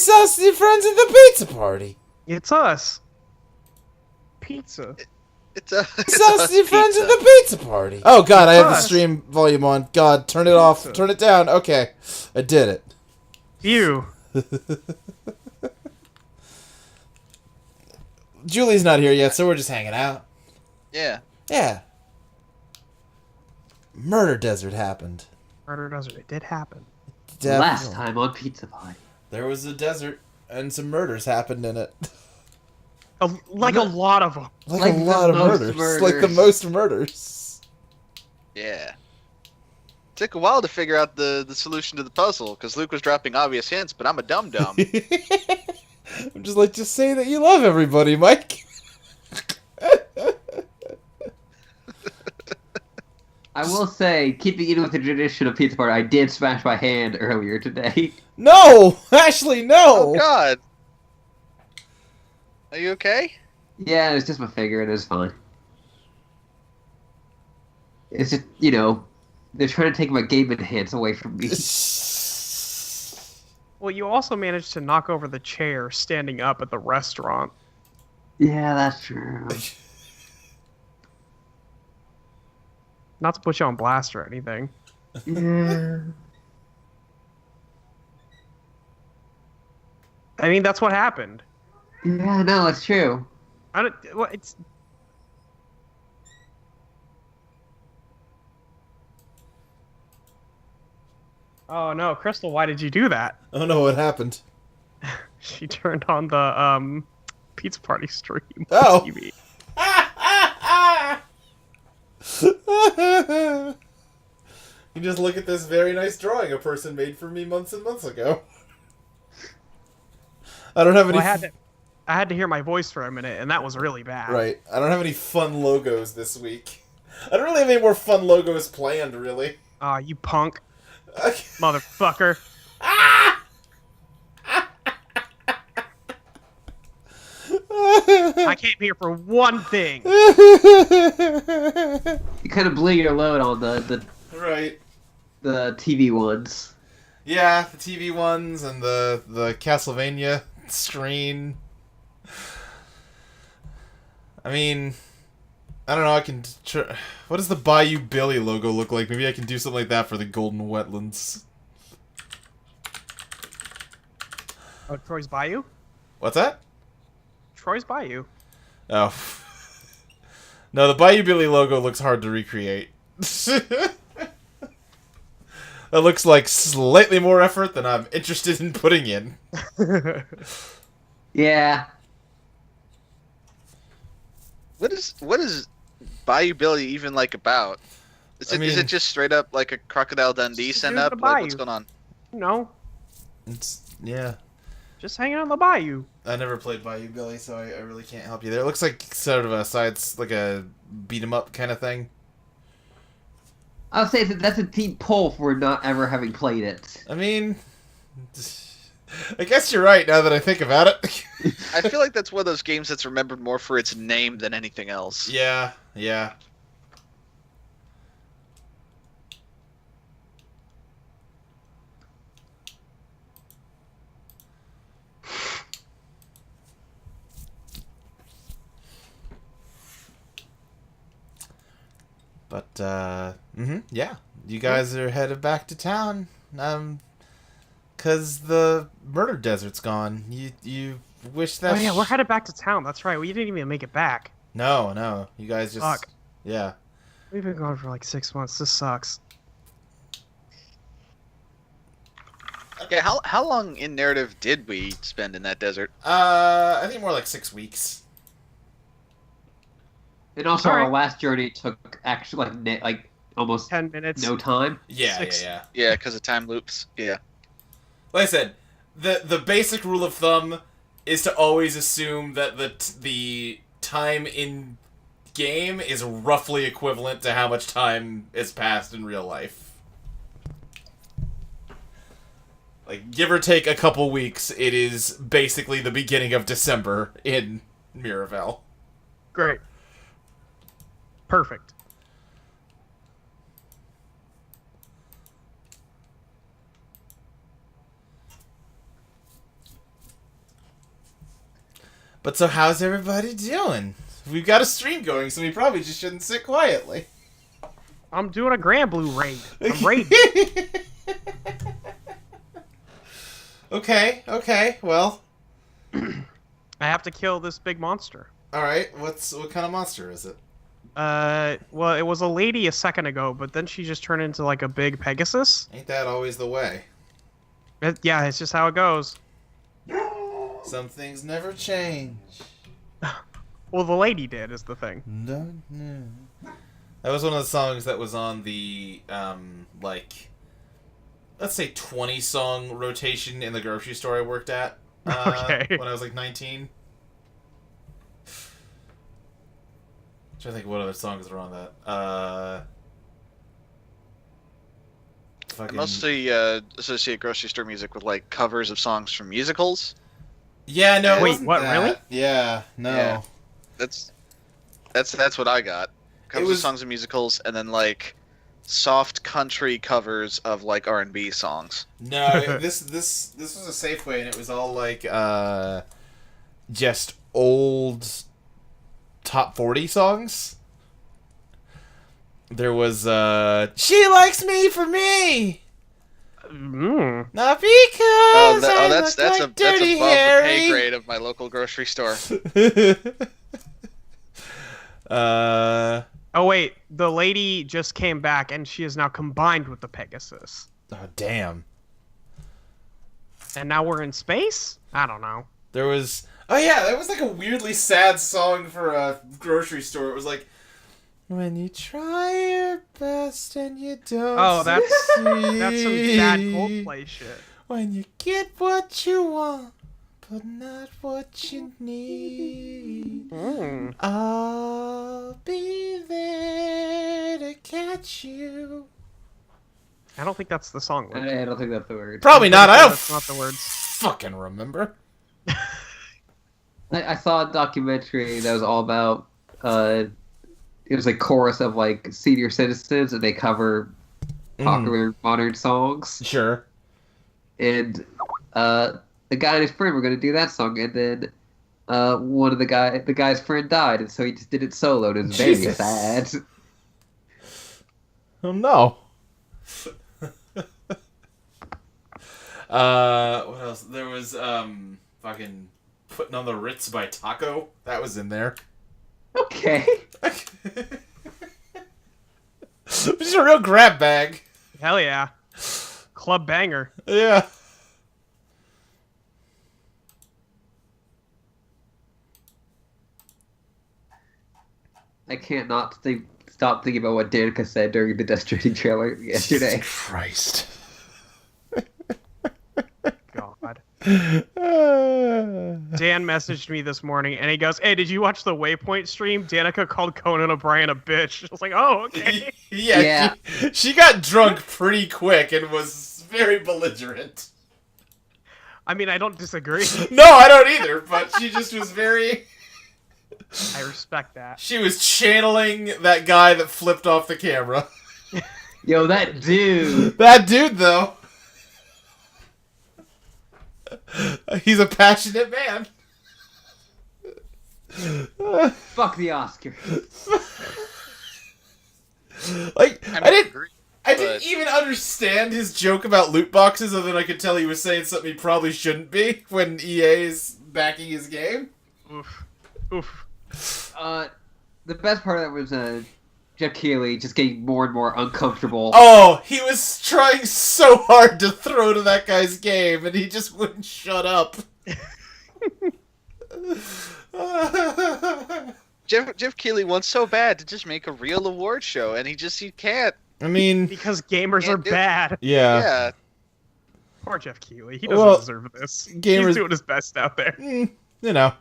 It's us, your friends at the pizza party. It's us. Pizza. It's It's us, us your friends at pizza. the pizza party. Oh God, I have the us. stream volume on. God, turn it off. Pizza. Turn it down. Okay, I did it. Phew. Julie's not here yet, so we're just hanging out. Yeah. Yeah. Murder Desert happened. Murder Desert. It did happen. Last Definitely. time on Pizza Party. There was a desert, and some murders happened in it. Like a lot of them. Like a the lot of most murders. Like the murders. most murders. Yeah. Took a while to figure out the solution to the puzzle, because Luke was dropping obvious hints, but I'm a dum-dum. I'm just like, just say that you love everybody, Mike. I will say, keeping in with the tradition of Pizza Party, I did smash my hand earlier today. No! Ashley, no! Oh, God. Are you okay? Yeah, it was just my finger, and it was fine. It's just, you know, they're trying to take my gaming hands away from me. Well, you also managed to knock over the chair standing up at the restaurant. Yeah, that's true. Not to put you on blast or anything. Yeah. I mean, that's what happened. Yeah, no, it's true. I don't. Well, it's. Oh no, Crystal! Why did you do that? Oh no, what happened? She turned on the pizza party stream on Oh. TV. You just look at this very nice drawing a person made for me months and months ago. I don't have any. Well, I had to hear my voice for a minute, and that was really bad. Right. I don't have any fun logos this week. I don't really have any more fun logos planned, really. Aw, you punk, motherfucker. I came here for one thing. You kind of blew your load on the Right. TV ones. Yeah, the TV ones and the Castlevania screen. I mean, I don't know. I can. What does the Bayou Billy logo look like? Maybe I can do something like that for the Golden Wetlands. Oh, Troy's Bayou? What's that? Troy's Bayou. Oh. No, the Bayou Billy logo looks hard to recreate. That looks like slightly more effort than I'm interested in putting in. Yeah. What is Bayou Billy even like about? Is it just straight up like a Crocodile Dundee Just send use up? the Like, what's bayou. going on? No, Yeah. just hanging on the bayou. I never played Bayou Billy, so I really can't help you there. It looks like sort of a like a beat 'em up kind of thing. I'll say that that's a team poll for not ever having played it. I mean, I guess you're right now that I think about it. I feel like that's one of those games that's remembered more for its name than anything else. Yeah, yeah. But, yeah. You guys are headed back to town, cause the murder desert's gone. You wish that... Oh yeah, we're headed back to town. That's right. We didn't even make it back. No. You guys just... Fuck. Yeah. We've been gone for like 6 months. This sucks. Okay, how long in narrative did we spend in that desert? I think more like 6 weeks. And also, Alright. our last journey took actually like almost 10 minutes. no time. Yeah, Six. yeah. Yeah, because of time loops. Yeah. Like I said, the basic rule of thumb is to always assume that the time in game is roughly equivalent to how much time is passed in real life. Like, give or take a couple weeks, it is basically the beginning of December in Miravel. Great. Perfect. But so how's everybody doing? We've got a stream going, so we probably just shouldn't sit quietly. I'm doing a Grand Blue raid. I'm raiding. Okay, well. I have to kill this big monster. Alright, what kind of monster is it? Well, it was a lady a second ago, but then she just turned into like a big Pegasus. Ain't that always the way? Yeah, it's just how it goes. Some things never change. Well, the lady did, is the thing. No. That was one of the songs that was on the, like, let's say 20-song rotation in the grocery store I worked at. Okay. When I was like 19. I'm trying to think what other songs were on that. I Fucking... mostly associate grocery store music with like covers of songs from musicals. Yeah, no. Wait, wasn't what, that. really? Yeah, no. Yeah. That's what I got. Covers was- of songs and musicals, and then like soft country covers of like R&B songs. No, this was a Safeway, and it was all like just old top 40 songs. There was She Likes Me for Me. Not because That's like Dirty above Harry. the pay grade of my local grocery store. Oh wait, the lady just came back, and she is now combined with the Pegasus. Oh damn. And now we're in space? I don't know. There was that was like a weirdly sad song for a grocery store. It was like, when you try your best and you don't That's some succeed. bad Coldplay shit. When you get what you want, but not what you need. I'll be there to catch you. I don't think that's the song. Luke. I don't think that's the word. Probably not. I don't That's not the words. fucking remember. I saw a documentary that was all about it was a chorus of like senior citizens, and they cover popular modern songs. Sure. And the guy and his friend were going to do that song, and then one of the guy's friend died, and so he just did it solo. And it was very Jesus. sad. Oh no. What else? There was fucking Putting on the Ritz by Taco. That was in there. Okay. Just a real grab bag. Hell yeah. Club banger. Yeah. I can't not stop thinking about what Danica said during the Death Stranding trailer yesterday. Jesus Christ. God. Dan messaged me this morning, and he goes, "Hey, did you watch the Waypoint stream? Danica called Conan O'Brien a bitch." I was like, "Oh, okay." Yeah. She got drunk pretty quick and was very belligerent. I mean, I don't disagree. No, I don't either, but she just was very... I respect that. She was channeling that guy that flipped off the camera. Yo, that dude. That dude, though. He's a passionate man. Fuck the Oscar. Like, I, mean, I didn't agree, didn't but- even understand his joke about loot boxes, other than I could tell he was saying something he probably shouldn't be when EA is backing his game. Oof. Oof. The best part of that was Jeff Keighley just getting more and more uncomfortable. Oh, he was trying so hard to throw to that guy's game, and he just wouldn't shut up. Jeff Keighley wants so bad to just make a real award show, and he can't. I mean, Because gamers are Can't do it. bad. yeah. Poor Jeff Keighley. He doesn't Well, deserve this. gamers- He's doing his best out there. You know.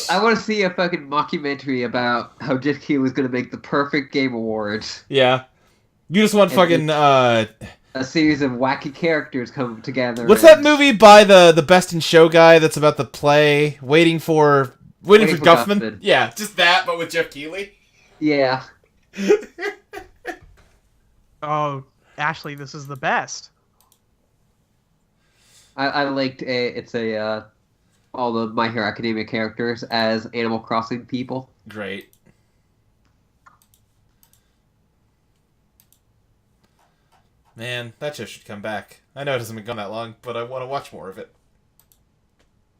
I want to see a fucking mockumentary about how Jeff Keighley was going to make the perfect game award. Yeah. You just want fucking, A series of wacky characters come together. what's and- that movie by the Best in Show guy that's about the play, Waiting for Waiting for Guffman? Guffman. Yeah, just that, but with Jeff Keighley. Yeah. Oh, Ashley, this is the best. I liked it's a all the My Hero Academia characters as Animal Crossing people. Great. Man, that show should come back. I know it hasn't been gone that long, but I want to watch more of it.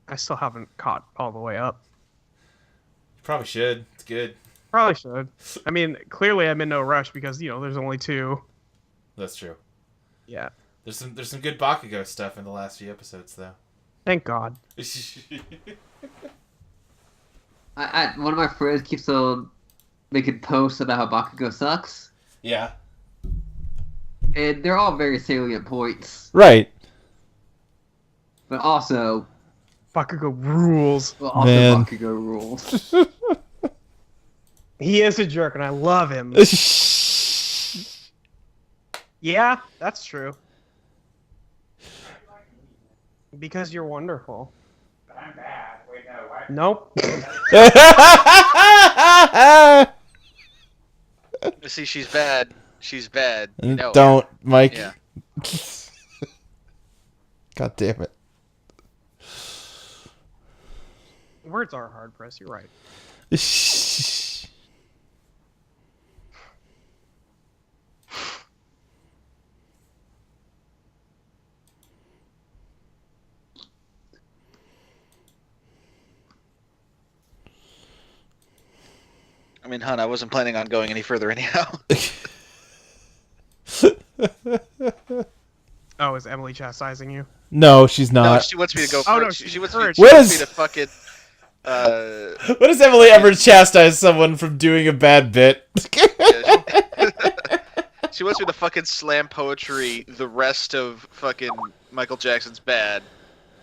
I still haven't caught all the way up. You probably should. It's good. Probably should. I mean, clearly I'm in no rush because there's only 2. That's true. Yeah. There's some good Bakugo stuff in the last few episodes, though. Thank God. One of my friends keeps on making posts about how Bakugo sucks, Yeah. and they're all very salient points. Right. But also, Bakugo rules. Man. Bakugo rules. He is a jerk, and I love him. Yeah, that's true. Because you're wonderful. But I'm bad. Wait, no. What? Nope. See, she's bad. She's bad. You know. Don't, Mike. Yeah. God damn it. Words are hard, Chris. You're right. I mean, hun, I wasn't planning on going any further anyhow. Oh, is Emily chastising you? No, she's No, not. she wants me to go. Oh, no, she wants encouraged. me. She What wants is- me to fucking. What does Emily ever chastise someone from doing a bad bit? She wants me to fucking slam poetry the rest of fucking Michael Jackson's Bad,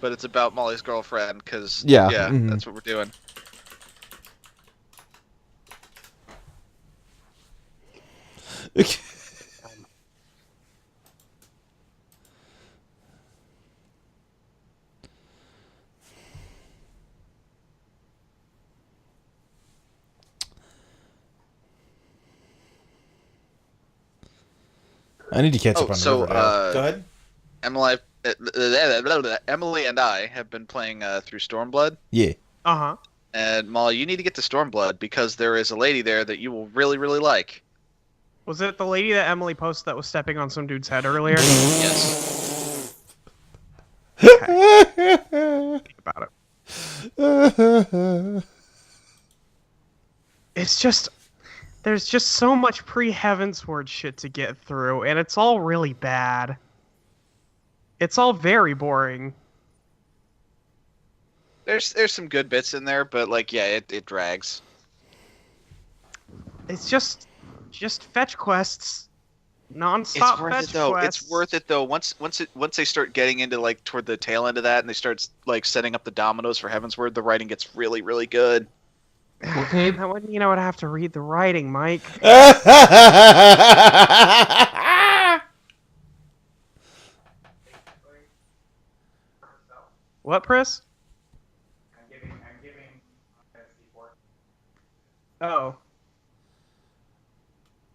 but it's about Molly's girlfriend, because Yeah, yeah, mhm. that's what we're doing. I need to catch Oh, up on so, Riverdale. Go ahead. Emily and I have been playing through Stormblood, Yeah. Uh-huh. and Molly, you need to get to Stormblood because there is a lady there that you will really, really like. Was it the lady that Emily posted that was stepping on some dude's head earlier? Yes. Think about it. It's just... There's just so much pre-Heavensward shit to get through, and it's all really bad. It's all very boring. There's some good bits in there, but like, yeah, it drags. It's just fetch quests. Non-stop It's worth fetch it though. quests. It's worth it though. Once they start getting into like toward the tail end of that, and they start like setting up the dominoes for Heavensward, the writing gets really, really good. Okay. I wouldn't, I would have to read the writing, Mike. What, Chris? I'm giving Fantasy 4. Oh.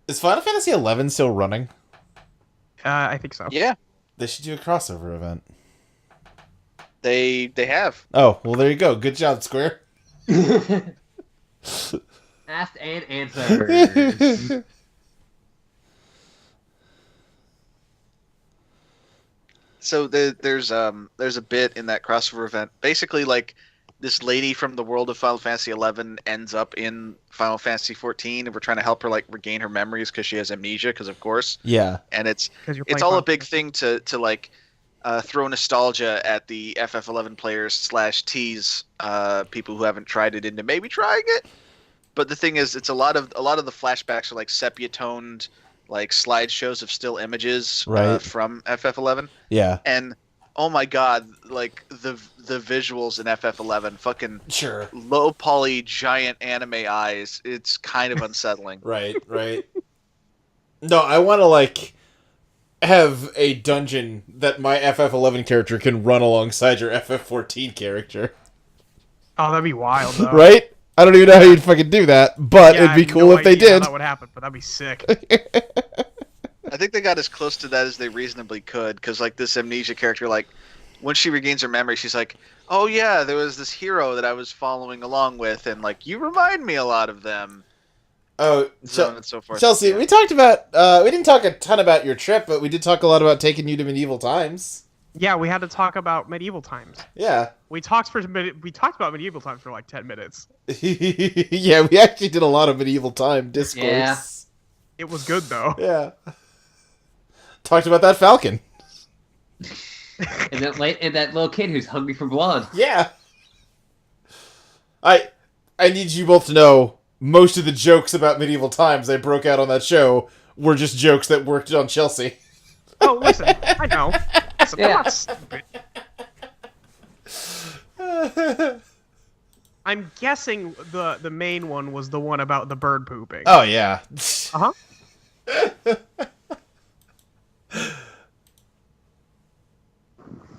Is Final Fantasy XI still running? I think so. Yeah, They should do a crossover event. they have. Oh, well, there you go. Good job, Square. Asked and answered. So there's a bit in that crossover event. Basically, like this lady from the world of Final Fantasy XI ends up in Final Fantasy 14, and we're trying to help her like regain her memories because she has amnesia, because of course. Yeah. And it's 'Cause you're it's playing all a Final big thing to like throw nostalgia at the FF11 players / tease people who haven't tried it into maybe trying it. But the thing is, it's a lot of the flashbacks are like sepia toned, like slideshows of still images Right. from FF11, Yeah. and oh my god, like the visuals in FF11, fucking Sure. low poly giant anime eyes. It's kind of unsettling. Right, right. No, I want to, like, have a dungeon that my FF11 character can run alongside your FF14 character. Oh, that'd be wild, though. Right? I don't even know how you'd fucking do that, but Yeah, it'd I be have cool no if they idea how did. that would happen, but that'd be sick. I think they got as close to that as they reasonably could, because like this amnesia character, like when she regains her memory, she's like, oh yeah, there was this hero that I was following along with, and like you remind me a lot of them, Oh, so on and so forth. Chelsea, Yeah. we talked about. We didn't talk a ton about your trip, but we did talk a lot about taking you to medieval times. Yeah, we had to talk about medieval times. Yeah. We talked about medieval times for like 10 minutes. Yeah, we actually did a lot of medieval time discourse. Yeah. It was good though. Yeah. Talked about that falcon. And that little kid who's hungry for blood. Yeah. I need you both to know most of the jokes about medieval times I broke out on that show were just jokes that worked on Chelsea. Oh, listen, I know. Listen, I'm Yeah. not stupid. I'm guessing the main one was the one about the bird pooping. Oh yeah. Uh-huh.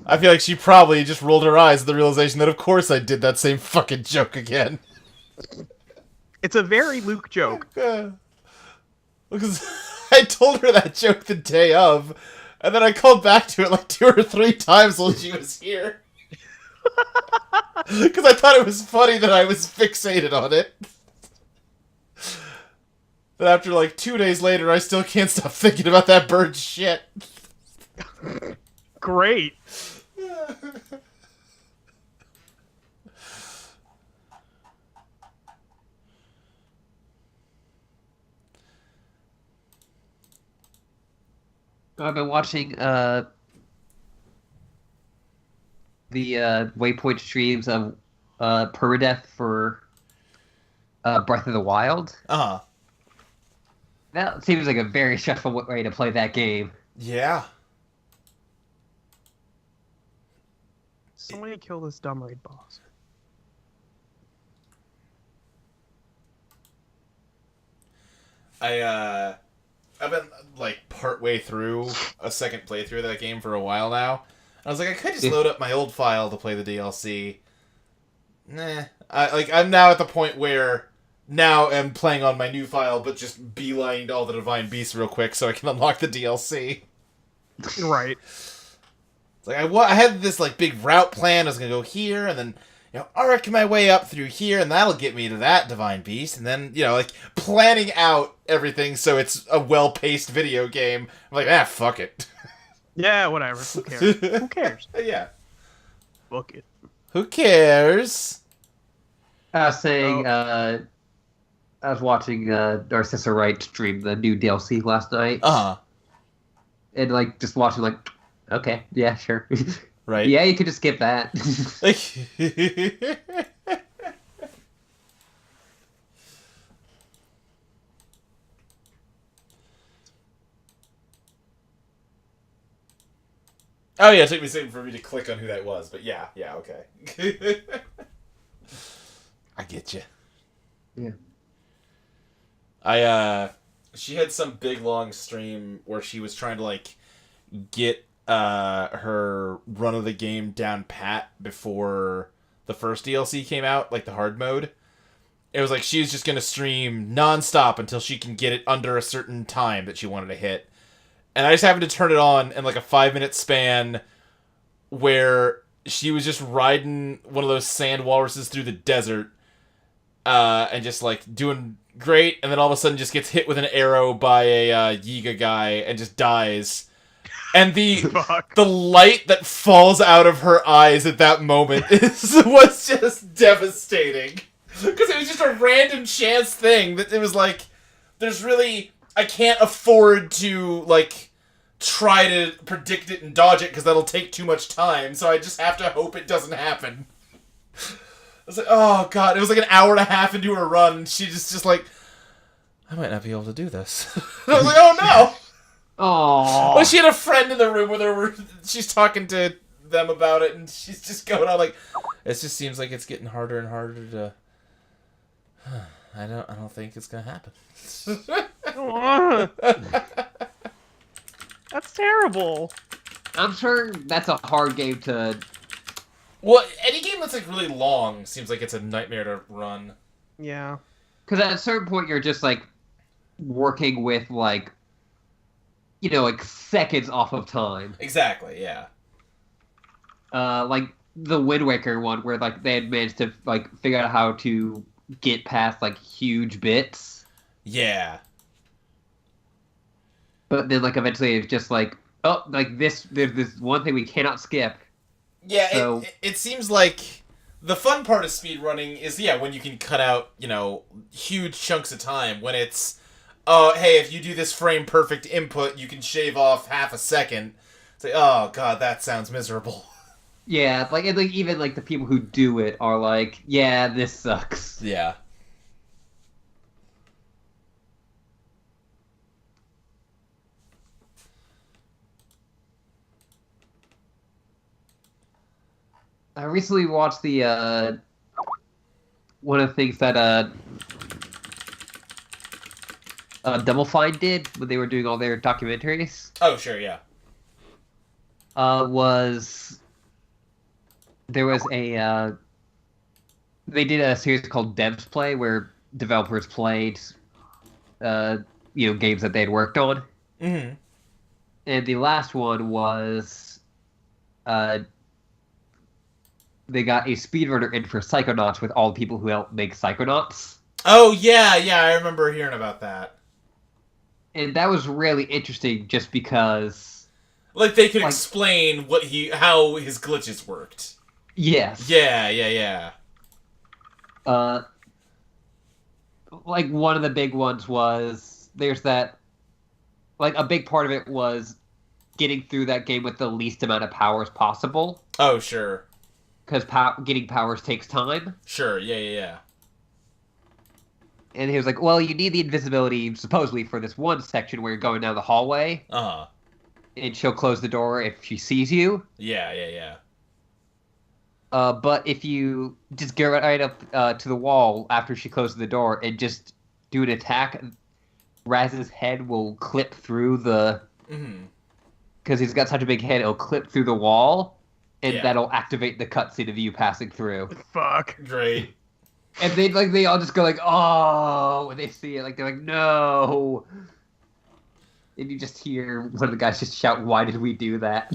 I feel like she probably just rolled her eyes at the realization that of course I did that same fucking joke again. It's a very Luke joke. Because I told her that joke the day of, and then I called back to it like 2 or 3 times while she was here. Because I thought it was funny that I was fixated on it. But after like 2 days later, I still can't stop thinking about that bird's shit. Great. I've been watching the Waypoint streams of permadeath for Breath of the Wild. Uh-huh. That seems like a very stressful way to play that game. Yeah. Somebody kill this dumb raid boss. I've been like part way through a second playthrough of that game for a while now. I was like, I could just load up my old file to play the DLC. Nah. I'm now at the point where now I'm playing on my new file, but just beelined all the Divine Beasts real quick so I can unlock the DLC. Right. It's like I had this like big route plan. I was gonna go here and then arc my way up through here, and that'll get me to that Divine Beast, and then like planning out everything so it's a well-paced video game. I'm like, fuck it. Yeah, whatever. Who cares? Who cares? Yeah. Book it. Who cares? I was saying, I was watching Narcissa Wright stream the new DLC last night, Uh-huh. and like just watching, like, okay, yeah, sure, Right. yeah, you could just skip that. Oh yeah, it took me a second for me to click on who that was, but yeah, okay. I get you. Yeah. She had some big long stream where she was trying to like get her run of the game down pat before the first DLC came out, like the hard mode. It was like she was just gonna stream nonstop until she can get it under a certain time that she wanted to hit. And I just happened to turn it on in like a 5-minute span where she was just riding one of those sand walruses through the desert and just like doing great, and then all of a sudden just gets hit with an arrow by a Yiga guy and just dies. And the Fuck. the light that falls out of her eyes at that moment was just devastating. Because it was just a random chance thing that it was like, I can't afford to like try to predict it and dodge it because that'll take too much time, so I just have to hope it doesn't happen. I was like, oh god, it was like an hour and a half into her run, and she just like, I might not be able to do this. And I was like, oh no! Oh, Well, she had a friend in the room with her where she's talking to them about it, and she's just going on like, it just seems like it's getting harder and harder to. I don't think it's gonna happen. That's terrible. I'm sure that's a hard game to. Well, any game that's like really long seems like it's a nightmare to run. Yeah. Because at a certain point, you're just like working with like, like seconds off of time. Exactly, yeah. Like the Wind Waker one where like they had managed to like figure out how to get past like huge bits, Yeah. but then like eventually it's just like, oh, like there's this one thing we cannot skip. Yeah, So- it seems like the fun part of speedrunning is, yeah, when you can cut out, huge chunks of time. When it's, oh, hey, if you do this frame perfect input, you can shave off half a second. It's like, oh, God, that sounds miserable. Yeah, like and like even like the people who do it are like, yeah, this sucks. Yeah. I recently watched the one of the things that Double Fine did when they were doing all their documentaries. Oh, sure, yeah. Was there was a they did a series called Devs Play where developers played games that they had worked on, Mm-hmm. and the last one was they got a speedrunner in for Psychonauts with all the people who helped make Psychonauts. Oh, yeah, I remember hearing about that. And that was really interesting just because... Like, they could Like- explain how his glitches worked. Yes. Yeah. Like, one of the big ones was... There's that... Like, a big part of it was getting through that game with the least amount of powers possible. Oh, sure. Because getting powers takes time. Sure, yeah. And he was like, well, you need the invisibility, supposedly, for this one section where you're going down the hallway. Uh-huh. And she'll close the door if she sees you. Yeah. But if you just get right up to the wall after she closes the door and just do an attack, Raz's head will clip through the... Mm-hmm. Because he's got such a big head, it'll clip through the wall, and Yeah. that'll activate the cutscene of you passing through. Fuck. Great. And they all just go like, oh, when they see it, like they're like, no. And you just hear one of the guys just shout, "Why did we do that?"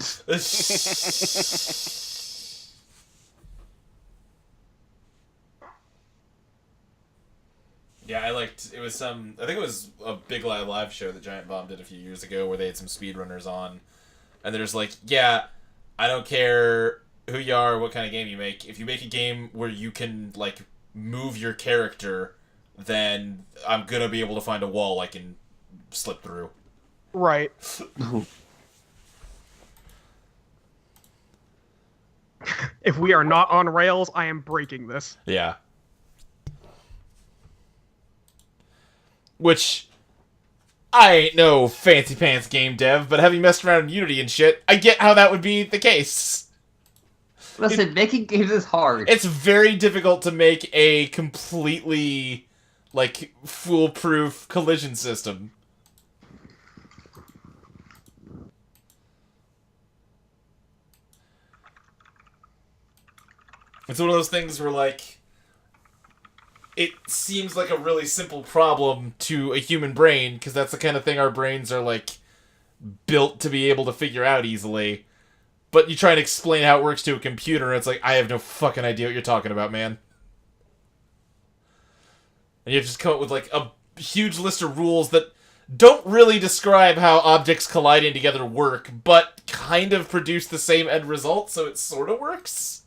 Yeah, I liked, it was I think it was a Big Live show that Giant Bomb did a few years ago where they had some speedrunners on, and there's like, yeah, I don't care who you are, what kind of game you make. If you make a game where you can, like, move your character, then I'm gonna be able to find a wall I can slip through. Right. If we are not on rails, I am breaking this. Yeah. Which, I ain't no fancy pants game dev, but having messed around in Unity and shit, I get how that would be the case. Listen, making games is hard. It's very difficult to make a completely, like, foolproof collision system. It's one of those things where, like, it seems like a really simple problem to a human brain, because that's the kind of thing our brains are, like, built to be able to figure out easily. But you try and explain how it works to a computer, and it's like, I have no fucking idea what you're talking about, man. And you have to just come up with, like, a huge list of rules that don't really describe how objects colliding together work, but kind of produce the same end result, so it sort of works.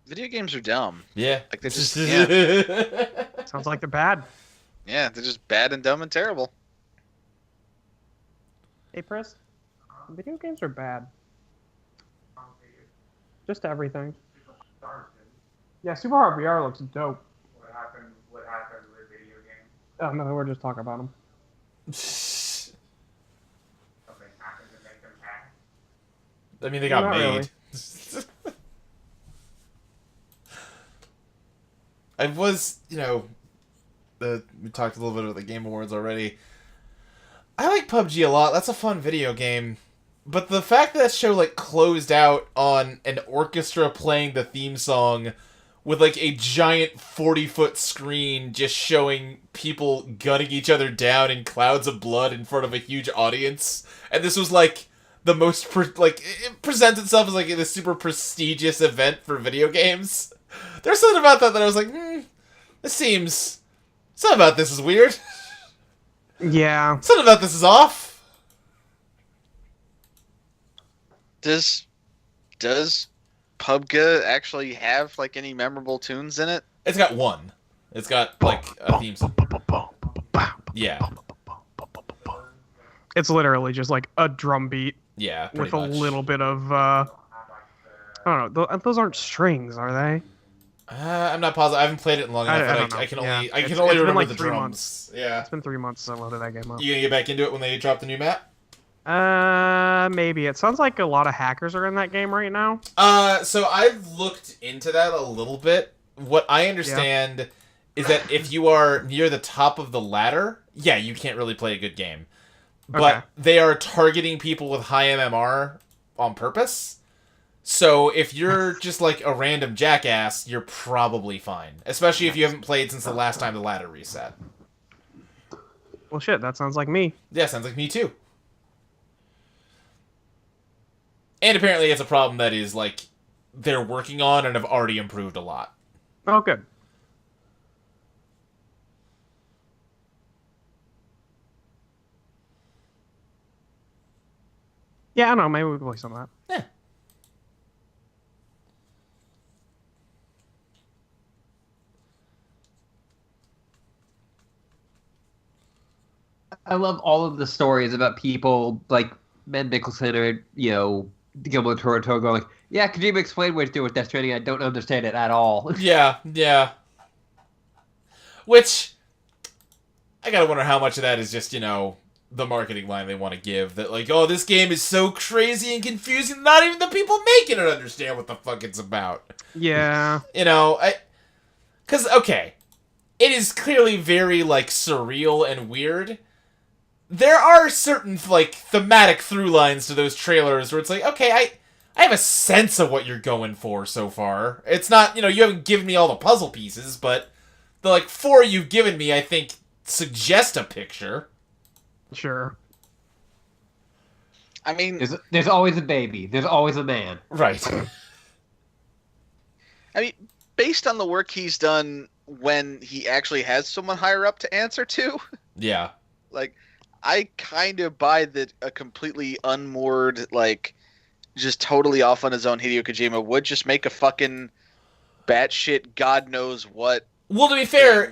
Video games are dumb. Yeah. Like they just yeah, Sounds like they're bad. they're just bad and dumb and terrible. Hey, Chris. Video games are bad. Just everything. Yeah, Super Hard VR looks dope. What happened with video games? Oh, no, we're just talking about them. Something happened to make them hack. I mean, they got Not made. really. I was, we talked a little bit about the Game Awards already. I like PUBG a lot. That's a fun video game. But the fact that show, like, closed out on an orchestra playing the theme song with like a giant 40-foot screen just showing people gunning each other down in clouds of blood in front of a huge audience. And this was like the most it presents itself as like this super prestigious event for video games. There's something about that I was like, something about this is weird. Yeah. Something about this is off. Does PUBG actually have like any memorable tunes in it? It's got one. It's got like a theme song. Yeah. It's literally just like a drum beat Yeah, with pretty a much. little bit of I don't know. Those aren't strings, are they? I'm not positive. I haven't played it in long enough. I don't know. I can Yeah. only I can It's only been remember like the 3 drums. months. Yeah. It's been 3 months since I loaded that game up. You gonna get back into it when they drop the new map? Maybe. It sounds like a lot of hackers are in that game right now. So I've looked into that a little bit. What I understand is that if you are near the top of the ladder, yeah, you can't really play a good game. But Okay. they are targeting people with high MMR on purpose. So if you're just like a random jackass, you're probably fine. Especially if you haven't played since the last time the ladder reset. Well, shit, that sounds like me. Yeah, sounds like me too. And apparently it's a problem that is like they're working on and have already improved a lot. Oh, good. Yeah, I don't know. Maybe we can play some of that. Yeah. I love all of the stories about people like Ben Mickelson or Guillermo del Toro going, yeah, Kojima explained what he's doing with Death Stranding. I don't understand it at all. Yeah, yeah. Which, I gotta wonder how much of that is just, the marketing line they want to give. That, like, oh, this game is so crazy and confusing, not even the people making it understand what the fuck it's about. Yeah. Because, okay, it is clearly very, like, surreal and weird. There are certain, like, thematic through lines to those trailers where it's like, okay, I have a sense of what you're going for so far. It's not, you haven't given me all the puzzle pieces, but the, like, 4 you've given me, I think, suggest a picture. Sure. I mean, There's always a baby. There's always a man. Right. based on the work he's done when he actually has someone higher up to answer to, Yeah. like, I kind of buy that a completely unmoored, like, just totally off on his own Hideo Kojima would just make a fucking batshit God knows what. Well, to be fair,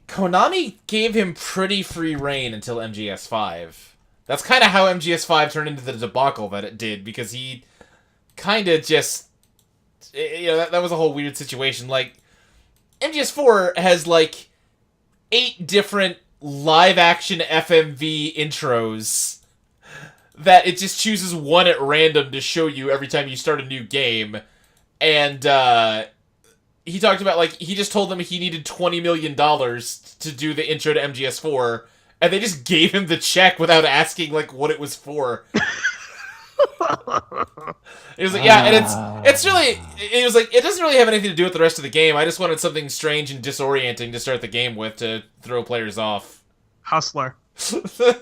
Konami gave him pretty free reign until MGS5. That's kind of how MGS5 turned into the debacle that it did, because he kind of just... that was a whole weird situation. Like, MGS4 has, like, 8 different live-action FMV intros that it just chooses one at random to show you every time you start a new game. And, he talked about, like, he just told them he needed $20 million to do the intro to MGS4, and they just gave him the check without asking, like, what it was for. It was like, yeah, and it's really, it was like, it doesn't really have anything to do with the rest of the game. I just wanted something strange and disorienting to start the game with to throw players off. Hustler. The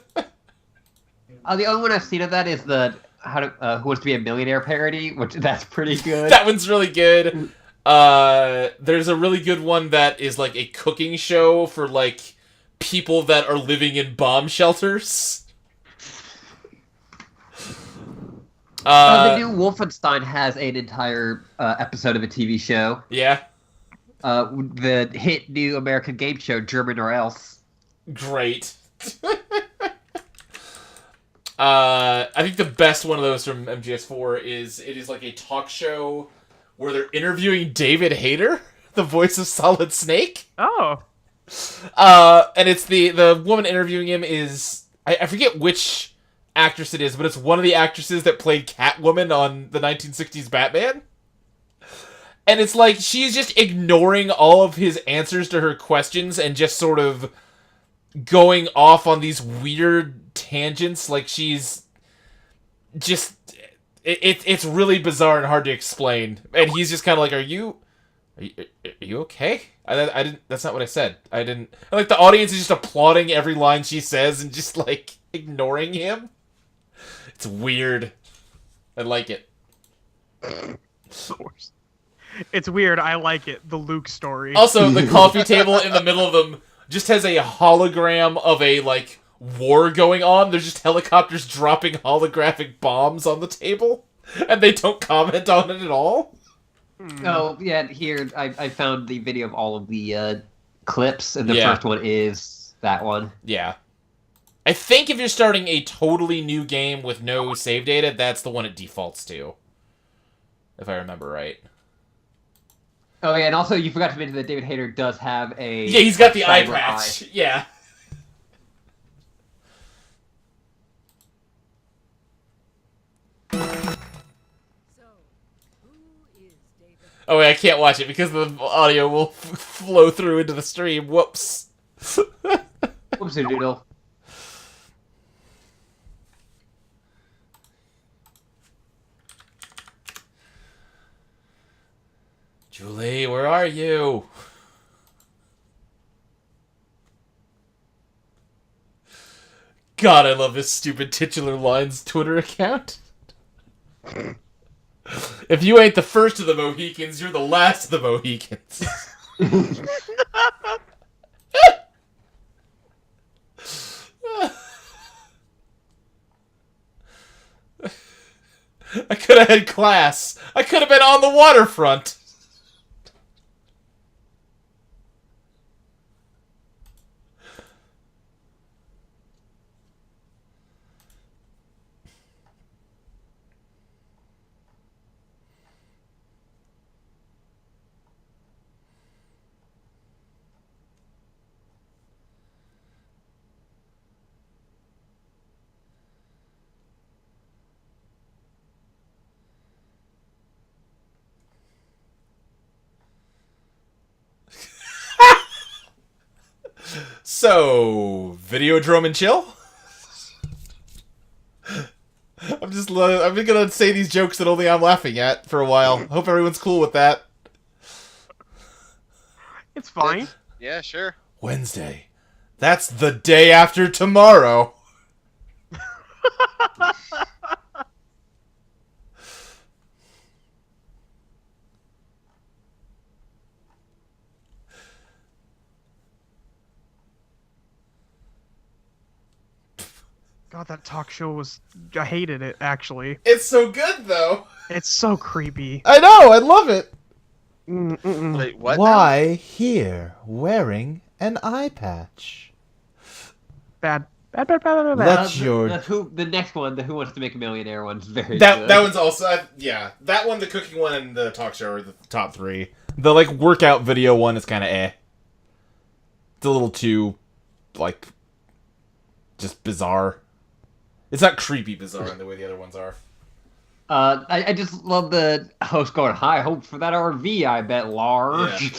only one I've seen of that is the Who Wants to Be a Millionaire parody, which that's pretty good. That one's really good. There's a really good one that is like a cooking show for like people that are living in bomb shelters. The new Wolfenstein has an entire episode of a TV show. Yeah. The hit new American game show, German or Else. Great. I think the best one of those from MGS4 is it is like a talk show where they're interviewing David Hayter, the voice of Solid Snake. Oh. And it's the woman interviewing him is I forget which actress it is, but it's one of the actresses that played Catwoman on the 1960s Batman. And it's like she's just ignoring all of his answers to her questions and just sort of going off on these weird tangents. Like she's just it's really bizarre and hard to explain. And he's just kind of like, are you Are you okay? I didn't. That's not what I said. I didn't. Like the audience is just applauding every line she says and just like ignoring him. It's weird. I like it. It's weird. I like it. The Luke story. Also, the coffee table in the middle of them just has a hologram of a like war going on. There's just helicopters dropping holographic bombs on the table, and they don't comment on it at all. Oh, yeah, here, I found the video of all of the clips, and the Yeah. first one is that one. Yeah. I think if you're starting a totally new game with no save data, that's the one it defaults to. If I remember right. Oh, yeah, and also you forgot to mention that David Hayter does have a... Yeah, he's got the eye cyber patch. Yeah. Oh wait, I can't watch it because the audio will flow through into the stream. Whoops. Whoopsie doodle. Julie, where are you? God, I love this stupid Titular Lines Twitter account. If you ain't the first of the Mohicans, you're the last of the Mohicans. I could have had class. I could have been on the waterfront. So, Videodrome and chill? I'm gonna say these jokes that only I'm laughing at for a while. Hope everyone's cool with that. It's fine. Yeah, sure. Wednesday. That's the day after tomorrow. God, that talk show was... I hated it, actually. It's so good, though. It's so creepy. I know, I love it. Wait, what? now? Why here, wearing an eye patch? Bad. Bad, bad, bad, bad, bad. Let your... The next one, the Who Wants to Make a Millionaire one's very That good. that one's also yeah. That one, the cooking one, and the talk show are the top three. The like workout video one is kind of eh. It's a little too, like, just bizarre. It's not creepy bizarre in the way the other ones are. I just love the host going, high hopes for that RV, I bet, large. Yeah.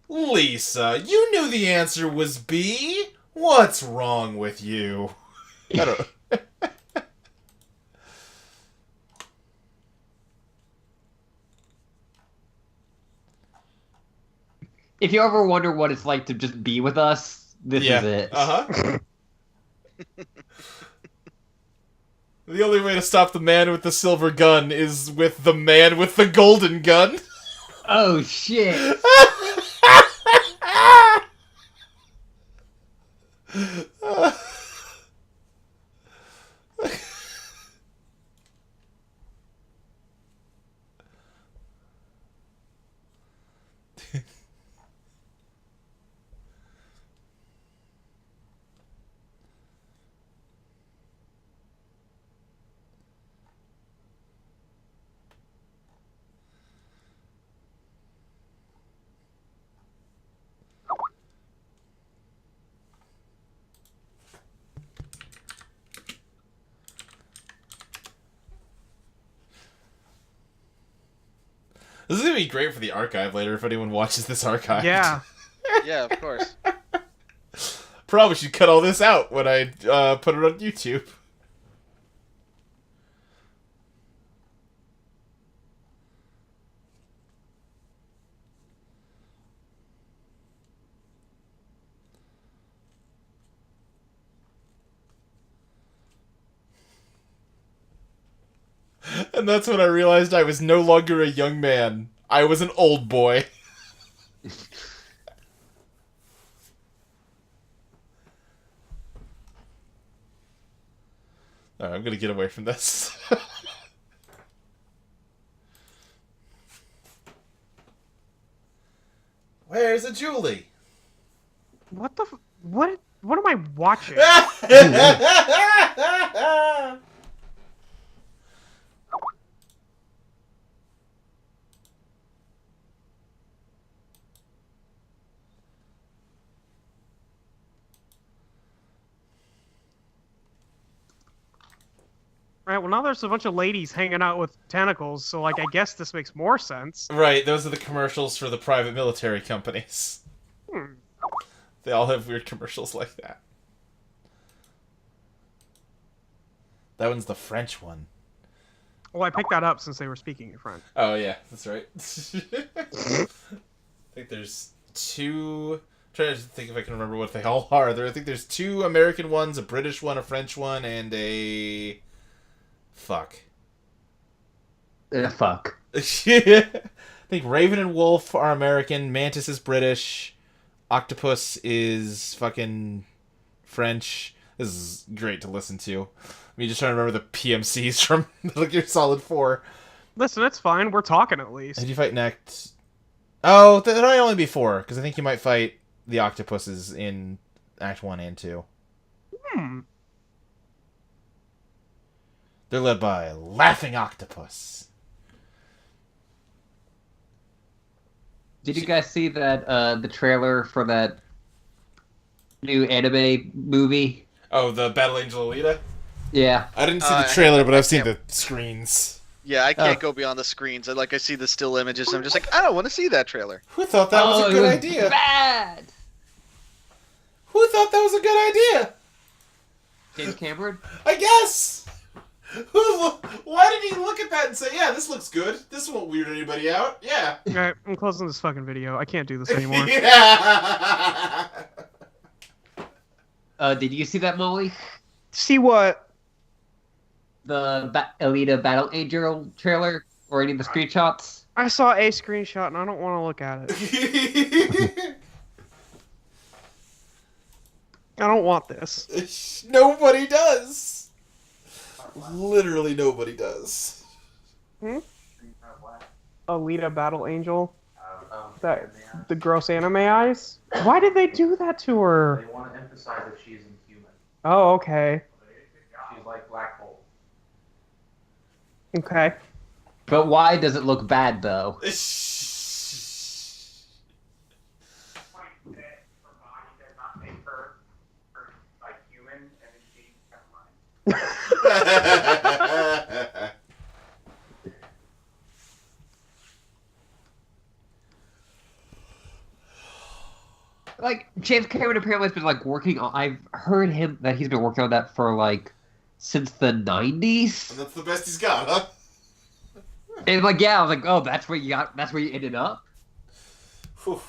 Lisa, you knew the answer was B. What's wrong with you? I don't. If you ever wonder what it's like to just be with us, this is it. Uh-huh. The only way to stop the man with the silver gun is with the man with the golden gun. Oh, shit. This is gonna be great for the archive later if anyone watches this archive. Yeah. Yeah, of course. Probably should cut all this out when I put it on YouTube. And that's when I realized I was no longer a young man. I was an old boy. Alright, I'm gonna get away from this. Where's a Julie? What the? What? What am I watching? Right. Well, now there's a bunch of ladies hanging out with tentacles, so like I guess this makes more sense. Right, those are the commercials for the private military companies. Hmm. They all have weird commercials like that. That one's the French one. Well, I picked that up since they were speaking in French. Oh, yeah, that's right. I think there's two... I'm trying to think if I can remember what they all are. I think there's two American ones, a British one, a French one, and a... Fuck. Fuck. I think Raven and Wolf are American, Mantis is British, Octopus is fucking French. This is great to listen to. I'm just trying to remember the PMCs from Metal Gear Solid 4. Listen, it's fine. We're talking at least. Did you fight in Act... Oh, there might only be 4, because I think you might fight the octopuses in Act 1 and 2. Hmm. They're led by Laughing Octopus. Did you guys see that the trailer for that new anime movie? Oh, the Battle Angel Alita? Yeah. I didn't see I the trailer, but I've seen can't- the screens. Yeah, I can't Oh. go beyond the screens. I see the still images. I'm just like, I don't want to see that trailer. Who thought that was a it good was idea? Bad. Who thought that was a good idea? James Cameron. I guess. Why did he look at that and say, "Yeah, this looks good. This won't weird anybody out"? Yeah. Alright, I'm closing this fucking video. I can't do this anymore. Yeah. Did you see that, Molly? See what? The Alita Battle Angel trailer or any of the screenshots? I saw a screenshot and I don't want to look at it. I don't want this. Nobody does. Literally nobody does. Alita Battle Angel. That the gross anime eyes. Why did they do that to her? They want to emphasize that she's inhuman. Oh, okay. She's like black hole. Okay. But why does it look bad though? Her body does not make her like human, and then she never mind. Like James Cameron apparently has been like working on. I've heard him that he's been working on that for like since the '90s. And that's the best he's got, huh? And like, yeah, I was like, oh, that's where you got. That's where you ended up. Whew.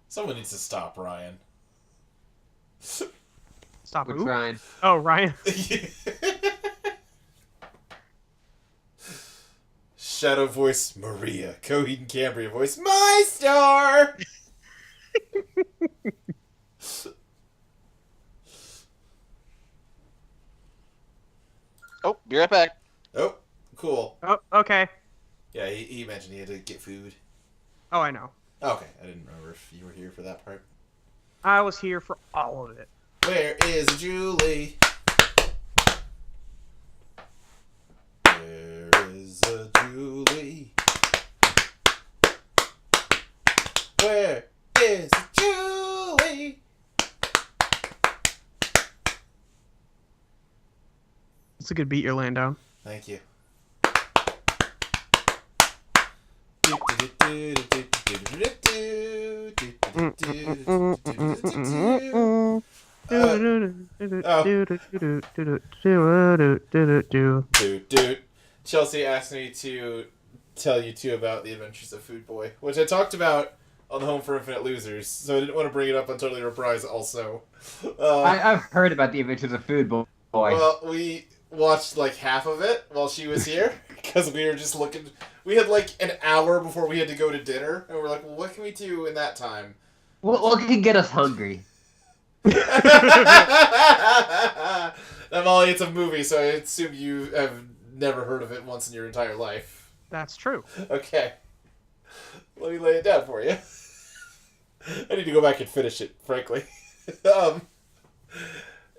Someone needs to stop Ryan. Stop. We're Who? trying. Oh, Ryan. Shadow voice Maria. Coheed and Cambria voice My Star. Oh, be right back. Oh, cool. Oh, okay. Yeah, he mentioned he had to get food. Oh, I know. Okay, I didn't remember if you were here for that part. I was here for all of it. Where is Julie? Where is a Julie? Where It's a good beat you're laying down. Thank you. Chelsea asked me to tell you two about the Adventures of Food Boy, which I talked about on the Home for Infinite Losers, so I didn't want to bring it up on Totally Reprise also. I've heard about the Adventures of Food Boy. Well, we watched like half of it while she was here, because we were just looking. We had like an hour before we had to go to dinner, and we're like, well, what can we do in that time? What can get us hungry? Now, Molly, it's a movie, so I assume you have never heard of it once in your entire life. That's true. Okay. Let me lay it down for you. I need to go back and finish it, frankly.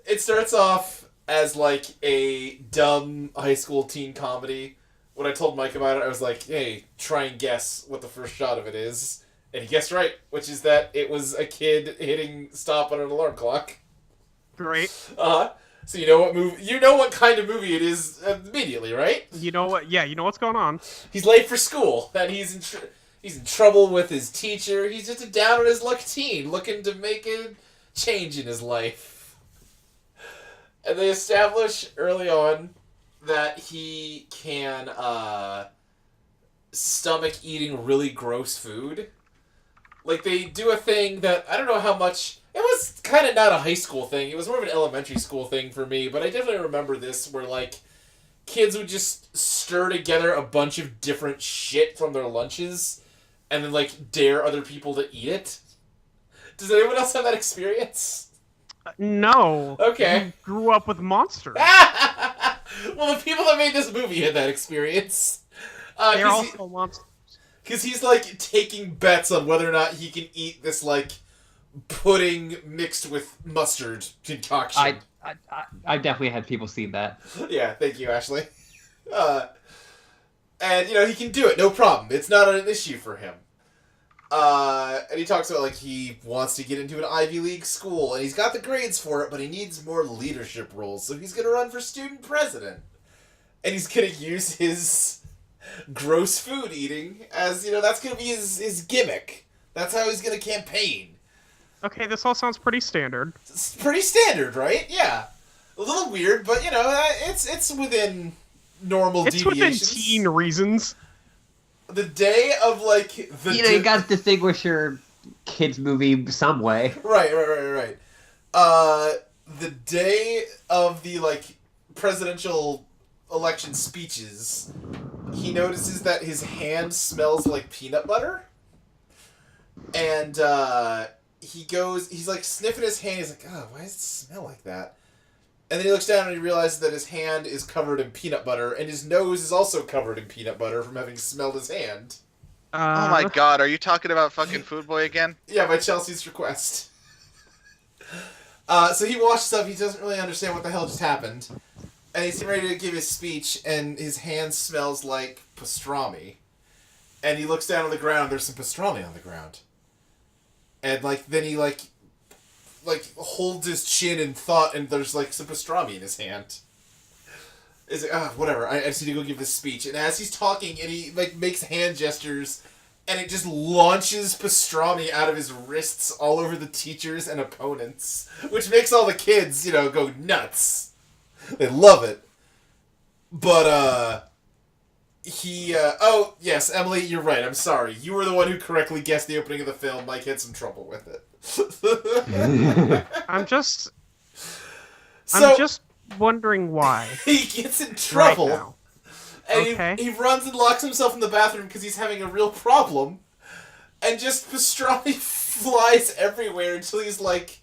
It starts off as like a dumb high school teen comedy. When I told Mike about it, I was like, hey, try and guess what the first shot of it is. And he guessed right, which is that it was a kid hitting stop on an alarm clock. Great. So you know what movie? You know what kind of movie it is immediately, right? You know what? Yeah, you know what's going on. He's late for school, and he's in trouble with his teacher. He's just a down on his luck teen looking to make a change in his life. And they establish early on that he can stomach eating really gross food. Like, they do a thing that, I don't know how much... It was kind of not a high school thing. It was more of an elementary school thing for me, but I definitely remember this where, like, kids would just stir together a bunch of different shit from their lunches and then, like, dare other people to eat it. Does anyone else have that experience? No. Okay. You grew up with monsters. Well, the people that made this movie had that experience. They're also monsters. Because he's, like, taking bets on whether or not he can eat this, like, pudding mixed with mustard concoction. I definitely had people see that. Yeah, thank you, Ashley. And, you know, he can do it, no problem. It's not an issue for him. And he talks about, like, he wants to get into an Ivy League school, and he's got the grades for it, but he needs more leadership roles, so he's going to run for student president. And he's going to use his gross food eating as, you know, that's going to be his gimmick. That's how he's going to campaign. Okay, this all sounds pretty standard. It's pretty standard, right? Yeah. A little weird, but, you know, it's within normal It's deviations. within teen reasons. The day of, like, You got to distinguish your kids' movie some way. Right. The day of the, like, presidential election speeches, he notices that his hand smells like peanut butter. And, he's, like, sniffing his hand. He's like, oh, why does it smell like that? And then he looks down and he realizes that his hand is covered in peanut butter, and his nose is also covered in peanut butter from having smelled his hand. Oh my god, are you talking about fucking Food Boy again? Yeah, by Chelsea's request. So he washes up, he doesn't really understand what the hell just happened. And he's ready to give his speech, and his hand smells like pastrami. And he looks down on the ground, there's some pastrami on the ground. And, like, then he, like holds his chin in thought, and there's, like, some pastrami in his hand. Is like, whatever, I just need to go give this speech. And as he's talking, and he, like, makes hand gestures, and it just launches pastrami out of his wrists all over the teachers and opponents. Which makes all the kids, you know, go nuts. They love it. But, oh, yes, Emily, you're right, I'm sorry. You were the one who correctly guessed the opening of the film. Mike had some trouble with it. I'm just So, wondering why. he gets in trouble. Right now. And Okay. he runs and locks himself in the bathroom because he's having a real problem. And just pastrami flies everywhere until he's like,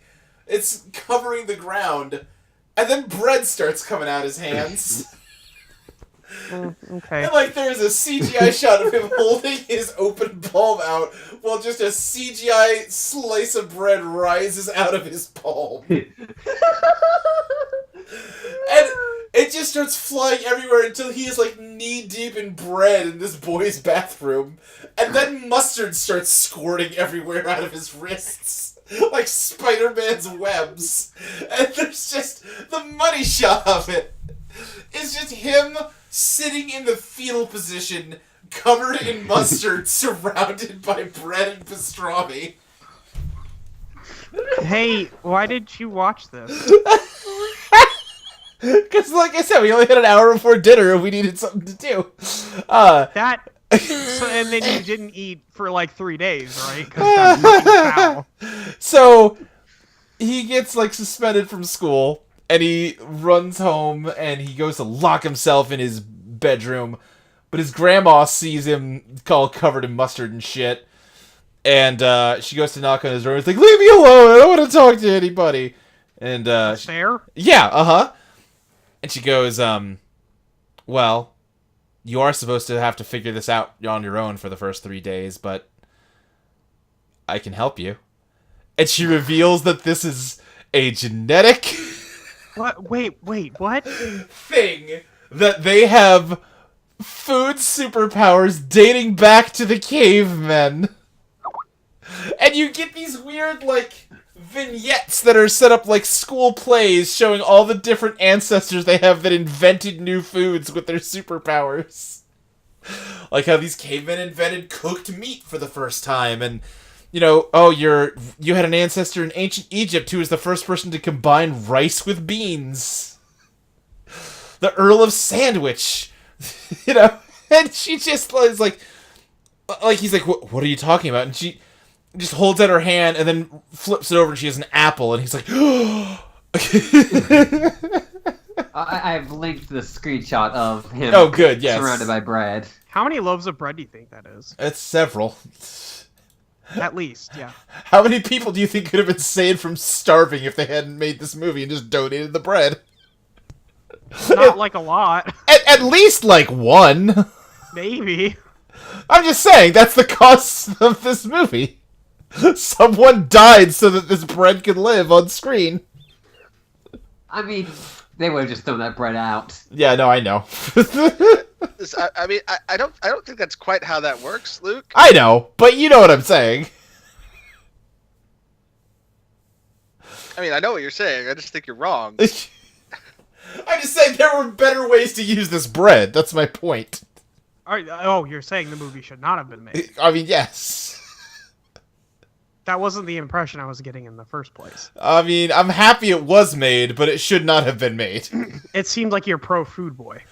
it's covering the ground. And then bread starts coming out his hands. Okay. And, like, there's a CGI shot of him holding his open palm out while just a CGI slice of bread rises out of his palm. And it just starts flying everywhere until he is, like, knee-deep in bread in this boy's bathroom. And then mustard starts squirting everywhere out of his wrists. Like Spider-Man's webs. And there's just the money shot of it. is just him sitting in the fetal position, covered in mustard, surrounded by bread and pastrami. Hey, why did you watch this? Because, like I said, we only had an hour before dinner and we needed something to do. That. So, and then you didn't eat for like 3 days, right? Because that's fucking foul. So he gets like suspended from school and he runs home and he goes to lock himself in his bedroom, but his grandma sees him all covered in mustard and shit, and she goes to knock on his door. It's like, leave me alone, I don't want to talk to anybody. And Fair? yeah, and she goes, well, you are supposed to have to figure this out on your own for the first 3 days, but I can help you. And she reveals that this is a genetic What? Wait, what? thing that they have food superpowers dating back to the cavemen. And you get these weird, like, vignettes that are set up like school plays showing all the different ancestors they have that invented new foods with their superpowers. Like how these cavemen invented cooked meat for the first time, and you know, oh, you had an ancestor in ancient Egypt who was the first person to combine rice with beans. The Earl of Sandwich, you know, and she just is like he's like, what are you talking about? And she just holds out her hand and then flips it over and she has an apple, and he's like, I've linked the screenshot of him. Oh, good, yes. Surrounded by bread. How many loaves of bread do you think that is? It's several. At least, yeah. How many people do you think could have been saved from starving if they hadn't made this movie and just donated the bread? Not like a lot. At least like one. Maybe. I'm just saying, that's the cost of this movie. Someone died so that this bread could live on screen. I mean, they would have just thrown that bread out. Yeah, no, I know. I mean, I don't think that's quite how that works, Luke. I know, but you know what I'm saying. I mean, I know what you're saying. I just think you're wrong. I'm just saying there were better ways to use this bread. That's my point. Oh, you're saying the movie should not have been made. I mean, yes. That wasn't the impression I was getting in the first place. I mean, I'm happy it was made, but it should not have been made. It seemed like you're pro Food Boy.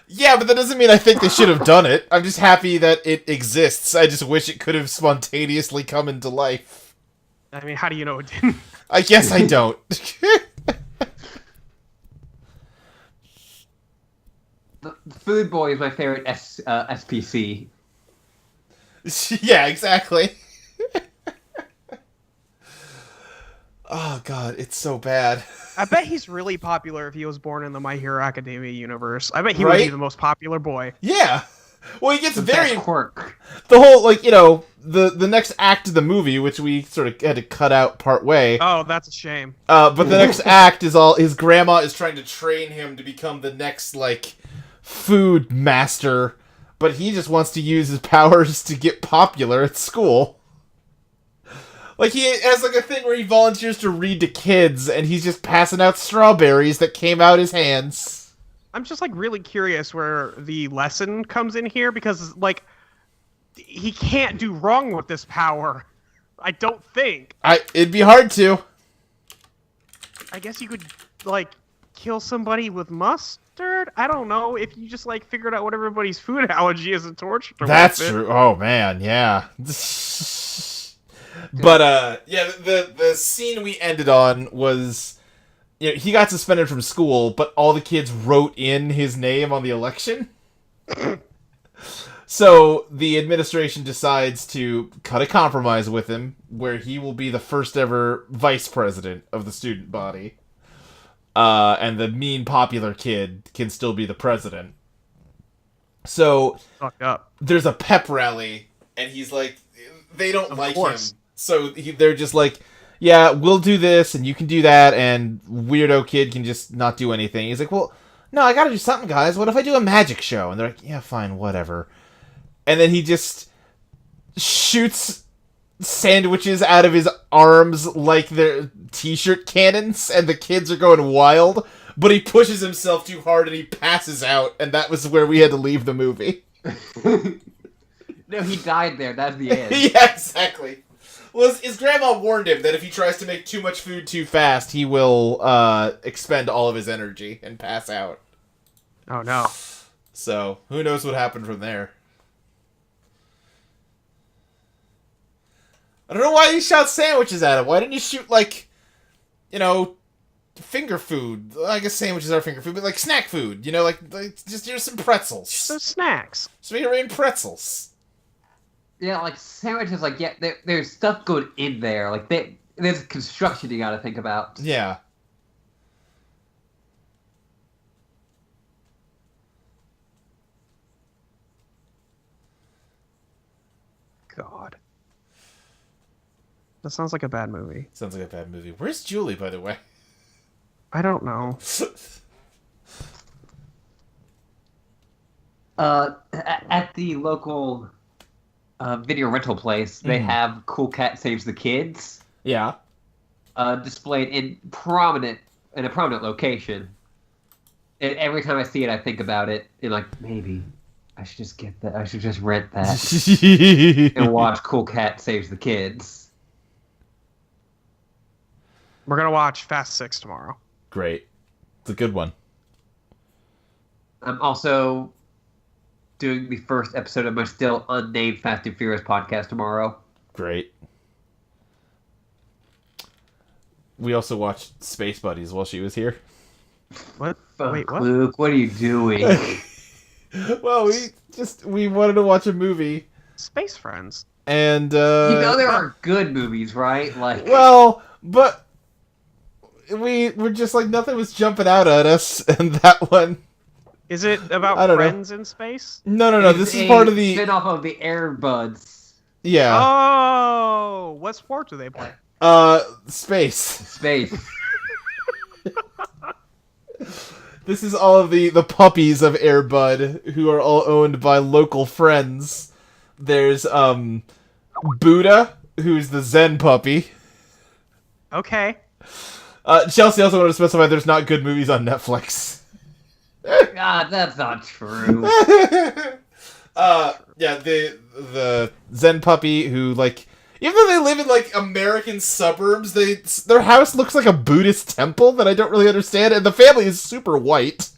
Yeah, but that doesn't mean I think they should have done it. I'm just happy that it exists. I just wish it could have spontaneously come into life. I mean, how do you know it didn't? I guess I don't. The Food Boy is my favorite SPC. Yeah, exactly. Oh god, it's so bad. I bet he's really popular if he was born in the My Hero Academia universe. I bet he would Right? be the most popular boy. Yeah. Well, he gets The very best quirk. the whole, like, you know, the next act of the movie, which we sort of had to cut out part way. Oh, that's a shame. But the next act is all his grandma is trying to train him to become the next, like, food master, but he just wants to use his powers to get popular at school. Like, he has, like, a thing where he volunteers to read to kids, and he's just passing out strawberries that came out his hands. I'm just, like, really curious where the lesson comes in here, because, like, he can't do wrong with this power. I don't think. It'd be hard to. I guess you could, like, kill somebody with mustard? I don't know. If you just, like, figured out what everybody's food allergy is and tortured them That's with it. true. Oh, man, yeah. But, yeah, the scene we ended on was, you know, he got suspended from school, but all the kids wrote in his name on the election. So the administration decides to cut a compromise with him, where he will be the first ever vice president of the student body. And the mean popular kid can still be the president. So Fucked up. there's a pep rally, and he's like, they don't Of like course. him. So they're just like, yeah, we'll do this, and you can do that, and weirdo kid can just not do anything. He's like, well, no, I gotta do something, guys. What if I do a magic show? And they're like, yeah, fine, whatever. And then he just shoots sandwiches out of his arms like they're t-shirt cannons, and the kids are going wild. but he pushes himself too hard and he passes out, and that was where we had to leave the movie. No, he died there. That's the end. Yeah, exactly. Well, his grandma warned him that if he tries to make too much food too fast, he will expend all of his energy and pass out. Oh no. So, who knows what happened from there. I don't know why you shot sandwiches at him. Why didn't you shoot, like, you know, finger food? I guess sandwiches are finger food, but, like, snack food. You know, like just here's some pretzels. So snacks. Some rain pretzels. Yeah, like sandwiches. Like, yeah, there's stuff good in there. Like, there's construction you got to think about. Yeah. God. That sounds like a bad movie. Sounds like a bad movie. Where's Julie, by the way? I don't know. At the local video rental place, they have Cool Cat Saves the Kids Yeah. displayed in a prominent location. And every time I see it, I think about it, and like, maybe I should just get that. I should just rent that and watch Cool Cat Saves the Kids. We're gonna watch Fast 6 tomorrow. Great. It's a good one. I'm also doing the first episode of my still unnamed Fast and Furious podcast tomorrow. Great. We also watched Space Buddies while she was here. What? Fuck, Wait, what? Luke, what are you doing? Well, we wanted to watch a movie, Space Friends. and You know there are good movies, right? Like, well, but we were just like nothing was jumping out at us, and that one. Is it about I don't know. friends in space? No. it's This is a part of the spin-off of the Air Buds yeah. Oh, what sport do they play? Space. space. This is all of the puppies of Air Bud, who are all owned by local friends. There's Buddha, who's the Zen puppy. Okay. Chelsea also wanted to specify there's not good movies on Netflix. God, that's not true. Yeah, the Zen puppy who, like, even though they live in like American suburbs, their house looks like a Buddhist temple that I don't really understand, and the family is super white.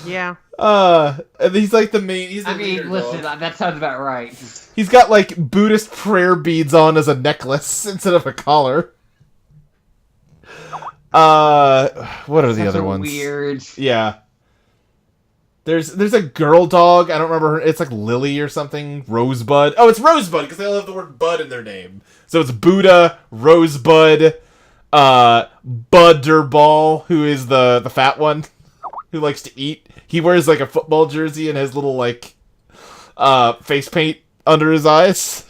Yeah. And he's like the main. He's the I mean, leader listen, dog. that sounds about right. He's got like Buddhist prayer beads on as a necklace instead of a collar. What are the That's other so ones? weird. Yeah. There's a girl dog. I don't remember her. It's like Lily or something. Rosebud. Oh, it's Rosebud because they all have the word bud in their name. So it's Buddha, Rosebud, Butterball, who is the fat one who likes to eat. He wears like a football jersey and has little like face paint under his eyes.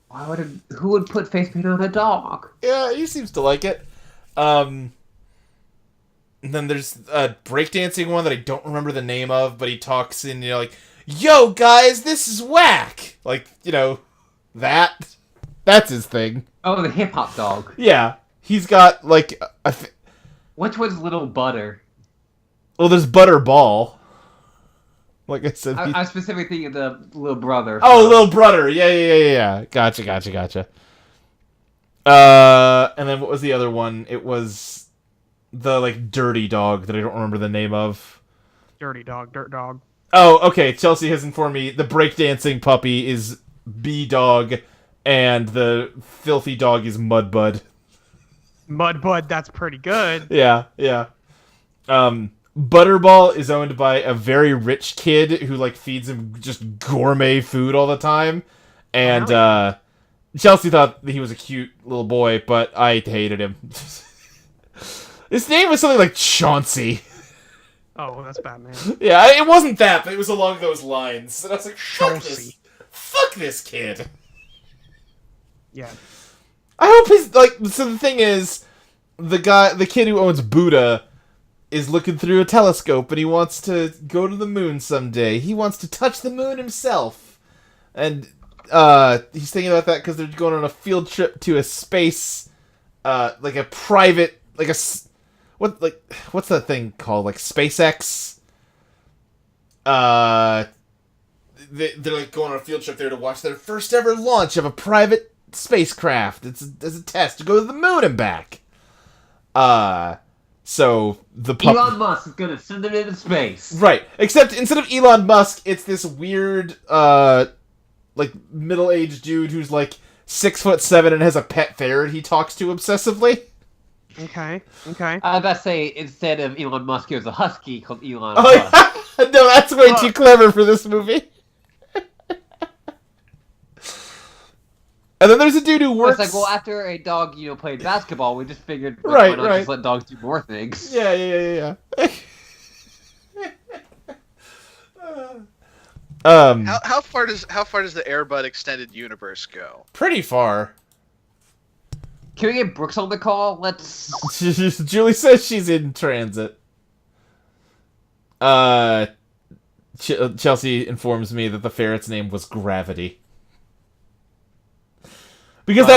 Who would put face paint on a dog? Yeah, he seems to like it. And then there's a breakdancing one that I don't remember the name of, but he talks in, you know, like, "Yo, guys, this is whack!" Like, you know, that's his thing. Oh, the hip hop dog. Yeah. He's got, like, Which one's Little Butter? well, there's Butterball. Like I said. I was specifically thinking of the little brother. Oh, little brother. Yeah. Gotcha. And then what was the other one? It was the, like, dirty dog that I don't remember the name of. Dirty dog, dirt dog. Oh, okay. Chelsea has informed me the breakdancing puppy is B-Dog, and the filthy dog is Mudbud. Mudbud, that's pretty good. Yeah. Butterball is owned by a very rich kid who, like, feeds him just gourmet food all the time. And, Chelsea thought that he was a cute little boy, but I hated him. His name was something like Chauncey. Oh, that's Batman. Yeah, it wasn't that, but it was along those lines. And I was like, Chauncey. Fuck this kid. Yeah. I hope he's, like, so the thing is, the kid who owns Buddha is looking through a telescope and he wants to go to the moon someday. He wants to touch the moon himself. And, he's thinking about that because they're going on a field trip to a space, like a private, like what's that thing called? Like SpaceX. They're like going on a field trip there to watch their first ever launch of a private spacecraft. It's as a test to go to the moon and back. So the Elon Musk is gonna send them into space. Right. Except instead of Elon Musk, it's this weird, like middle-aged dude who's like 6'7" and has a pet ferret he talks to obsessively. Okay. I was about to say, instead of Elon Musk, it was a husky called Elon Oh, Musk. yeah. No, that's way too clever for this movie. And then there's a dude who works. It's like, well, after a dog, played basketball, we just figured, Right, why not right. just let dogs do more things? Yeah. How far does the Air Bud extended universe go? Pretty far. Can we get Brooks on the call? Let's. Julie says she's in transit. Chelsea informs me that the ferret's name was Gravity. Because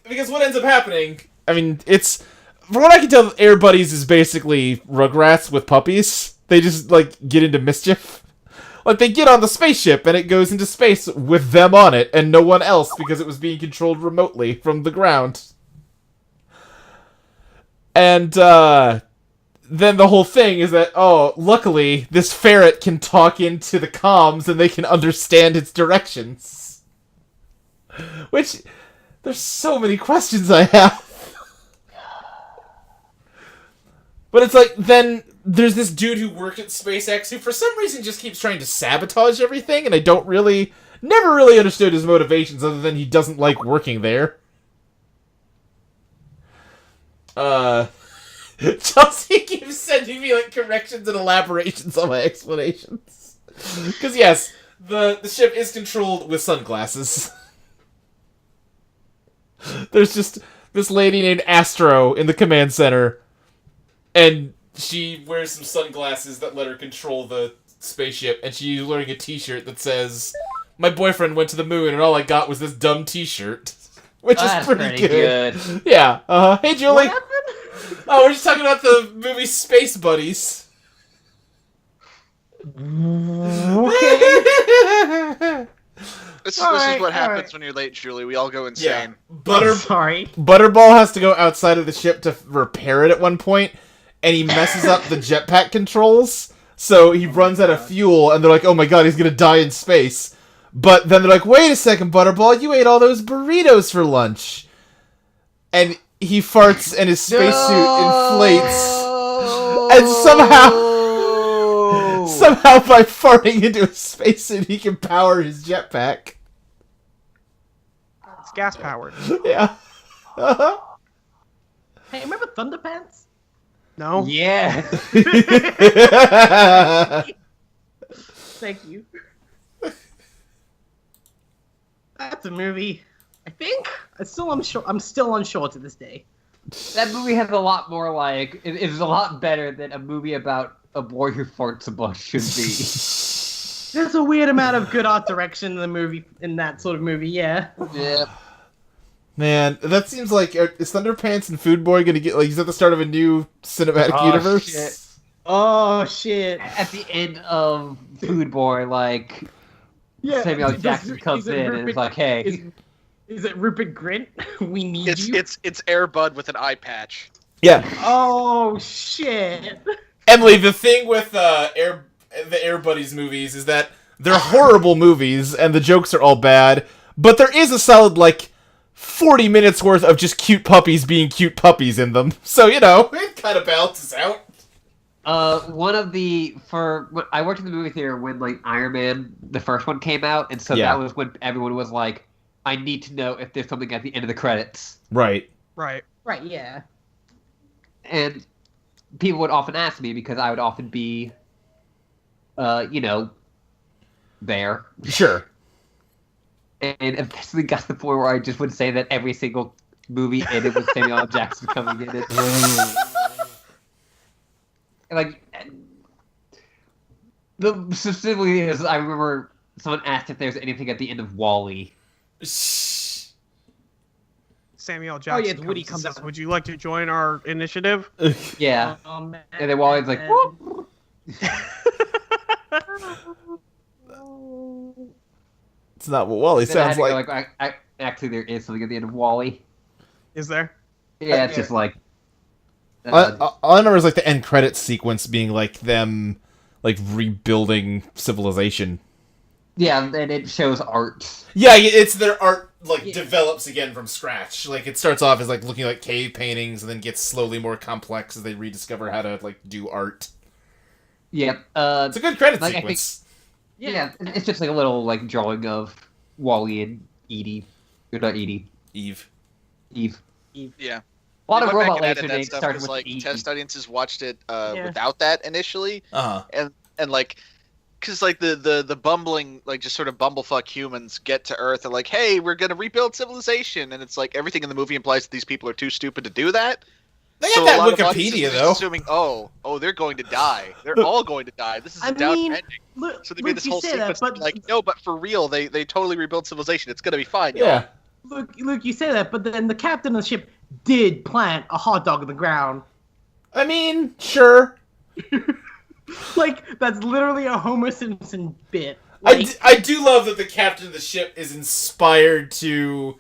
because what ends up happening, I mean, it's, from what I can tell, Air Buddies is basically Rugrats with puppies. They just, like, get into mischief. Like, they get on the spaceship, and it goes into space with them on it, and no one else, because it was being controlled remotely from the ground. And, then the whole thing is that, luckily, this ferret can talk into the comms, and they can understand its directions. Which, there's so many questions I have. But it's like, then there's this dude who worked at SpaceX who for some reason just keeps trying to sabotage everything, and I never really understood his motivations other than he doesn't like working there. Chelsea keeps sending me, like, corrections and elaborations on my explanations. Because, yes, the ship is controlled with sunglasses. There's just this lady named Astro in the command center, and she wears some sunglasses that let her control the spaceship, and she's wearing a t-shirt that says, "My boyfriend went to the moon, and all I got was this dumb t-shirt." Which is pretty good. Yeah, Hey, Julie! What happened? Oh, we're just talking about the movie Space Buddies. Okay. This is Alright, what happens alright. when you're late, Julie. We all go insane. Sorry. Butterball has to go outside of the ship to repair it at one point, and he messes up the jetpack controls, so he runs out of fuel, and they're like, oh my god, he's gonna die in space. But then they're like, wait a second, Butterball, you ate all those burritos for lunch. And he farts, and his spacesuit inflates, and somehow by farting into a spacesuit, he can power his jetpack. It's gas powered. Yeah. Hey, remember Thunderpants? No. Yeah. Thank you. That's a movie. I think. I'm still unsure to this day. That movie has a lot more, like, it is a lot better than a movie about a boy who farts a bunch should be. There's a weird amount of good art direction in that sort of movie, yeah. Yeah. Man, that seems like, is Thunderpants and Food Boy gonna get, like, is that the start of a new cinematic universe? Shit. Oh, shit. At the end of Food Boy, like, Yeah. Samuel Jackson comes in and is like, hey. Is it Rupert Grint? We need you. It's Air Bud with an eye patch. Yeah. Oh, shit. Emily, the thing with the Air Buddies movies is that they're horrible movies, and the jokes are all bad, but there is a solid, like, 40 minutes worth of just cute puppies being cute puppies in them. So, it kind of balances out. I worked in the movie theater when, like, Iron Man, the first one, came out, and so Yeah. that was when everyone was like, I need to know if there's something at the end of the credits. Right. Right. Right, yeah. And people would often ask me because I would often be, there. Sure. And eventually got to the point where I just would say that every single movie ended with Samuel L. Jackson coming in it. Like, specifically is, I remember someone asked if there's anything at the end of WALL-E. Samuel Oh, Jackson yeah, Woody comes comes and says, out. "Would you like to join our initiative?" Yeah. Oh, man. And then Wally's like, whoop. It's not what Wally Then I had sounds to go like. actually, there is something at the end of Wally. Is there? Yeah, it's just like. All I remember is like the end credits sequence being like them like rebuilding civilization. Yeah, and it shows art. Yeah, it's their art like develops again from scratch. Like it starts off as like looking like cave paintings, and then gets slowly more complex as they rediscover how to like do art. Yeah, It's a good credit Like, I sequence. yeah, it's just like a little like drawing of Wally and Edie. Or not Edie. Eve. Eve. Yeah. A lot They of went back robot and added laser that names stuff started 'cause, with like E. test audiences watched it Yeah. without that initially, Uh huh. and like, because like the bumbling like just sort of bumblefuck humans get to Earth and like, hey, we're gonna rebuild civilization, and it's like everything in the movie implies that these people are too stupid to do that. They So got a that lot of audiences Wikipedia were just though. assuming, oh, they're going to die. They're Look, all going to die. This is a I down mean, ending. Look, So they made this you whole say that, sequence but like, no, but for real, they totally rebuild civilization. It's gonna be fine, y'all. Yeah. look, you say that, but then the captain of the ship did plant a hot dog in the ground. I mean, sure. Like, that's literally a Homer Simpson bit. I, Like, I do love that the captain of the ship is inspired to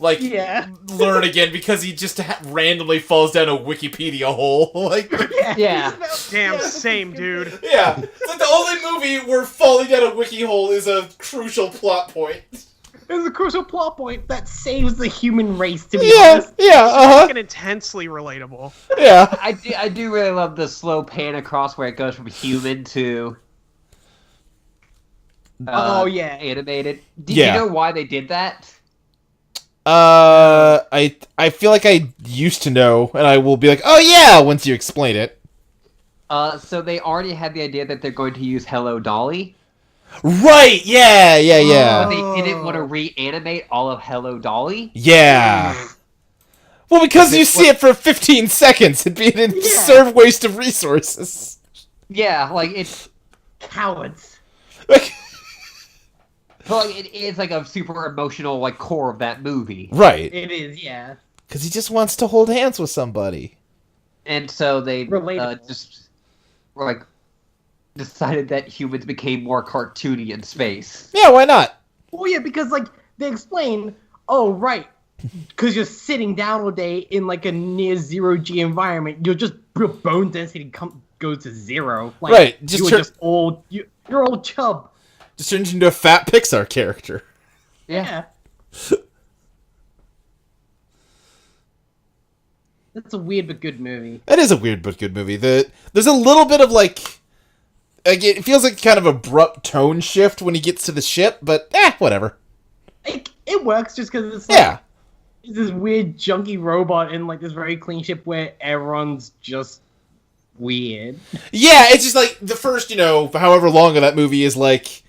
like Yeah. learn again because he just randomly falls down a Wikipedia hole. Like Yeah. Damn, Yeah. same dude. yeah, it's like the only movie where falling down a wiki hole is a crucial plot point. It's a crucial plot point that saves the human race, to be Yeah, honest. yeah, uh-huh. Fucking intensely relatable. Yeah. I do really love the slow pan across where it goes from human to Oh, yeah. animated. Did Yeah. you know why they did that? I feel like I used to know, and I will be like, oh yeah, once you explain it. So they already had the idea that they're going to use Hello Dolly, Right, yeah, yeah, but yeah. they didn't want to reanimate all of Hello Dolly. Yeah. Well, because you see it for 15 seconds, it'd be an absurd waste of resources. Yeah, like it's Cowards. Like, but like, it is like a super emotional like core of that movie. right. It is, yeah. Because he just wants to hold hands with somebody. And so they Relatable. just like decided that humans became more cartoony in space. Yeah, why not? Well, yeah, because, like, they explain, oh, right, because you're sitting down all day in, like, a near zero-G environment, your bone density goes to zero. Like, Right, just you're just old, you're old chub. Just turns into a fat Pixar character. Yeah. That's a weird but good movie. It is a weird but good movie. There's a little bit of like it feels like kind of abrupt tone shift when he gets to the ship, but whatever. It works just because it's like, Yeah. it's this weird junky robot in like this very clean ship where everyone's just weird. Yeah, it's just like the first, however long of that movie is like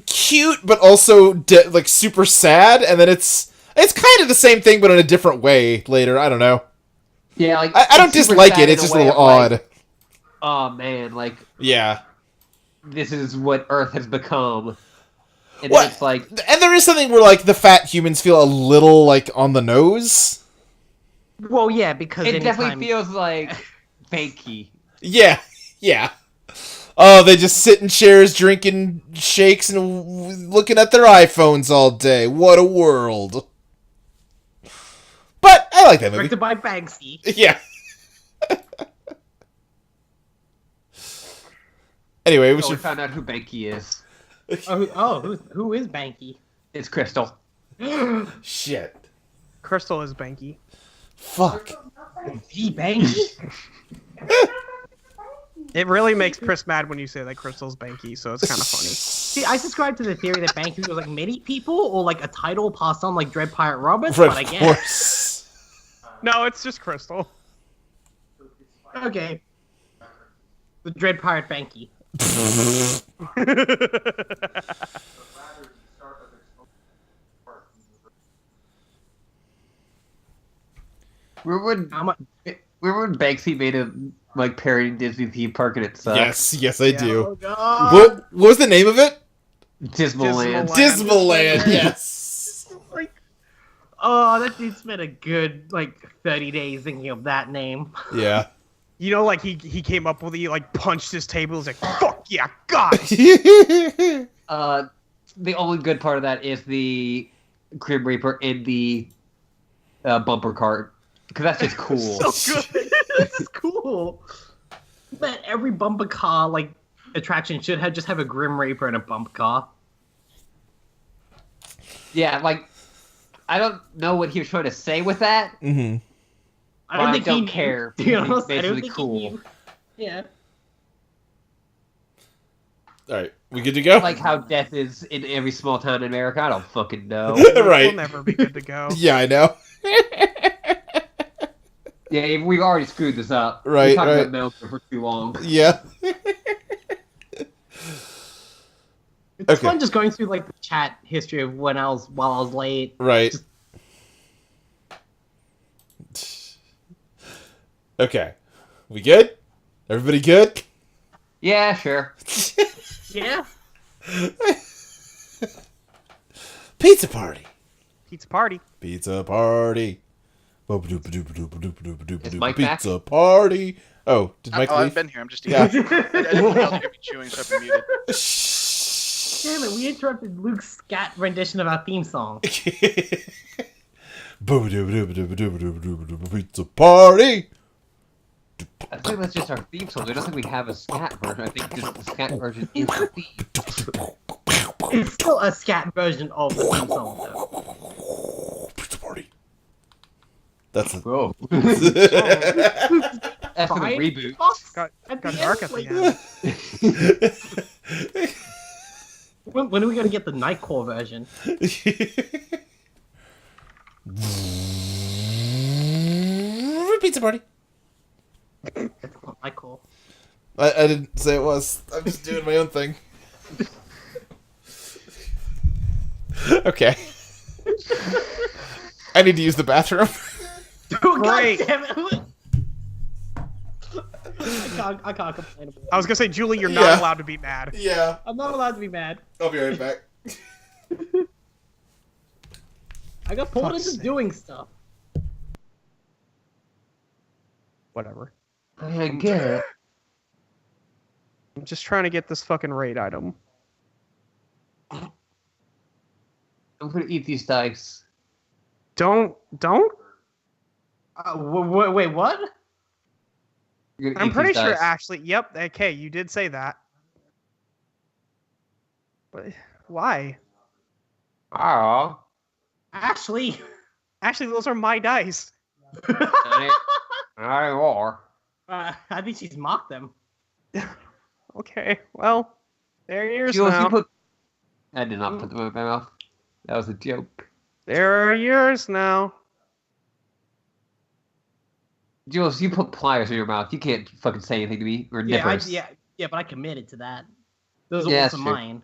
cute, but also like super sad, and then it's kind of the same thing, but in a different way later. I don't know. Yeah, like I don't it's super dislike sad it. in It's just a way little of, odd. like, oh man, like Yeah. this is what Earth has become. And What? then it's like And there is something where like the fat humans feel a little like on the nose. Well, yeah, because it anytime... definitely feels like fakey. Yeah. Yeah. Oh, they just sit in chairs drinking shakes and looking at their iPhones all day. What a world. But I like that movie. Directed by Banksy. Yeah. Anyway, we So we should. found out who Banky is. Who is Banky? It's Crystal. Shit. Crystal is Banky. Fuck. The Banky? It really makes Chris mad when you say that Crystal's Banky, so it's kind of funny. See, I subscribe to the theory that Banky was like many people or like a title passed on like Dread Pirate Roberts, Right, but I of guess. course. No, it's just Crystal. Okay. The Dread Pirate Banky. How much? Remember when Banksy made a like parodying Disney theme park and it sucked? Yes, I do. Oh god. What was the name of it? Dismal Land. Dismal Land. Dismal Land, yes. Oh, that dude spent a good, 30 days thinking of that name. Yeah. You know, like he came up with it, he like punched his table. He's like, "Fuck yeah, got it." The only good part of that is the Grim Reaper in the bumper cart, because that's just cool. So good. This is cool. Man, every bumper car, attraction should have a Grim Reaper and a bumper car. Yeah, I don't know what he was trying to say with that. Mm-hmm. I don't care. To be honest, It's I don't basically think cool. he knew. Yeah. All right, we good to go? Like how death is in every small town in America. I don't fucking know. Right. We'll never be good to go. Yeah, I know. Yeah, we've already screwed this up. Right, We talked right. about Melker for too long. Yeah. It's Okay. fun just going through the chat history of while I was late. Right. Just- Okay. We good? Everybody good? Yeah, sure. Yeah. Pizza party. Pizza party. Pizza party. Is Mike back? Pizza party. Oh, did Mike I've leave? been here. I'm just Yeah. eating. I didn't know you could be chewing, so I've been muted. Damn it, we interrupted Luke's scat rendition of our theme song. Pizza party. I think that's just our theme song. I don't think we have a scat version. I think just the scat version is the theme. It's still a scat version of the theme song, though. Pizza party. That's it. Bro. That's After the Fine. reboot. Got At got the dark end, at the end. When are we gonna get the Nightcore version? Pizza party. It's not Nightcore. I didn't say it was. I'm just doing my own thing. Okay. I need to use the bathroom. Oh, God Great. damn it! I can't complain about it. I was gonna say, Julie, you're Yeah. not allowed to be mad. Yeah. I'm not allowed to be mad. I'll be right back. I got pulled Fuck's into sake. doing stuff. Whatever. I get it. I'm just trying to get this fucking raid item. I'm gonna eat these dice. Don't. Wait, what? You're gonna I'm eat pretty these sure, dice. Ashley. Yep. Okay, you did say that. But why? Oh. Actually, Actually, those are my dice. I are. I think she's mocked them. Okay. Well, they're yours Jules, now. you put. I did not put them in my mouth. That was a joke. They're yours now. Jules, you put pliers in your mouth. You can't fucking say anything to me. Or Yeah, nippers. yeah, but I committed to that. Those are Yeah, also that's true. mine.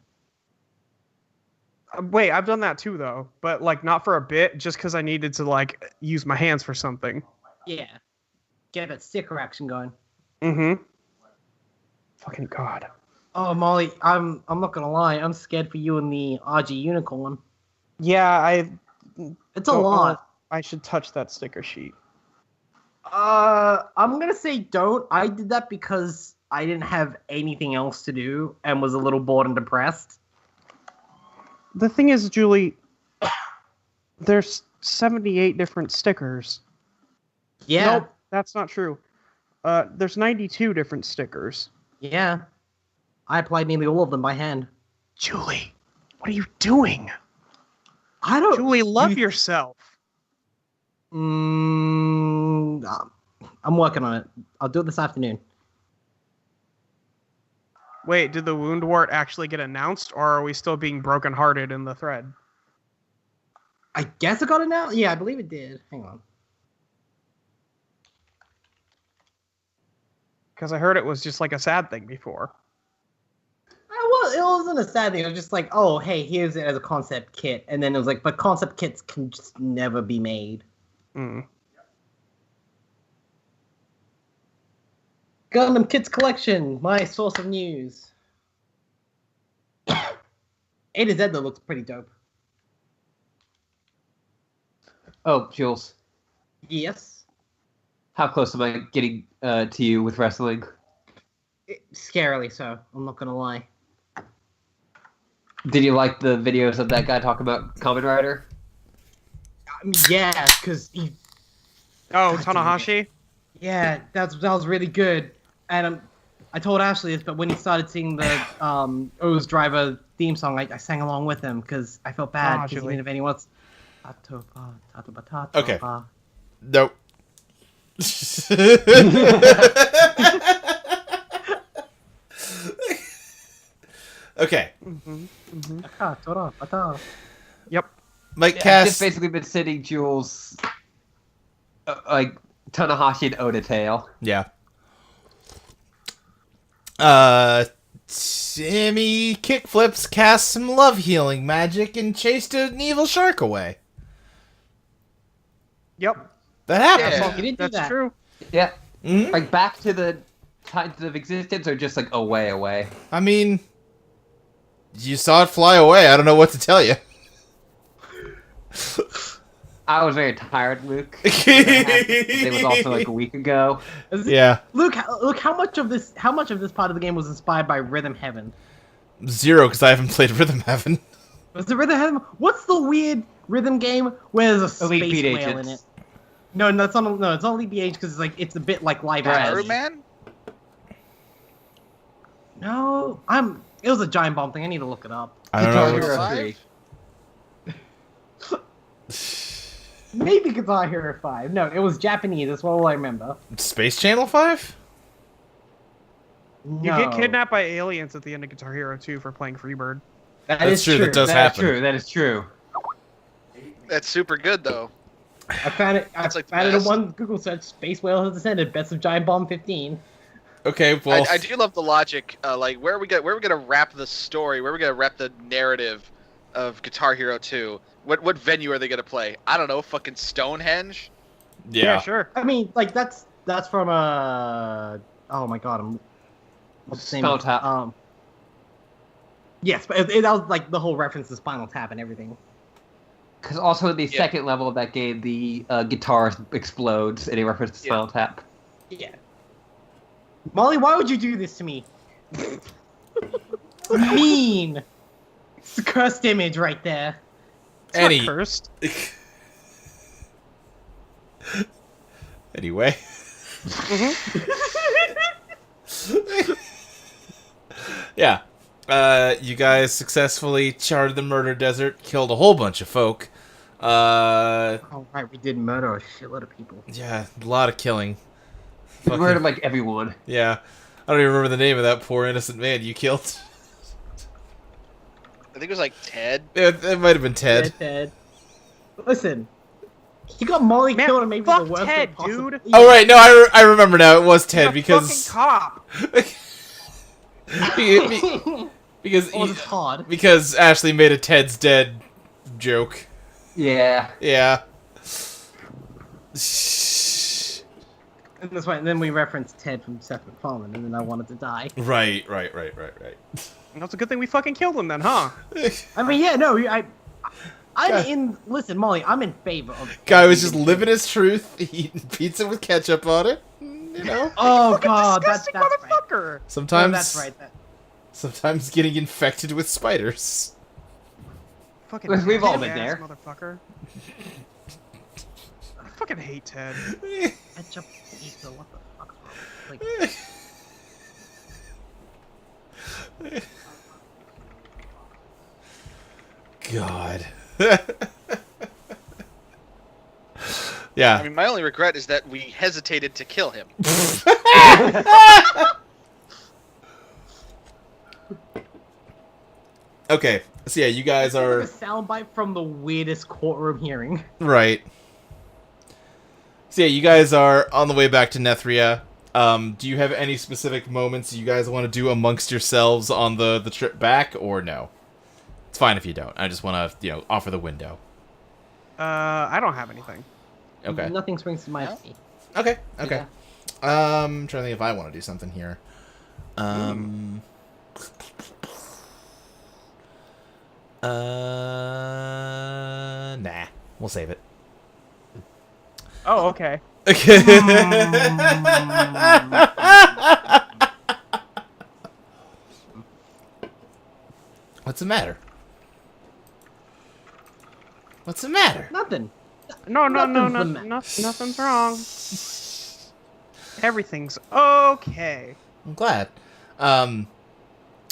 Wait, I've done that too, though. But not for a bit, just because I needed to use my hands for something. Yeah. Get that sticker action going. Mm-hmm. Fucking God. Oh, Molly, I'm not gonna lie. I'm scared for you and the RG unicorn. Yeah, It's a don't know lot. if I should touch that sticker sheet. I'm gonna say don't. I did that because I didn't have anything else to do and was a little bored and depressed. The thing is, Julie, there's 78 different stickers. Yeah. Nope, that's not true. There's 92 different stickers. Yeah. I applied nearly all of them by hand. Julie, what are you doing? I don't. Julie, love you- yourself. I'm working on it. I'll do it this afternoon. Wait, did the wound wart actually get announced, or are we still being brokenhearted in the thread? I guess it got announced. Yeah, I believe it did. Hang on. Because I heard it was just a sad thing before. It wasn't a sad thing. It was just oh, hey, here's it as a concept kit. And then it was but concept kits can just never be made. Mm. Gundam Kits Collection, my source of news. A to Z, though, looks pretty dope. Oh, Jules, Yes. how close am I getting to you with wrestling? Scarily so. I'm not gonna lie. Did you like the videos of that guy talking about Kamen Rider? I mean, yeah, because he. Oh, God damn it. Tanahashi. Yeah, that was really good. And I told Ashley this, but when he started singing the O's Driver theme song, I sang along with him because I felt bad. Because Julie. even if anyone's. Okay. Nope. Okay. Yep. Mike I've Cass. just basically been sending Jules like Tanahashi and Oda tale. Yeah. Timmy kickflips, cast some love healing magic, and chased an evil shark away. Yep. That happened. Yeah. You didn't do That's that. true. Yeah, Mhm. like back to the Titans of Existence, or just like away. I mean, you saw it fly away. I don't know what to tell you. I was very tired, Luke. It was also like a week ago. Yeah. Luke, how much of this part of the game was inspired by Rhythm Heaven? 0, because I haven't played Rhythm Heaven. Was it Rhythm Heaven? What's the weird rhythm game where there's a Elite space Beat whale in Agents. it? No, it's not Elite Beat Agents because it's a bit like live Right. action. Iron Man? No, it was a giant bomb thing. I need to look it up. I don't Guitar know. Hero Five? 3. Maybe Guitar Hero 5. No, it was Japanese. That's all I remember. Space Channel 5? No. You get kidnapped by aliens at the end of Guitar Hero 2 for playing Freebird. That That's is true, that does That is happen. true. That is true. That's super good though. I found it. That's like the found it in best. one Google search. Space Whale has descended. Best of Giant Bomb 15. Okay, well. I do love the logic. Like where are we gonna wrap the story? Where are we gonna wrap the narrative of Guitar Hero 2? What venue are they gonna play? I don't know. Fucking Stonehenge. Yeah. Sure. I mean, like that's from oh my god, what's the name? Spinal Tap. Yes, but that was like the whole reference to Spinal Tap and everything. Because also in the Yeah. second level of that game, the guitar explodes in a reference to Spinal Tap. Yeah. Molly, why would you do this to me? Mean. It's a cursed image right there. It's not cursed. Anyway. Yeah. You guys successfully charted the murder desert, killed a whole bunch of folk. Oh right, we did murder a shitload of people. Yeah, a lot of killing. We Fucking- murdered like everyone. Yeah. I don't even remember the name of that poor innocent man you killed. I think it was like Ted. It might have been Ted. Ted. Listen, he got Molly Man, killed and maybe fuck the worst Ted, way possible. dude. Oh, right. No, I remember now. It was Ted He's a because... fucking cop. because Oh, it's hard. because Ashley made a Ted's dead joke. Yeah. Yeah. And that's why. And then we referenced Ted from Separate Fallen, and then I wanted to die. Right. That's a good thing we fucking killed him then, huh? I mean, yeah, no, I'm God. in. Listen, Molly, I'm in favor of. Guy was just living his truth, eating pizza with ketchup on it. You know. Oh god, that's Disgusting right. motherfucker. Sometimes. No, that's right. Sometimes getting infected with spiders. Fucking We've all Ted been ass there. motherfucker. I fucking hate Ted. Ketchup pizza. What the fuck? Like, God. Yeah. I mean, my only regret is that we hesitated to kill him. Okay. So yeah, you guys like are a soundbite from the weirdest courtroom hearing. right. So yeah, you guys are on the way back to Nethria. Do you have any specific moments you guys want to do amongst yourselves on the trip back, or no? It's fine if you don't. I just want to, offer the window. I don't have anything. Okay. Nothing springs to my mind. Okay. I'm trying to think if I want to do something here. Nah. We'll save it. Oh, okay. What's the matter? What's the matter? Nothing. No, Nothing's the matter. nothing's wrong. Everything's okay. I'm glad. All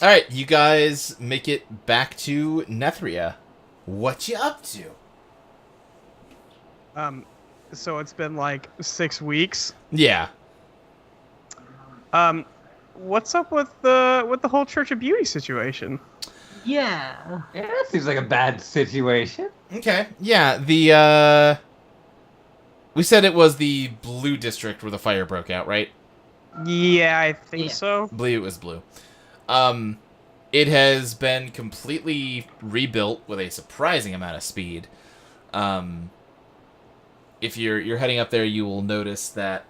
right, you guys make it back to Nethria. What you up to? So it's been like 6 weeks. Yeah. What's up with the whole Church of Beauty situation? Yeah. Yeah, that seems like a bad situation. Okay. Yeah, the we said it was the blue district where the fire broke out, right? Yeah, I think Yeah. so. I believe it was blue. It has been completely rebuilt with a surprising amount of speed. If you're heading up there, you will notice that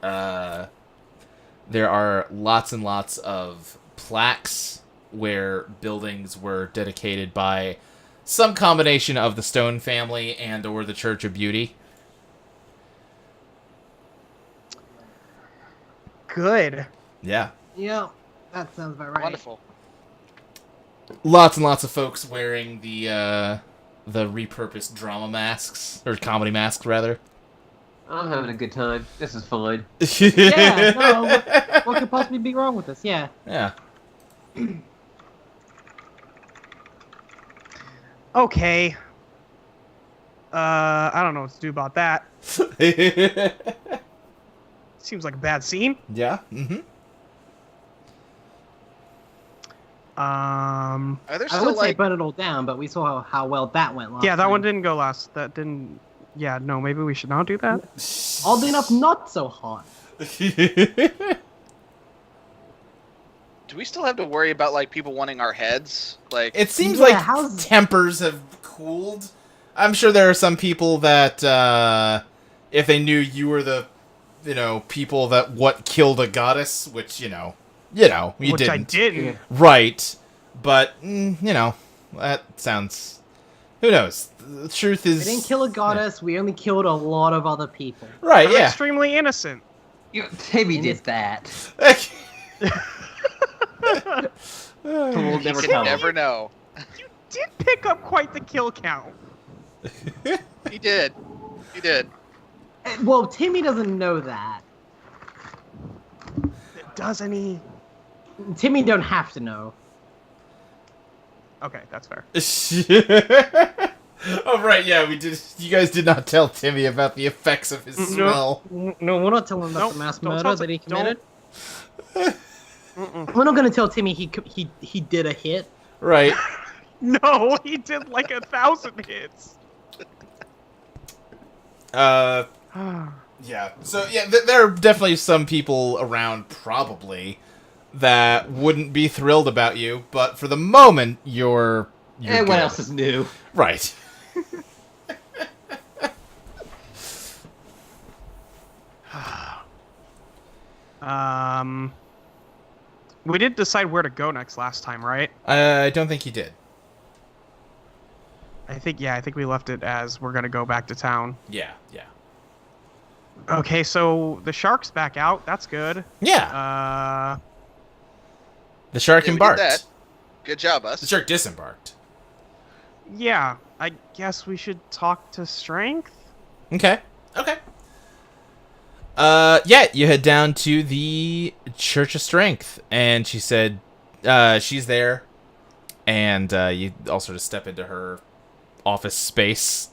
there are lots and lots of plaques where buildings were dedicated by some combination of the Stone family and or the Church of Beauty. Good. Yeah. Yeah. That sounds about right. Wonderful. Lots and lots of folks wearing the repurposed drama masks, or comedy masks, rather. I'm having a good time. This is fine. Yeah. No. What could possibly be wrong with this? Yeah. Yeah. Okay. I don't know what to do about that. Seems like a bad scene. Yeah. Mm-hmm. Are there I still would say like? burn it all down, but we saw how well that went last Yeah, that time. one didn't go last. That didn't. Yeah, no, maybe we should not do that. Oddly enough, not so hot. Do we still have to worry about like people wanting our heads? Like, It seems Yeah, like how's- tempers have cooled. I'm sure there are some people that, if they knew you were the, people that what killed a goddess, which you Which didn't. I didn't. Right, but that sounds. Who knows? The truth is. We didn't kill a goddess. We only killed a lot of other people. Right. I'm Yeah. extremely innocent. Timmy did that. We'll you never can tell. never know. You did pick up quite the kill count. He did. He did. Well, Timmy doesn't know that. Doesn't he? Timmy don't have to know. Okay, that's fair. Oh right, yeah, we did. You guys did not tell Timmy about the effects of his smell. No, we're not telling him about Nope, the mass don't murder tell that he Tim- don't. committed. Mm-mm. We're not going to tell Timmy he did a hit. Right. No, he did like 1,000 hits. Yeah. So yeah, there are definitely some people around, probably, that wouldn't be thrilled about you. But for the moment, you're And good. what else is new? Right. We did decide where to go next last time, right? I don't think you did. I think we left it as we're gonna go back to town. Yeah. Yeah. Okay, so the shark's back out. That's good. Yeah. The shark Yeah, we did embarked. that. Good job, us. The shark disembarked. Yeah, I guess we should talk to Strength. Okay. Okay. Yeah, you head down to the Church of Strength, and she said, she's there, and you all sort of step into her office space.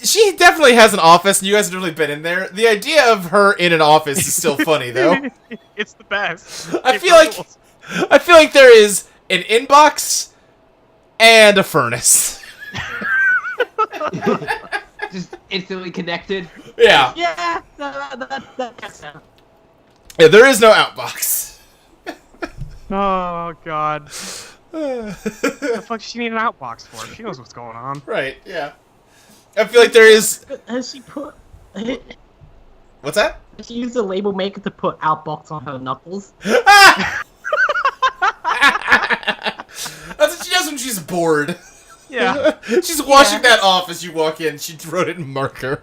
She definitely has an office, and you guys have really been in there. The idea of her in an office is still funny, though. It's the best. I It feel like rules. there is an inbox and a furnace. Just instantly connected. Yeah. Yeah, that's Yeah, there is no outbox. Oh god. The fuck does she need an outbox for? She knows what's going on. Right, yeah. I feel like there is... Has she put? Has What's that? she used a label maker to put outbox on her knuckles? That's what she does when she's bored. Yeah. She's washing that off as you walk in. She wrote it in marker.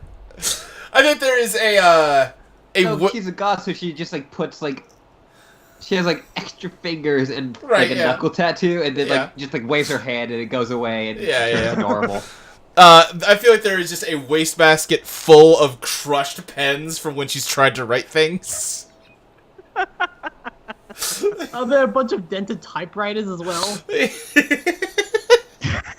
I think there is a No, she's a goth, so she just like puts like she has like extra fingers and Right, like a yeah. knuckle tattoo, and then Yeah. like just like waves her hand and it goes away, and Yeah, it's yeah. adorable. I feel like there is just a wastebasket full of crushed pens from when she's tried to write things. Are there a bunch of dented typewriters as well?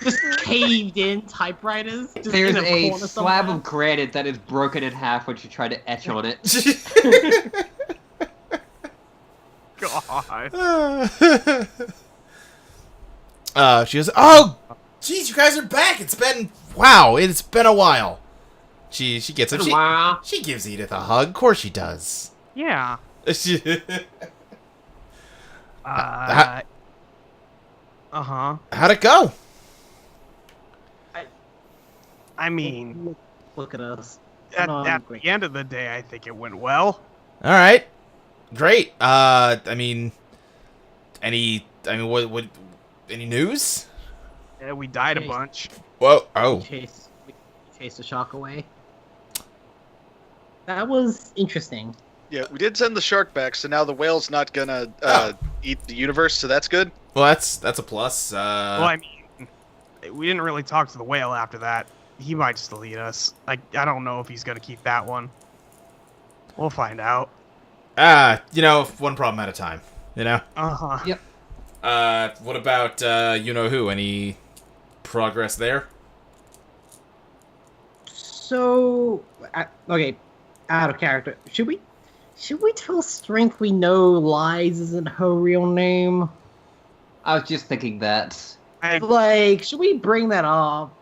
Just caved in typewriters? Just There's in a corner slab somewhere? of granite that is broken in half when she tried to etch on it. God. She goes, "Oh, jeez, you guys are back. It's been a while." She gets up. Wow. She gives Edith a hug. Of course she does. Yeah. Ha- Uh-huh. How'd it go? I mean, Look at us. at, No, at great. the end of the day, I think it went well. All right, great. I mean, what? Any news? Yeah, we died a Okay. bunch. Whoa! Oh, We chased the shark away. That was interesting. Yeah, we did send the shark back, so now the whale's not gonna eat the universe, so that's good. well, that's a plus. Well, I mean, we didn't really talk to the whale after that. He might still eat us. I don't know if he's gonna keep that one. We'll find out. one problem at a time. You know. Uh-huh. Yep. What about you know who? Any progress there? So, okay, out of character. Should we tell Strength we know Lies isn't her real name? I was just thinking that. Like, should we bring that up?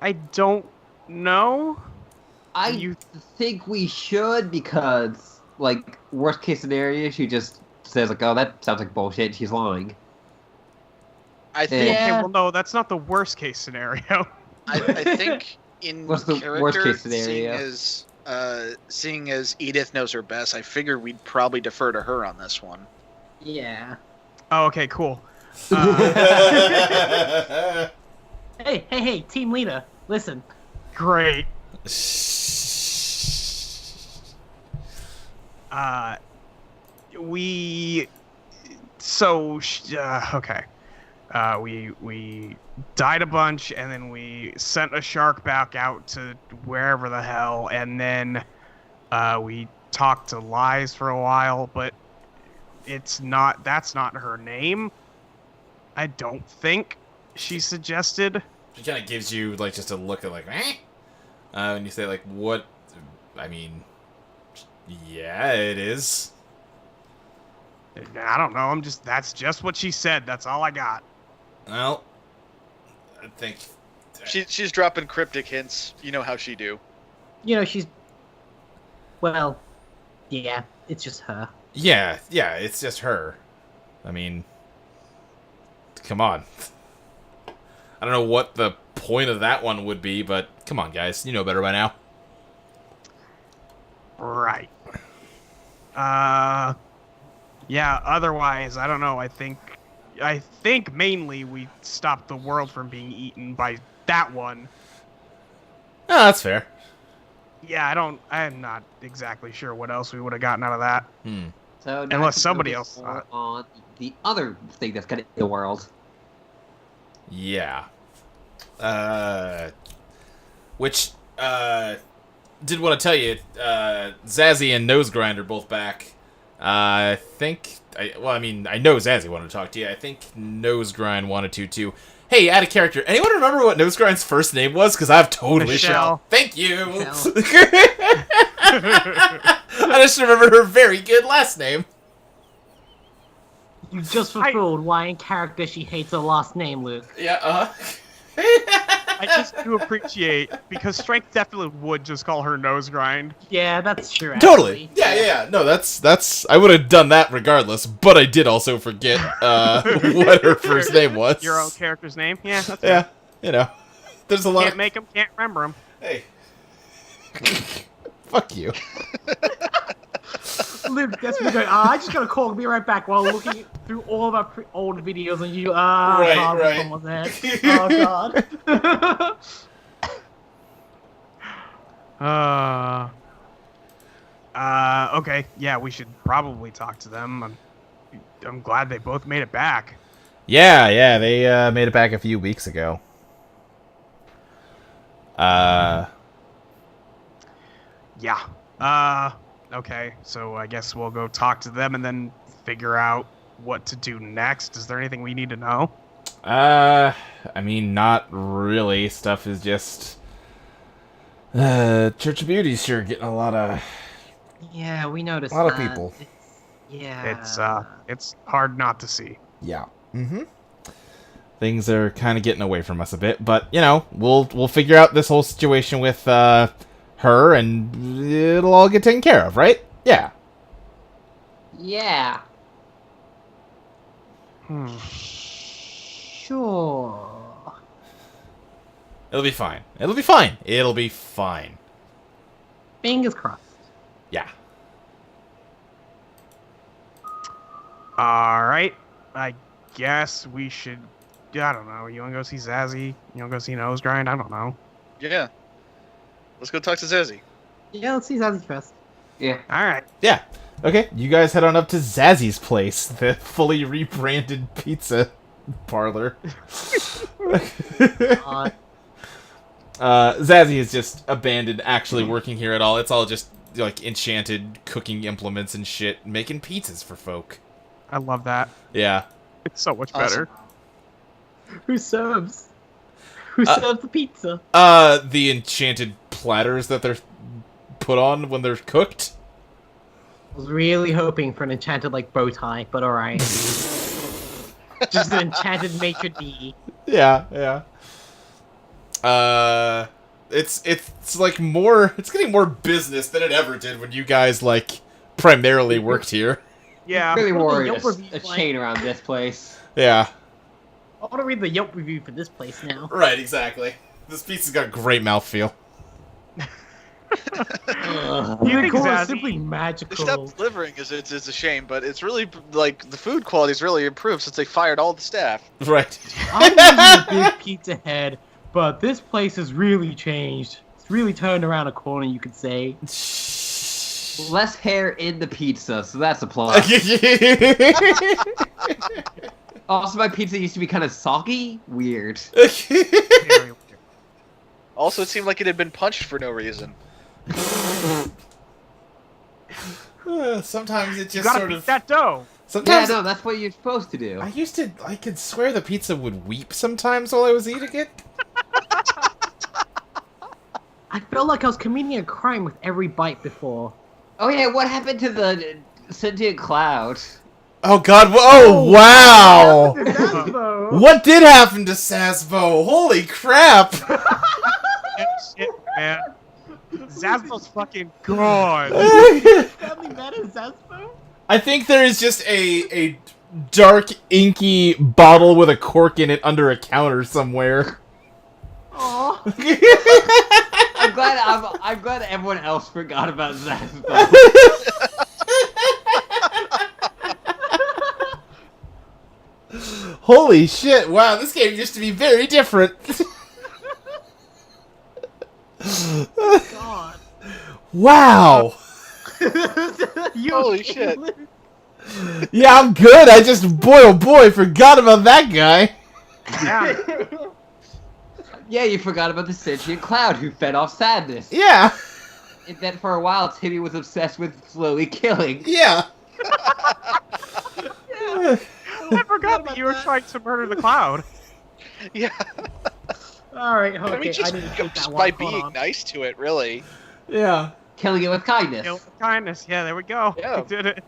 I don't know. I You- think we should because, like, worst case scenario, she just says like, "Oh, that sounds like bullshit." And she's lying. I think Yeah. Okay, well, no, that's not the worst case scenario. I think in What's the character, worst case scenario? seeing as Edith knows her best, I figured we'd probably defer to her on this one. Yeah. Oh, okay, cool. Hey, team leader, listen. Great. Okay. We died a bunch, and then we sent a shark back out to wherever the hell, and then we talked to Lies for a while, but that's not her name. I don't think she suggested. She kind of gives you like just a look at like, eh? And you say like, what? I mean, yeah, it is. I don't know. That's just what she said. That's all I got. Well, I think. She's dropping cryptic hints. You know how she do. You know, well, yeah, it's just her. Yeah, it's just her. I mean, come on. I don't know what the point of that one would be, but come on, guys. You know better by now. Right. Yeah, otherwise, I don't know. I think mainly we stopped the world from being eaten by that one. Oh, that's fair. Yeah, I'm not exactly sure what else we would have gotten out of that. So now Unless I can somebody focus else more thought. on the other thing that's gonna eat the world. Yeah. Which, did want to tell you, Zazzy and Nosegrind are both back. I know Zazzy wanted to talk to you. I think Nosegrind wanted to, too. Hey, out of character, anyone remember what Nosegrind's first name was? Because I've totally... Michelle. Thank you! Michelle. I just remembered her very good last name. You just fulfilled why in character she hates her last name, Luke. Yeah, I just do appreciate, because Strength definitely would just call her nose grind. Yeah, that's true. Totally. Actually. Yeah. No, that's. I would have done that regardless, but I did also forget what her first name was. Your own character's name? Yeah, that's Yeah, you know, there's a lot. Can't make them, can't remember them. Hey, fuck you. Luke, that's me going, I just gotta call, be right back while looking through all of our old videos on you. Right, God, right. which one was that? Oh, God. Okay. Yeah, we should probably talk to them. I'm glad they both made it back. Yeah, they made it back a few weeks ago. Yeah. Okay. So I guess we'll go talk to them and then figure out what to do next. Is there anything we need to know? I mean, not really. Stuff is just... Church of Beauty's sure getting a lot of... Yeah, we noticed A lot of that. people. Yeah. It's hard not to see. Yeah. Mm-hmm. Things are kind of getting away from us a bit, but, you know, we'll figure out this whole situation with, her, and it'll all get taken care of, right? Yeah. Yeah. Sure. It'll be fine. It'll be fine. It'll be fine. Fingers crossed. Yeah. All right. I guess we should. I don't know. You want to go see Zazzy? You want to go see Nose Grind? I don't know. Yeah. Let's go talk to Zezzy. Yeah, let's see Zazzy first. Yeah. All right. Yeah. Okay, you guys head on up to Zazzy's place, the fully rebranded pizza parlor. Zazzy is just abandoned actually working here at all. It's all just like enchanted cooking implements and shit, making pizzas for folk. I love that. Yeah. It's so much Awesome. better. Who serves? Who serves the pizza? The enchanted platters that they're put on when they're cooked. I was really hoping for an enchanted like bow tie, but alright. Just an enchanted maitre d'. Yeah. It's like more. It's getting more business than it ever did when you guys like primarily worked here. Yeah. Really What are the worried Yelp a reviews like? chain around this place. Yeah. I want to read the Yelp review for this place now. Right. Exactly. This pizza's got great mouthfeel. You think Cool, Zazzy- it's simply They magical. stopped delivering is it's a shame, but it's really like the food quality's really improved since they fired all the staff. Right. I'm usually a big pizza head, but this place has really changed. It's really turned around a corner, you could say. Less hair in the pizza, so that's a plus. Also, my pizza used to be kind of soggy. Weird. Very weird. Also, it seemed like it had been punched for no reason. Sometimes it You just gotta sort beat of. that dough. Yeah, Sometimes no, that's what you're supposed to do. I could swear the pizza would weep sometimes while I was eating it. I felt like I was committing a crime with every bite before. Oh yeah, what happened to the sentient cloud? Oh God! Oh wow! Sasbo. What did happen to Sasbo? Holy crap! Shit, man. Zazbo's fucking gone. Family mad at Sasbo? I think there is just a dark, inky bottle with a cork in it under a counter somewhere. Aw. I'm glad everyone else forgot about Zaspo. Holy shit! Wow, this game used to be very different. God. Wow. You Holy okay, shit. Liz? Yeah, I'm good. I just, boy, oh boy, forgot about that guy. Yeah. Yeah, you forgot about the sentient cloud who fed off sadness. Yeah. And then for a while, Timmy was obsessed with slowly killing. Yeah. I forgot that you were trying to murder the cloud. Yeah, Alright, okay, I mean, just, didn't take that just one. by Hold being on. nice to it, really. Yeah. Killing it with kindness. Kill with kindness. Yeah, there we go. Yeah. We did it.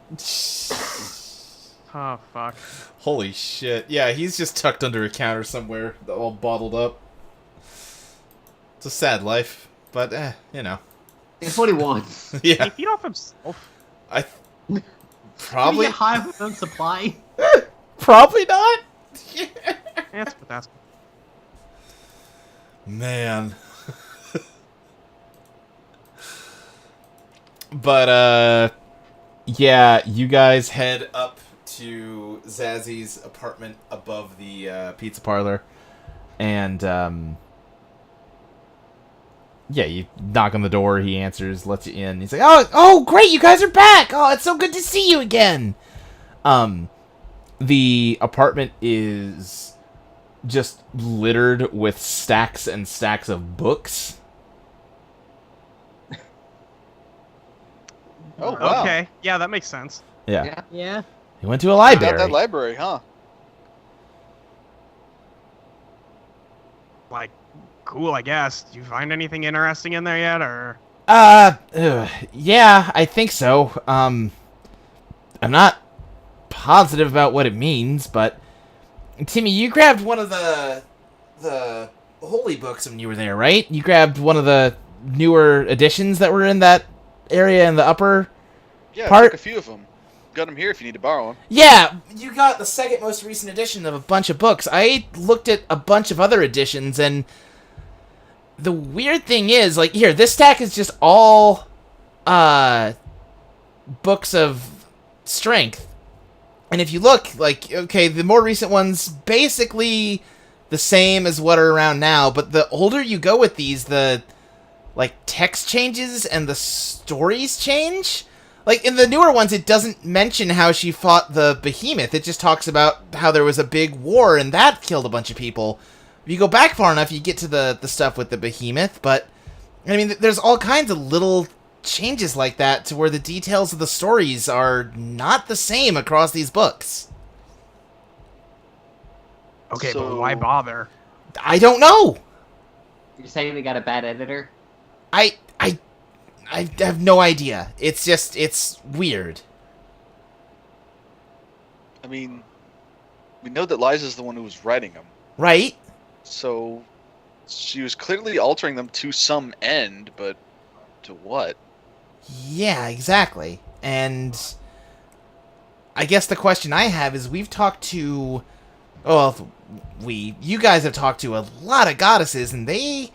Oh, fuck. Holy shit. Yeah, he's just tucked under a counter somewhere, all bottled up. It's a sad life, but, you know. It's what he wants. He Yeah. feed off himself. I... Did he Probably... get high with own supply? Probably not. That's Man. But, yeah, you guys head up to Zazzy's apartment above the, pizza parlor. And, yeah, you knock on the door, he answers, lets you in. He's like, oh, great, you guys are back. Oh, it's so good to see you again. The apartment is just littered with stacks and stacks of books. Oh, wow. Okay, yeah, that makes sense. Yeah. Yeah. He went to a Got library. that library, huh? Like, cool, I guess. Did you find anything interesting in there yet, or? Yeah, I think so. I'm not positive about what it means, but Timmy, you grabbed one of the holy books when you were there, right? You grabbed one of the newer editions that were in that area in the upper Yeah, I part. took a few of them. Got them here if you need to borrow them. Yeah, you got the second most recent edition of a bunch of books. I looked at a bunch of other editions, and the weird thing is, like, here, this stack is just all books of strength. And if you look, like, okay, the more recent ones basically the same as what are around now, but the older you go with these, the, like, text changes and the stories change. Like, in the newer ones, it doesn't mention how she fought the behemoth. It just talks about how there was a big war and that killed a bunch of people. If you go back far enough, you get to the stuff with the behemoth, but, I mean, there's all kinds of little changes like that to where the details of the stories are not the same across these books. Okay, So- but why bother? I don't know. You're saying they got a bad editor? I have no idea. It's just, it's weird. I mean, we know that Liza's the one who was writing them. Right? So she was clearly altering them to some end, but to what? Yeah, exactly. And I guess the question I have is, we've talked to, you guys have talked to a lot of goddesses, and they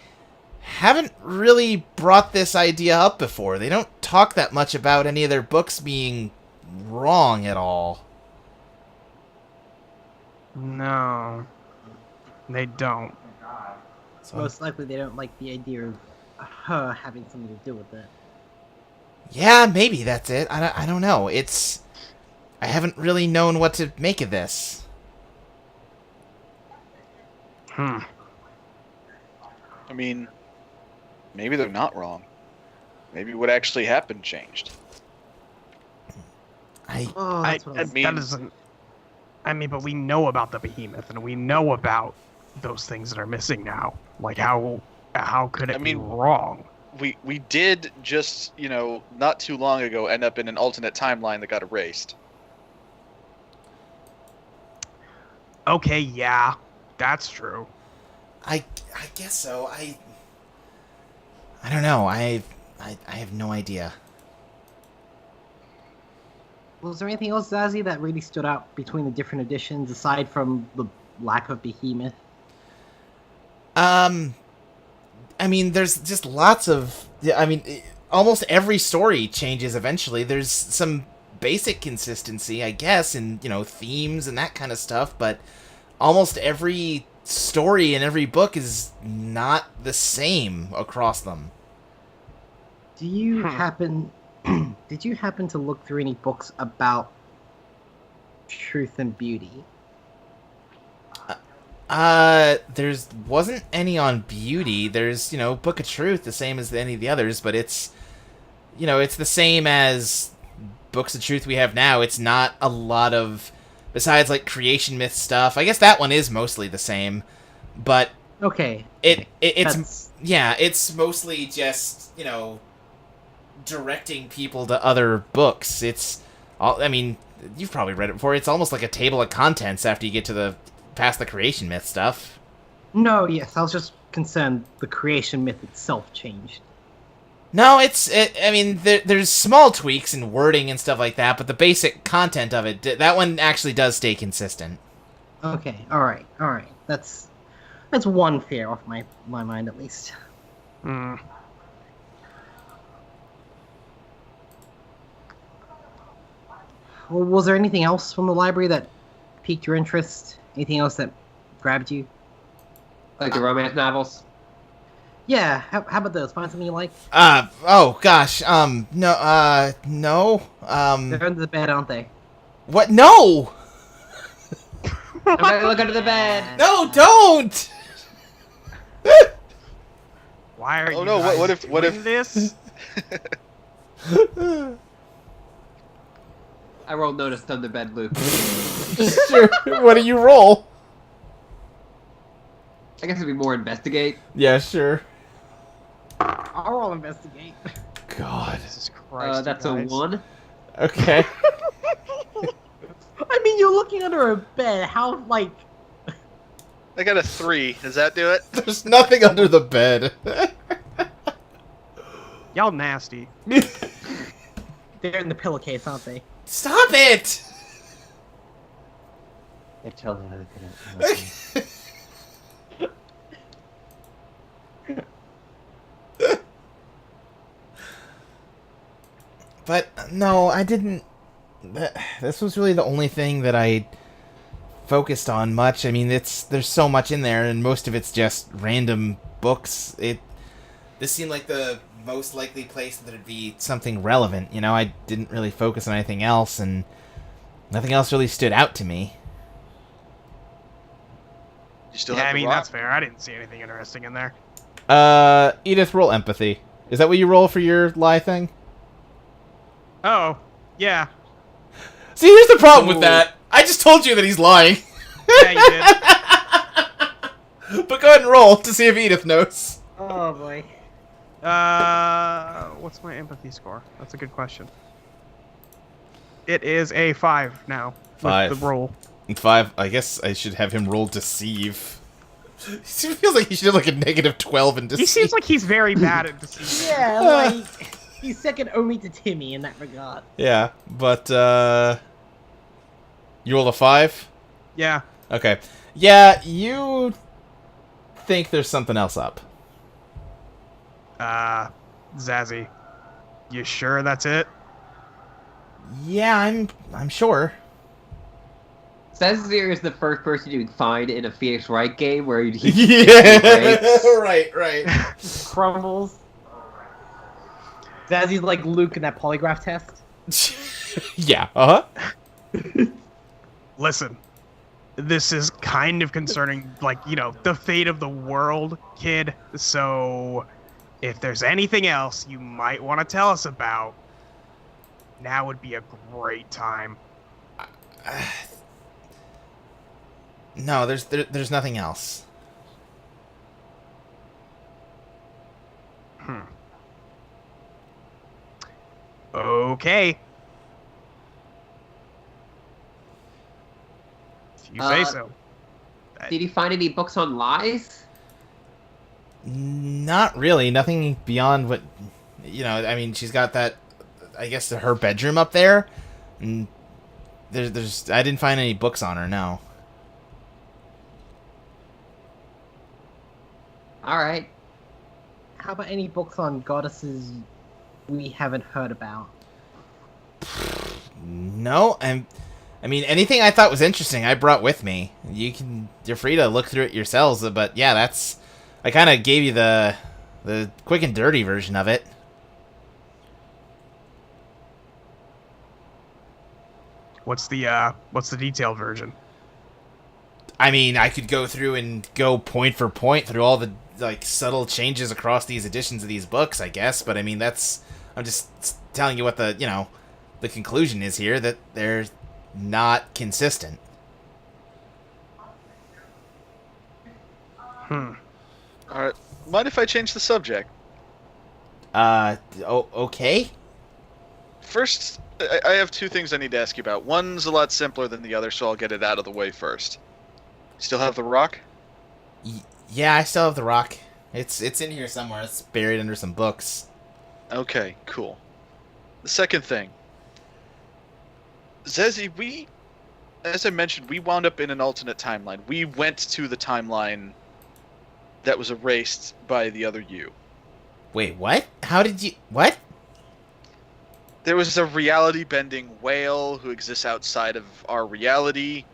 haven't really brought this idea up before. They don't talk that much about any of their books being wrong at all. No, they don't. So, Most likely they don't like the idea of her having something to do with it. yeah, maybe that's it. I don't know. I haven't really known what to make of this. Hmm. I mean, maybe they're not wrong. Maybe what actually happened changed. Oh, that's what I was mean- That doesn't. I mean, but we know about the behemoth, and we know about those things that are missing now. Like, how could it I be mean- wrong? We did just, not too long ago end up in an alternate timeline that got erased. Okay, yeah, that's true. I guess so. I don't know. I have no idea. Was there anything else, Zazie, that really stood out between the different editions, aside from the lack of behemoth? I mean, there's just lots of. I mean, almost every story changes eventually. There's some basic consistency, I guess, in themes and that kind of stuff, but almost every story in every book is not the same across them. Do you happen... Did you happen to look through any books about truth and beauty? There's wasn't any on beauty. There's, Book of Truth, the same as any of the others, but it's, it's the same as Books of Truth we have now. It's not a lot of, besides, like, creation myth stuff. I guess that one is mostly the same, but Okay. it's, yeah, it's mostly just, directing people to other books. It's all, I mean, you've probably read it before. It's almost like a table of contents after you get to past the creation myth stuff. No, yes, I was just concerned the creation myth itself changed. No, I mean, there's small tweaks in wording and stuff like that, but the basic content of it, that one actually does stay consistent. Okay, alright. That's one fear off my mind, at least. Hmm. Well, was there anything else from the library that piqued your interest? Anything else that grabbed you? Like the romance novels? Yeah, how about those? Find something you like. Oh gosh. No. They're under the bed, aren't they? What? No. Everybody look under the bed. No, don't. Why are Oh, you no, guys what if- doing this? I rolled notice under bed, Luke. Sure. What do you roll? I guess it'd be more investigate. Yeah, sure. I'll roll investigate. God. Jesus Christ. That's you a guys. 1. Okay. I mean, you're looking under a bed. How, like... I got a 3. Does that do it? There's nothing under the bed. Y'all nasty. They're in the pillowcase, aren't they? Stop it! Yeah, tell them how to get it. But no, I didn't. This was really the only thing that I focused on much. I mean, there's so much in there, and most of it's just random books. This seemed like the most likely place that it'd be something relevant. You know, I didn't really focus on anything else, and nothing else really stood out to me. You still Yeah, have I the mean, rock? that's fair. I didn't see anything interesting in there. Edith, roll empathy. Is that what you roll for your lie thing? Oh, yeah. See, here's the problem with Ooh. that. I just told you that he's lying. Yeah, you did. But go ahead and roll to see if Edith knows. Oh, boy. What's my empathy score? That's a good question. It is a 5 now. with 5. The roll. 5. I guess I should have him roll deceive. It feels like he should have like a negative 12 in deceive. He seems like he's very bad at deceiving. Yeah, like... He's second only to Timmy in that regard. Yeah, but you rolled a 5? Yeah. Okay. Yeah, you think there's something else up. Zazzy. You sure that's it? Yeah, I'm sure. Cesar is the first person you'd find in a Phoenix Wright game where he Yeah. breaks. right. Crumbles. Zazzy's like Luke in that polygraph test. Yeah. Uh-huh. Listen. This is kind of concerning, like, you know, the fate of the world, kid. So, if there's anything else you might want to tell us about, now would be a great time. No, there's nothing else. Okay. If you say so. Did you find any books on lies? Not really. Nothing beyond what, you know. I mean, she's got that. I guess her bedroom up there, and there's. I didn't find any books on her. No. All right. How about any books on goddesses we haven't heard about? No, I mean, anything I thought was interesting, I brought with me. You're free to look through it yourselves, but yeah, I kind of gave you the quick and dirty version of it. What's the detailed version? I mean, I could go through and go point for point through all the like subtle changes across these editions of these books, I guess. But I mean, I'm just telling you what the conclusion is here, that they're not consistent. Alright. Mind if I change the subject? Okay. First, I have 2 things I need to ask you about. One's a lot simpler than the other, so I'll get it out of the way first. Still have the rock? Yeah, I still have the rock. It's in here somewhere. It's buried under some books. Okay, cool. The second thing. Zezzy, as I mentioned, we wound up in an alternate timeline. We went to the timeline that was erased by the other you. Wait, what? How did you... What? There was a reality-bending whale who exists outside of our reality.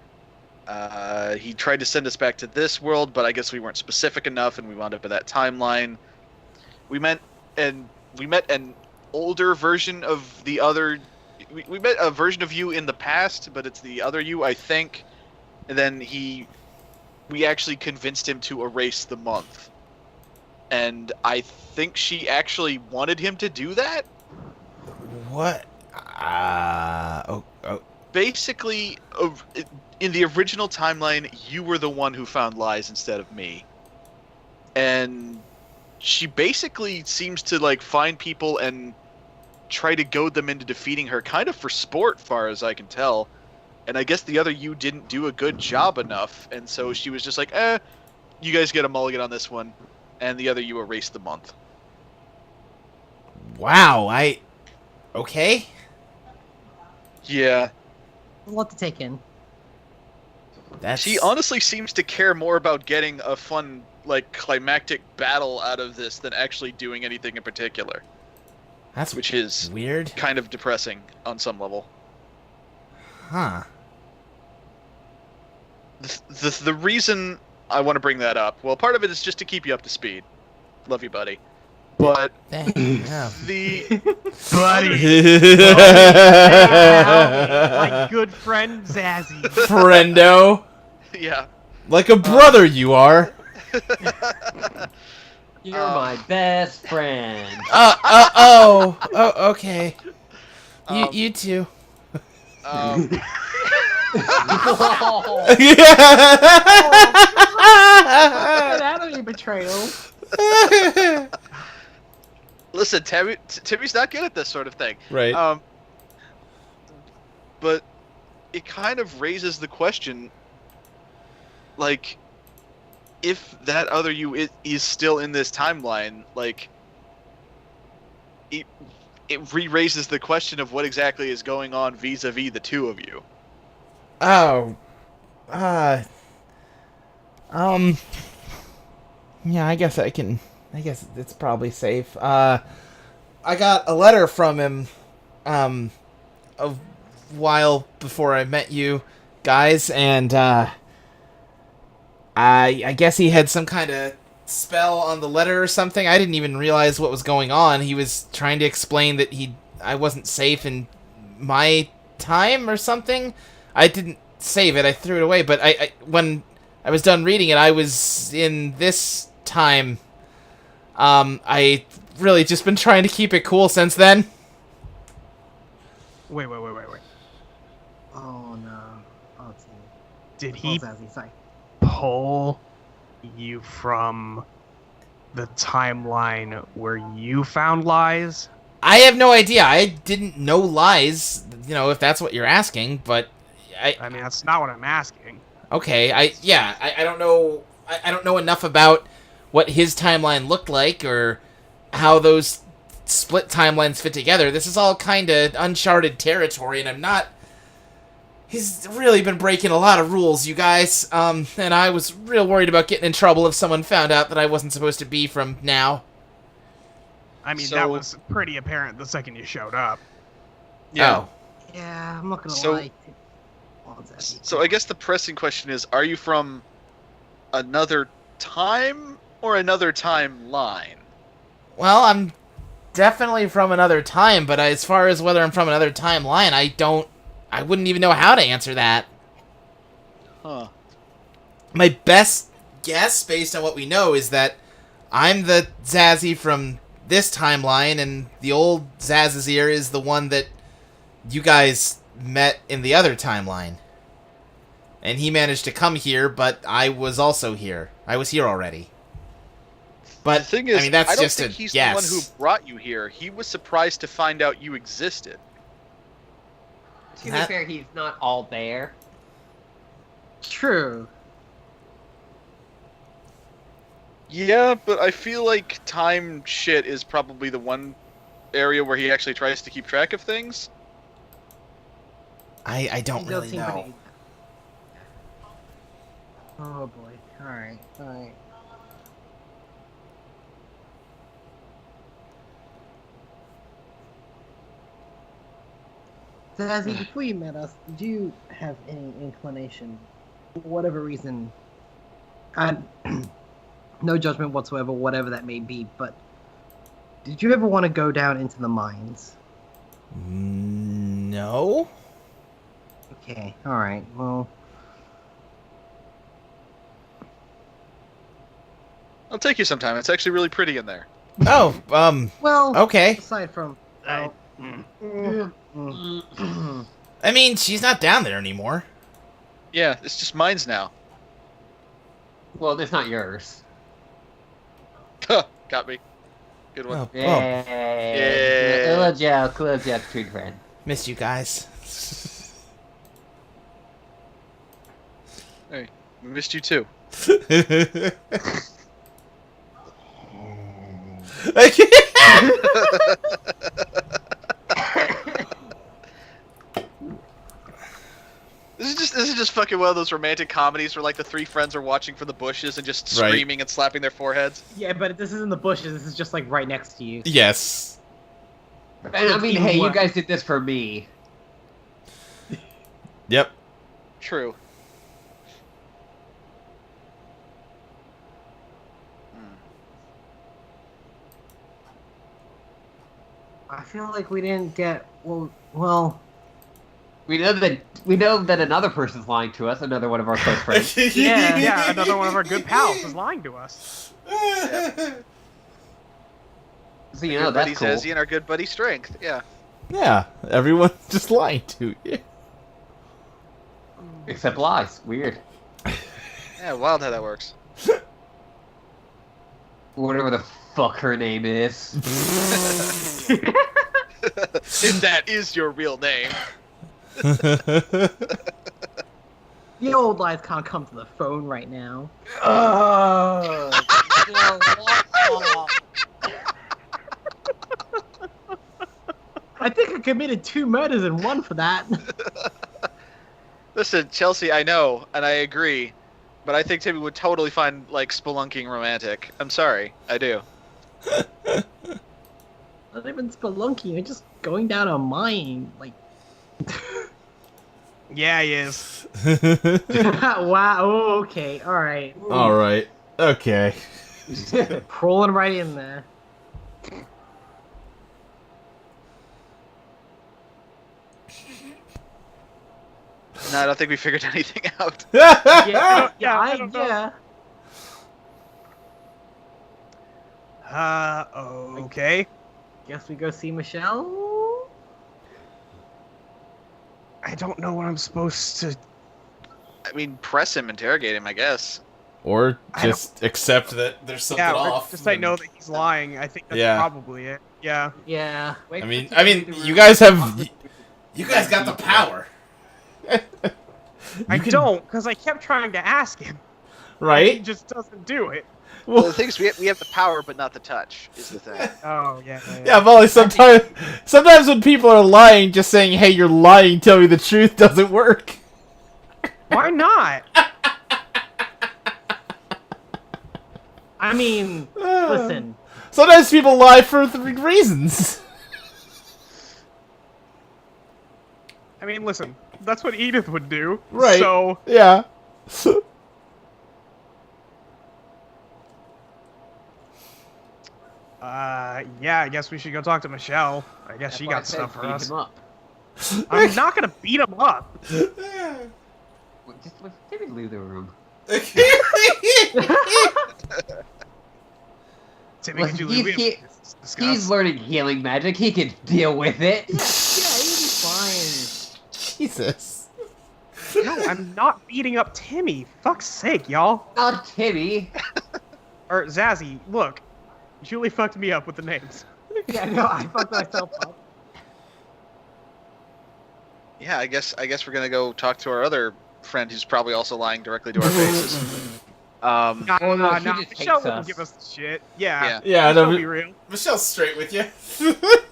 He tried to send us back to this world, but I guess we weren't specific enough, and we wound up in that timeline. We met an older version of the other. We met a version of you in the past, but it's the other you, I think. And then we actually convinced him to erase the month. And I think she actually wanted him to do that. What? Oh. Basically, in the original timeline, you were the one who found lies instead of me. And she basically seems to like find people and try to goad them into defeating her, kind of for sport, far as I can tell. And I guess the other you didn't do a good job enough, and so she was just like, you guys get a mulligan on this one, and the other you erased the month. Wow. Okay. Yeah. A lot to take in. She honestly seems to care more about getting a fun, like, climactic battle out of this than actually doing anything in particular. That's which is weird. Kind of depressing on some level. Huh. The reason I want to bring that up, well, part of it is just to keep you up to speed. Love you, buddy. But Yeah. the My good friend Zazzy. Friendo. Yeah. Like a brother you are. You're my best friend. Okay. You too. Anatomy betrayal. Listen, Timmy's not good at this sort of thing. Right. But it kind of raises the question, like, if that other you is still in this timeline, like, it re-raises the question of what exactly is going on vis-a-vis the two of you. Oh. Yeah, I guess it's probably safe. I got a letter from him, a while before I met you guys, and, I guess he had some kind of spell on the letter or something. I didn't even realize what was going on. He was trying to explain that I wasn't safe in my time or something. I didn't save it. I threw it away, but when I was done reading it, I was in this time. I really just been trying to keep it cool since then. Wait. Oh no. Oh, it's Did he Zazzy, sorry. pull you from the timeline where you found lies? I have no idea. I didn't know lies, if that's what you're asking, but I mean, that's not what I'm asking. okay, I don't know. I don't know enough about what his timeline looked like or how those split timelines fit together. This is all kind of uncharted territory, and I'm not. He's really been breaking a lot of rules, you guys. And I was real worried about getting in trouble if someone found out that I wasn't supposed to be from now. I mean, So- that was pretty apparent the second you showed up. Oh. Yeah, I'm not gonna So- lie. Oh, Zazzy. So I guess the pressing question is, are you from another time or another timeline? Well, I'm definitely from another time, but as far as whether I'm from another timeline, I wouldn't even know how to answer that. Huh. My best guess, based on what we know, is that I'm the Zazzy from this timeline, and the old Zazazier is the one that you guys met in the other timeline. And he managed to come here, but I was also here. I was here already. But, The thing is, I mean, that's I don't just think a he's guess. the one who brought you here. He was surprised to find out you existed. To be That- fair, he's not all there. True. Yeah, but I feel like time shit is probably the one area where he actually tries to keep track of things. I don't He does really seem know. pretty- Oh boy. Alright. Zazzy, before you met us, did you have any inclination, for whatever reason, no judgment whatsoever, whatever that may be, but did you ever want to go down into the mines? No. Okay, alright, well... I'll take you sometime. It's actually really pretty in there. Oh, Well, okay. aside from... I- I mean, she's not down there anymore. Yeah, it's just mines now. Well, it's not yours. Got me. Good one. Oh, Yay. Yeah. Little joke between friends. missed you guys. Hey, we missed you too. This is just fucking one of those romantic comedies where like the three friends are watching from the bushes and just Right. screaming and slapping their foreheads. Yeah, but this isn't the bushes, this is just like right next to you. Yes. And I mean, Even hey, you worse. guys did this for me. Yep. True. I feel like we didn't get... Well... We know that another person's lying to us. Another one of our close friends. Yeah, another one of our good pals is lying to us. So you Our know good buddy that's cool. Zazzy and our good buddy Strength. Yeah. Yeah, everyone's just lying to you. Except lies. Weird. Yeah, wild how that works. Whatever the fuck her name is. If that is your real name. The old lies can't come to the phone right now. I think I committed 2 murders in one for that. Listen, Chelsea, I know, and I agree, but I think Timmy would totally find, like, spelunking romantic. I'm sorry. I do. Not even spelunking, you're just going down a mine. Like, Yeah, he is. wow, oh, okay, alright. Alright. Okay. Crawling right in there. No, I don't think we figured anything out. Yeah, yeah, I don't know. yeah. Okay. Guess we go see Michelle? I don't know what I'm supposed to. I mean, press him, interrogate him, I guess. Or I just accept that there's something Yeah, or off. just I and- know that he's lying. I think that's Yeah. probably it. Yeah. Yeah. I mean, you guys have. You guys got the power. I can- don't, because I kept trying to ask him. He Right? just doesn't do it. Well, the thing is, we have the power, but not the touch, is the thing. Oh, yeah. Yeah, but like sometimes when people are lying, just saying, "Hey, you're lying. Tell me the truth," doesn't work. Why not? I mean, listen. Sometimes people lie for reasons. I mean, listen. That's what Edith would do. Right. So, Yeah. yeah, I guess we should go talk to Michelle. I guess she got stuff for us. Him up. I'm not gonna beat him up. Just let Timmy leave the room. Timmy, Listen, could you leave me? he's Discuss. learning healing magic. He can deal with it. Yeah, he'll be fine. Jesus. No, I'm not beating up Timmy. Fuck's sake, y'all. Not Timmy. Or Zazzy, look. Julie fucked me up with the names. Yeah, no, I fucked myself up. Yeah, I guess we're gonna go talk to our other friend who's probably also lying directly to our faces. Nah, Oh, no, she nah, just Michelle hates wouldn't us. give us the shit. Yeah. Yeah, Michelle no, be real. Michelle's straight with you.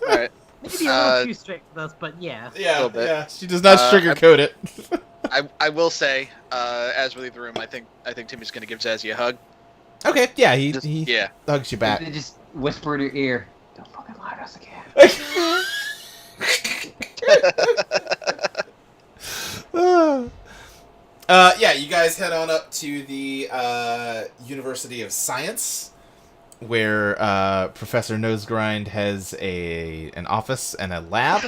Alright. Maybe a little too straight with us, but yeah. Yeah, Little bit. yeah. She does not sugarcoat it. I will say, as we leave the room, I think Timmy's gonna give Zazzy a hug. Okay, yeah, he Yeah. hugs you back. They just whisper in your ear. Don't fucking lie to us again. Yeah, you guys head on up to the University of Science. where Professor Nosegrind has an office and a lab.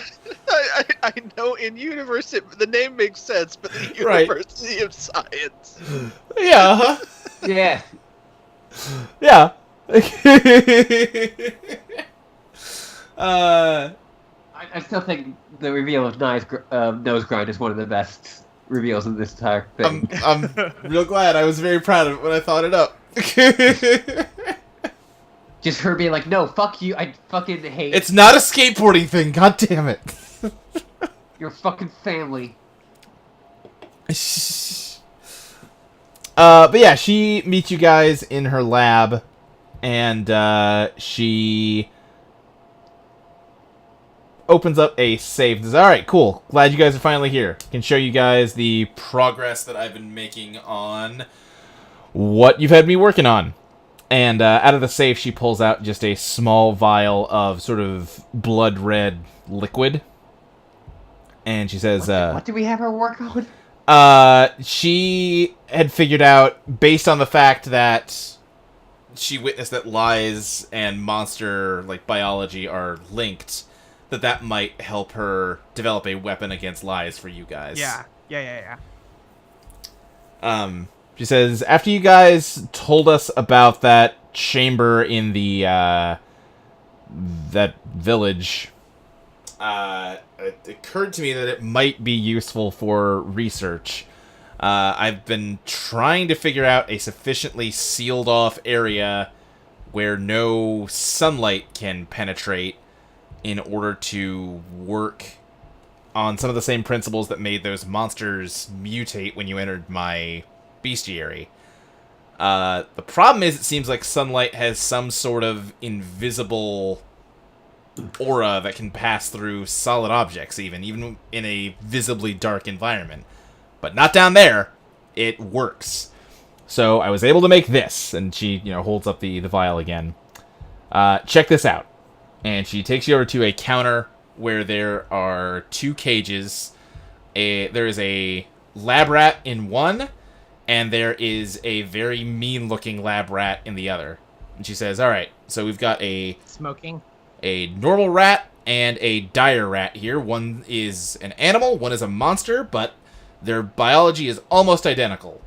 I know in universe the name makes sense, but the Right. University of Science. Yeah. Huh? Yeah. Yeah. I still think the reveal of nose grind is one of the best reveals of this entire thing. I'm real glad. I was very proud of it when I thought it up. Just her being like, "No, fuck you. I fucking hate It's not a skateboarding thing. God damn it. your fucking family." But yeah, she meets you guys in her lab, and she opens up a safe. Says, "All right, cool. Glad you guys are finally here. Can show you guys the progress that I've been making on what you've had me working on." And out of the safe, she pulls out just a small vial of sort of blood red liquid, and she says, What do we have her work on? she had figured out, based on the fact that she witnessed that lies and monster biology are linked, that might help her develop a weapon against lies for you guys. Yeah. She says, after you guys told us about that chamber in the that village, it occurred to me that it might be useful for research. I've been trying to figure out a sufficiently sealed off area where no sunlight can penetrate in order to work on some of the same principles that made those monsters mutate when you entered my bestiary. The problem is, it seems like sunlight has some sort of invisible aura that can pass through solid objects, even in a visibly dark environment. But not down there. It works. So I was able to make this, and she, holds up the vial again. Check this out. And she takes you over to a counter where there are 2 cages. There is a lab rat in one, and there is a very mean-looking lab rat in the other. And she says, all right, so we've got a normal rat and a dire rat here. One is an animal, one is a monster, but their biology is almost identical.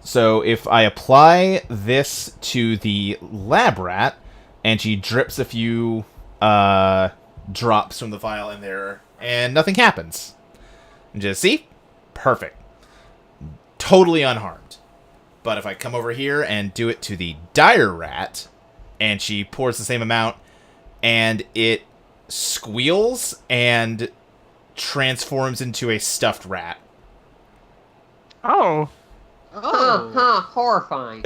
So if I apply this to the lab rat, and she drips a few drops from the vial in there, and nothing happens. And just, see? Perfect. Totally unharmed. But if I come over here and do it to the dire rat, and she pours the same amount, and it squeals and transforms into a stuffed rat. Oh. Horrifying.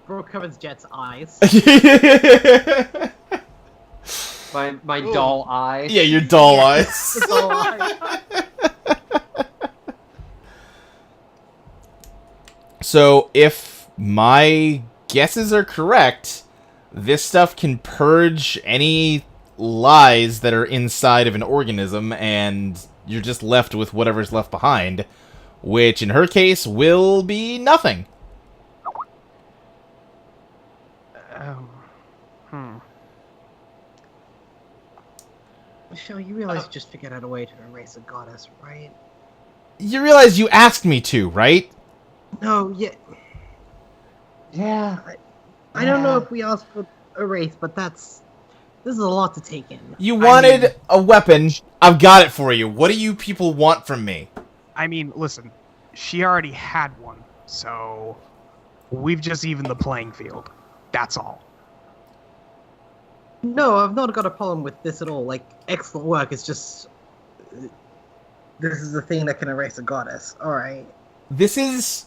Bro covers Jet's eyes. my dull eyes. Yeah, your dull eyes. Dull eyes. So, if my guesses are correct, this stuff can purge any lies that are inside of an organism, and you're just left with whatever's left behind, which in her case will be nothing. Michelle, you realize you just figured out a way to erase a goddess, right? You realize you asked me to, right? No, yeah. Yeah. I don't know if we asked for erase, but this is a lot to take in. You wanted a weapon. I've got it for you. What do you people want from me? I mean, listen, she already had one, so we've just evened the playing field. That's all. No, I've not got a problem with this at all. Excellent work. It's just... This is the thing that can erase a goddess. Alright. This is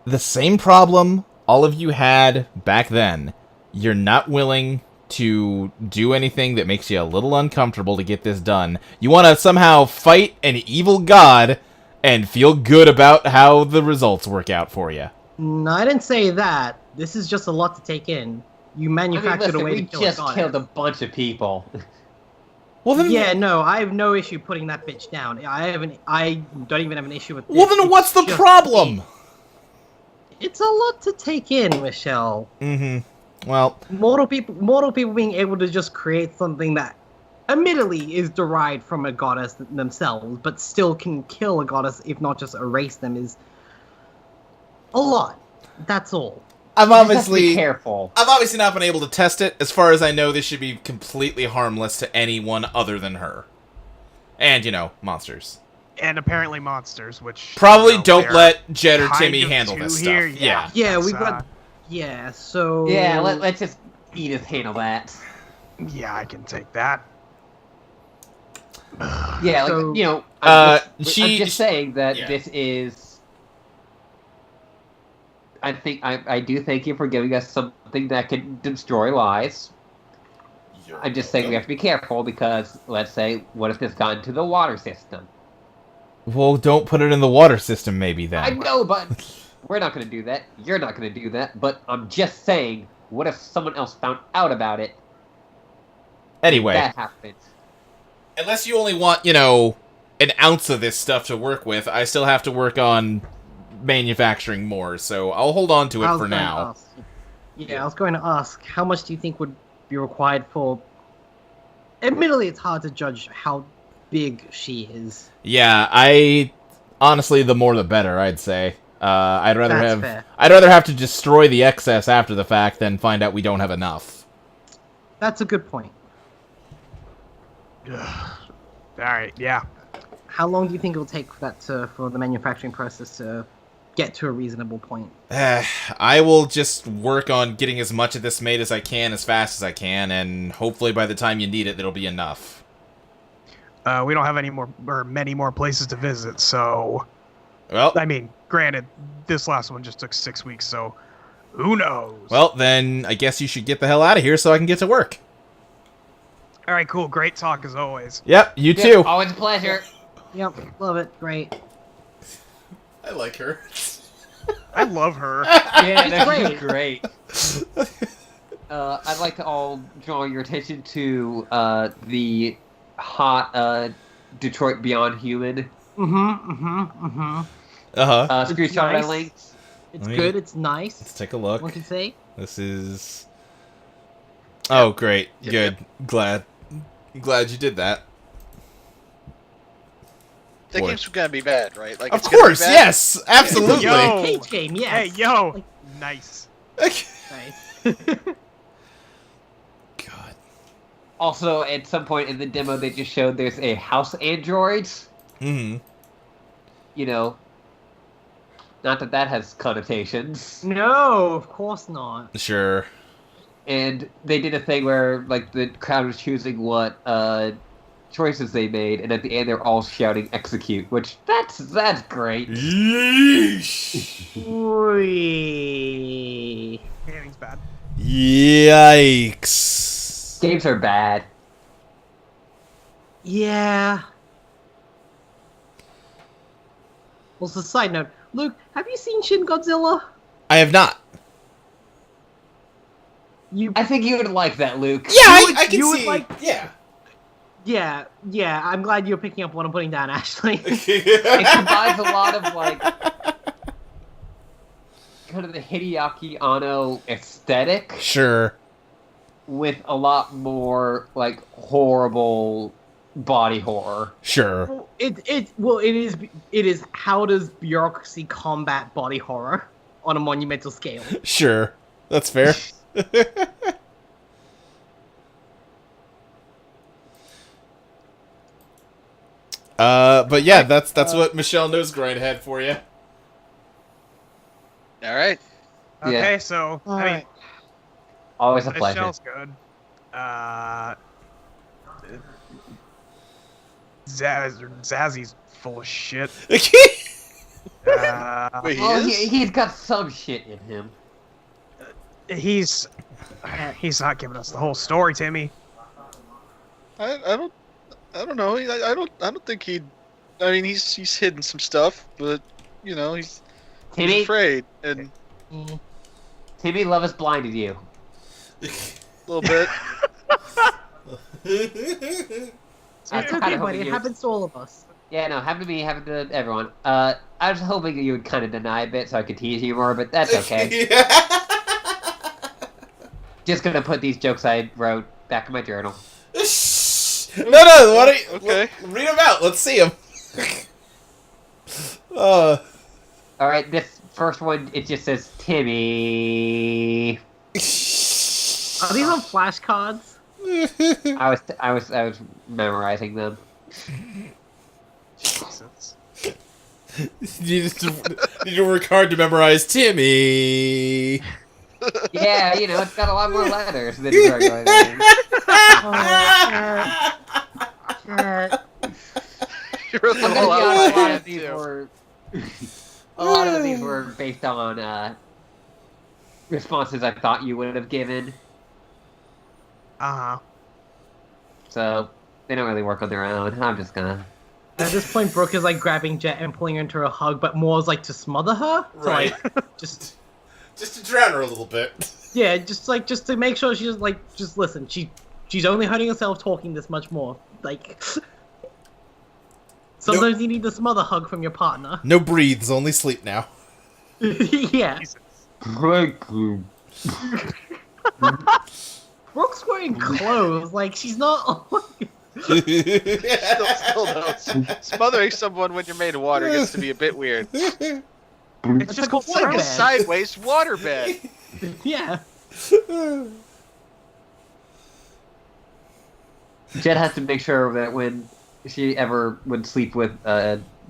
the same problem all of you had back then. You're not willing to do anything that makes you a little uncomfortable to get this done. You want to somehow fight an evil god and feel good about how the results work out for you. No, I didn't say that. This is just a lot to take in. You manufactured a way to kill a we just goddess. killed a bunch of people. Well then, Yeah, no, I have no issue putting that bitch down. I don't even have an issue with. well this. then, It's what's the just- problem? It's a lot to take in, Michelle. Mm-hmm. Well, Mortal people being able to just create something that, admittedly, is derived from a goddess themselves, but still can kill a goddess, if not just erase them, is a lot. That's all. I've You just have to be obviously, careful. I've obviously not been able to test it. As far as I know, this should be completely harmless to anyone other than her, and monsters. And apparently monsters, which Probably don't they're let Jed or kind Timmy of handle two this here, stuff. yeah. Yeah, That's, we've got. Yeah, so. Yeah, let's just Edith handle that. Yeah, I can take that. Yeah, So- I'm she- just saying that yeah. this is. I do thank you for giving us something that can destroy lives. I'm just saying we have to be careful because, let's say, what if this got into the water system? Well, don't put it in the water system, maybe then. I know, but we're not going to do that. You're not going to do that. But I'm just saying, what if someone else found out about it? Anyway, That happens. unless you only want, an ounce of this stuff to work with, I still have to work on manufacturing more, so I'll hold on to I it was for going to now. ask- Yeah, I was going to ask, how much do you think would be required for... Admittedly, it's hard to judge how big she is. Yeah, honestly, the more the better, I'd say. I'd rather That's have fair. I'd rather have to destroy the excess after the fact than find out we don't have enough. That's a good point. Alright, yeah. How long do you think it'll take for the manufacturing process to get to a reasonable point? I will just work on getting as much of this made as I can as fast as I can, and hopefully by the time you need it, there'll be enough. We don't have many more places to visit, so... Well, I mean, granted, this last one just took 6 weeks, so who knows? well, then I guess you should get the hell out of here so I can get to work. Alright, cool. Great talk as always. Yep, you Yep, too. always a pleasure. Yep, love it, great. I like her. I love her. Yeah, that's great. great. I'd like to all draw your attention to the hot Detroit Beyond Human Uh-huh. It's screenshot I nice. linked. It's Let me- good, it's nice. Let's take a look. What can you say? This is... Oh, great. Yep, Good. Glad you did that. That Boy. game's gonna be bad, right? Like, Of it's gonna be course, bad? yes! Absolutely! Yo! Cage game, yes. Hey, yo! Like- Nice. Nice. God. Also, at some point in the demo, they just showed there's a house android. Mm-hmm. Not that has connotations. No, of course not. Sure. And they did a thing where, like, the crowd was choosing what choices they made, and at the end they're all shouting "execute," which that's great. Yeesh! Whee. Gaming's bad. Yikes. Games are bad. Yeah. Also, side note, Luke, have you seen Shin Godzilla? I have not. You, I think you would like that, Luke. Yeah, I can you would see. like- Yeah. yeah. I'm glad you're picking up what I'm putting down, Ashley. It combines a lot of, like, kind of the Hideaki Anno aesthetic Sure. with a lot more, like, horrible body horror. Sure. It is how does bureaucracy combat body horror on a monumental scale? Sure. That's fair. But yeah, that's what Michelle Nosegrind had for you. All right. Okay, so, I mean, Alright. Always a the pleasure. shell's good. Zazzy's full of shit. Wait, he Oh, is? he's got some shit in him. He's not giving us the whole story, Timmy. I don't know. I don't think he'd. I mean, he's hidden some stuff, but he's Timmy, afraid and Timmy, love has blinded you. a little bit. I It's kinda okay, hoping buddy. It you- happens to all of us. Yeah, no, happened to me, happened to everyone. I was hoping that you would kind of deny a bit so I could tease you more, but that's okay. Just gonna put these jokes I wrote back in my journal. No, why don't you, Okay. read them out. Let's see them. Alright, this first one, it just says Timmy. Are these on flashcards? I was memorizing them. Jesus. you need to work hard to memorize Timmy. Yeah, you know, it's got a lot more letters than regular names. You wrote I'm them gonna all be out. honest, a lot by of these hand, too. were a lot of these were based on responses I thought you would have given. Uh-huh. So they don't really work on their own. I'm just gonna. At this point, Brooke is like grabbing Jet and pulling her into a hug, but more is like to smother her. So, Right. like, just Just to drown her a little bit. yeah, just to make sure she's like, just listen. She's only hurting herself talking this much more. Like, sometimes you need the smother hug from your partner. No breathes, only sleep now. Yeah. Jesus. Brooke's wearing clothes. Like, she's not. Still no. Smothering someone when you're made of water gets to be a bit weird. It's It's just like a called It's like a waterbed. sideways waterbed. Yeah. Jet has to make sure that when she ever would sleep with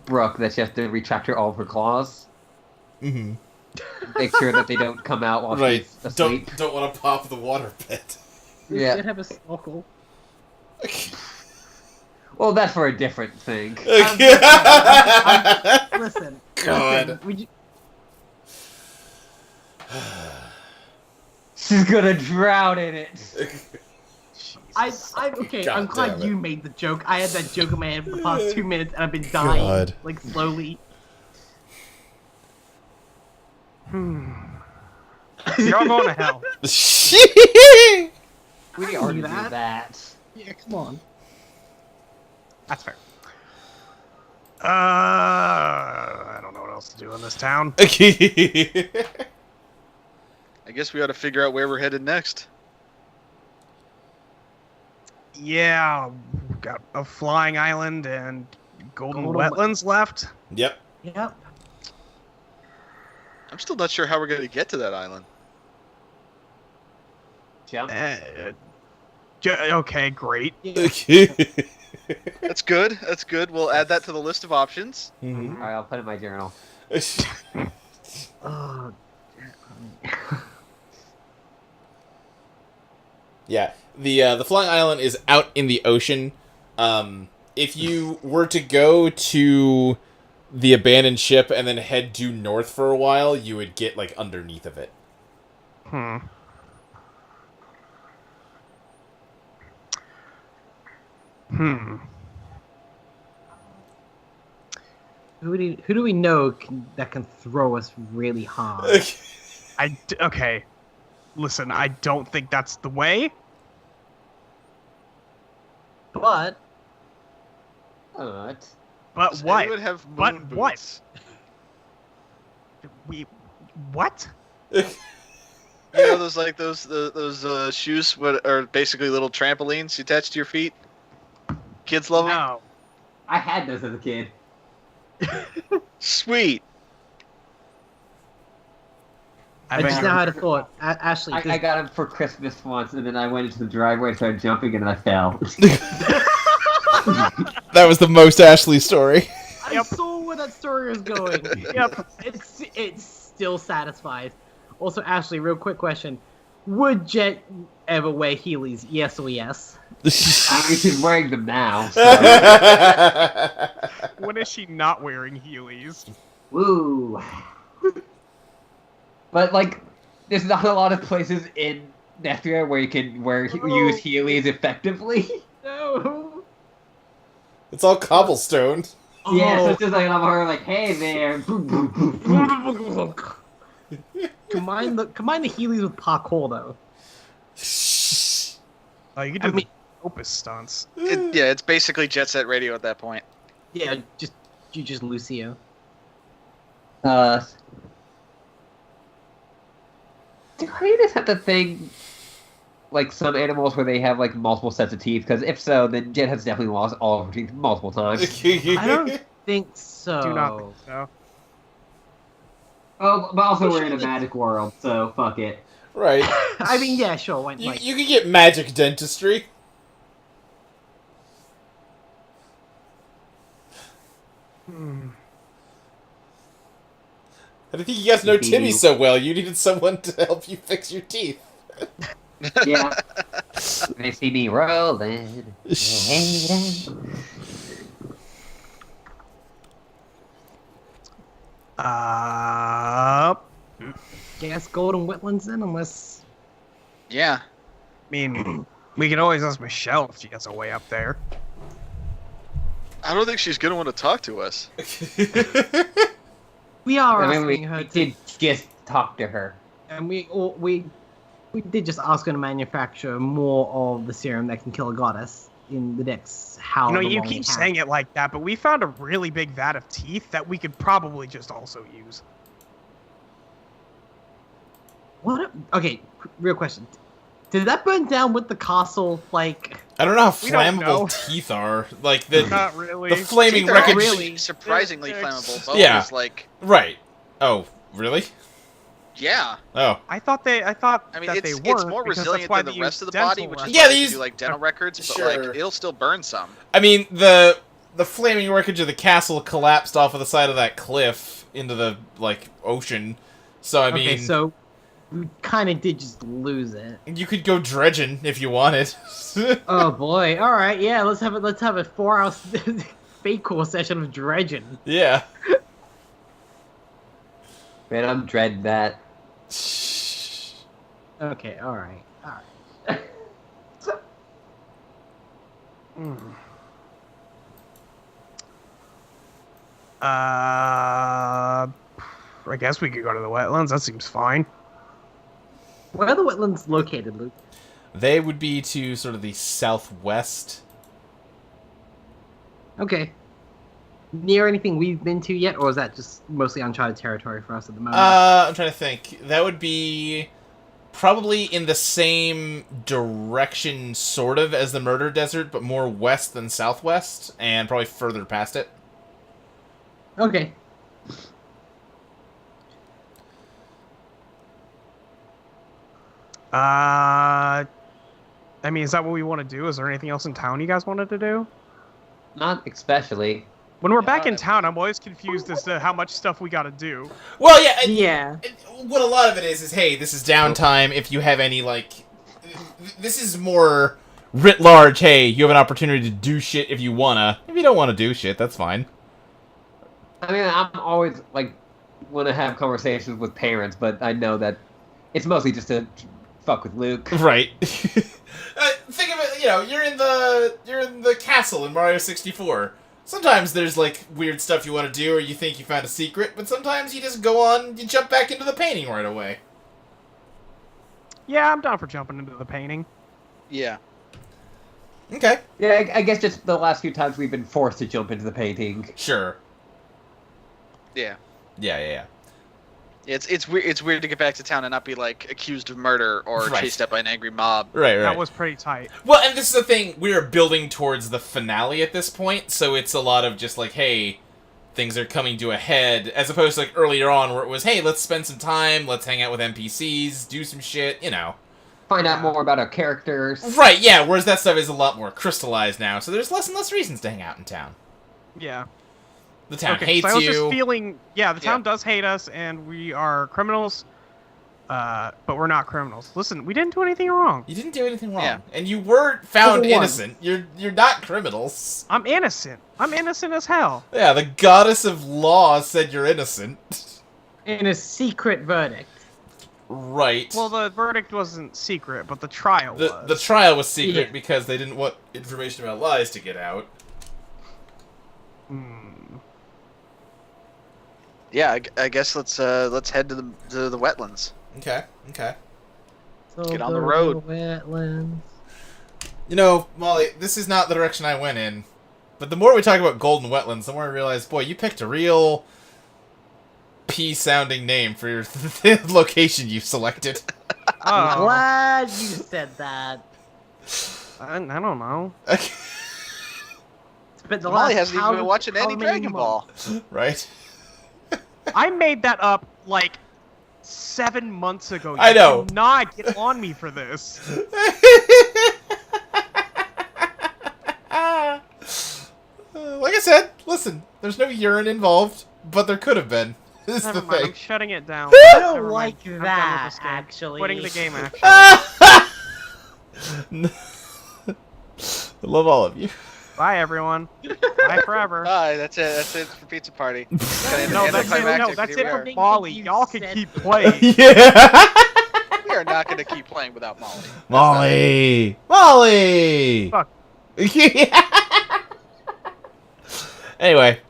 Brooke, that she has to retract all of her claws. Mm-hmm. Make sure that they don't come out while Right. she's asleep. Don't want to pop the water pit. We Yeah. should have a snorkel. Well, that's for a different thing. Listen. God. Listen, would you- She's gonna drown in it. okay, God I'm glad damn it. you made the joke. I had that joke in my head for the past 2 minutes and I've been dying. God. Like, slowly. You're all going to hell. We I already knew do that. that. Yeah, come on. That's fair. I don't know what else to do in this town. I guess we ought to figure out where we're headed next. Yeah, we've got a flying island and golden Golden wetlands left. Yep. Yep. I'm still not sure how we're going to get to that island. Jump. Okay, great. Yeah. That's good. That's good. We'll add that to the list of options. Mhm. Alright, I'll put it in my journal. Oh, Yeah, the flying island is out in the ocean. If you were to go to the abandoned ship and then head due north for a while, you would get like underneath of it. Hmm. Hmm. who do we know that can throw us really hard? Okay. Listen, I don't think that's the way. But But But Does what? anyone have But moon what? boots? What? You know those shoes what are basically little trampolines you attach to your feet. Kids love them. No. I had those as a kid. Sweet. I just now had a thought. Ashley, I got them for Christmas once, and then I went into the driveway and started jumping, and I fell. That was the most Ashley story. I Yep. saw where that story was going. Yep. It's still satisfied. Also, Ashley, real quick question: would Jet ever wear Heelys? Yes or yes? I mean, she's wearing them now. So. When is she not wearing Heelys? Woo. But like, there's not a lot of places in Nethria where you can use Heelys effectively. No. It's all cobblestone. Yeah, so Oh. it's just like I'm her hey there. Combine the Heelys with parkour though. Oh, you can I do mean, Opus stunts. Yeah, it's basically Jet Set Radio at that point. Yeah, you just Lucio. Do hyenas have the thing like some animals where they have like multiple sets of teeth? Because if so, then Jet has definitely lost all of her teeth multiple times. I don't think so. Do not think so. Oh, but also we're in a magic world, so fuck it. Right. I mean, yeah, sure. Why, You, like, you could get magic dentistry. I don't think you guys know Timmy so well. You needed someone to help you fix your teeth. Yeah. They see me rolling. guess Golden Wetlands then, unless. Yeah. I mean, we can always ask Michelle if she has a way up there. I don't think she's gonna want to talk to us. We are I mean, asking we her to, did just talk to her. and we did just ask her to manufacture more of the serum that can kill a goddess in the next however You long keep we have. saying it like that, but we found a really big vat of teeth that we could probably just also use. What? Okay, real question. Did that burn down with the castle? Like, I don't know how We don't know. flammable teeth are. Like the Not really. the flaming Teeth are wreckage. actually surprisingly They're- flammable. Bone Yeah. is like, Right. Oh, really? yeah. Oh. I thought I mean, that they it's weren't. more because resilient that's why than they the rest use of the body, dental which is records. Yeah, why they they use- do like dental records, but Sure. like it'll still burn some. I mean, the flaming wreckage of the castle collapsed off of the side of that cliff into the like ocean. So I okay, mean, so we kind of did just lose it. you could go dredging if you wanted. Oh boy! All right, yeah. Let's have a 4-hour fake core session of dredging. Yeah. Man, I'm dreading that. Okay, all right. I guess we could go to the wetlands. That seems fine. Where are the wetlands located, Luke? They would be to sort of the southwest. Okay. Near anything we've been to yet, or is that just mostly uncharted territory for us at the moment? I'm trying to think. That would be probably in the same direction, sort of, as the Murder Desert, but more west than southwest, and probably further past it. Okay. I mean, is that what we want to do? Is there anything else in town you guys wanted to do? Not especially. When we're back in town, I'm always confused as to how much stuff we got to do. Well, yeah. Yeah. What a lot of it is hey, this is downtime. If you have any like, this is more writ large. Hey, you have an opportunity to do shit if you wanna. If you don't want to do shit, that's fine. I mean, I'm always like want to have conversations with parents, but I know that it's mostly just to fuck with Luke. Right. Think of it. You know, you're in the castle in Mario 64. Sometimes there's like weird stuff you want to do, or you think you found a secret, but sometimes you just go on, you jump back into the painting right away. Yeah, I'm down for jumping into the painting. Yeah. Okay. Yeah, I guess just the last few times we've been forced to jump into the painting. Sure. Yeah. Yeah. It's weird. It's weird to get back to town and not be like accused of murder or Right. chased out by an angry mob. Right. That was pretty tight. Well, and this is the thing, we are building towards the finale at this point, so it's a lot of just like, hey, things are coming to a head, as opposed to like earlier on where it was, hey, let's spend some time, let's hang out with NPCs, do some shit, you know. Find out more about our characters. Right, yeah, whereas that stuff is a lot more crystallized now, so there's less and less reasons to hang out in town. Yeah. The town Okay, hates so I was you. just feeling, the town Yeah. does hate us, and we are criminals, but we're not criminals. Listen, we didn't do anything wrong. You didn't do anything wrong. Yeah. And you were found For the one. innocent. You're not criminals. I'm innocent. I'm innocent as hell. Yeah, the goddess of law said you're innocent. In a secret verdict. Right. Well, the verdict wasn't secret, but the trial was. The trial was secret Yeah. because they didn't want information about lies to get out. Yeah, I guess let's head to the wetlands. Okay. So Get on go the to road. Wetlands. You know, Molly, this is not the direction I went in. But the more we talk about golden wetlands, the more I realize, boy, you picked a real P-sounding name for your location you selected. I'm Oh, glad you said that. I don't know. Okay. Spent the Molly last hasn't even been how- watching how any many Dragon months? Ball. Right? I made that up like 7 months ago. I know. Do not get on me for this. Like I said, listen, there's no urine involved, but there could have been. Is Never the mind, I'm thing. shutting it down. I don't Never mind. like I'm done with that, this game. actually. Quitting the game, actually. I love all of you. Bye, everyone. Bye forever. Bye. That's it. That's it for Pizza Party. No, that's it. No, that's it for Thing Molly. that you Y'all can said- keep playing. Yeah. We are not going to keep playing without Molly. Molly. Molly. Fuck. Anyway,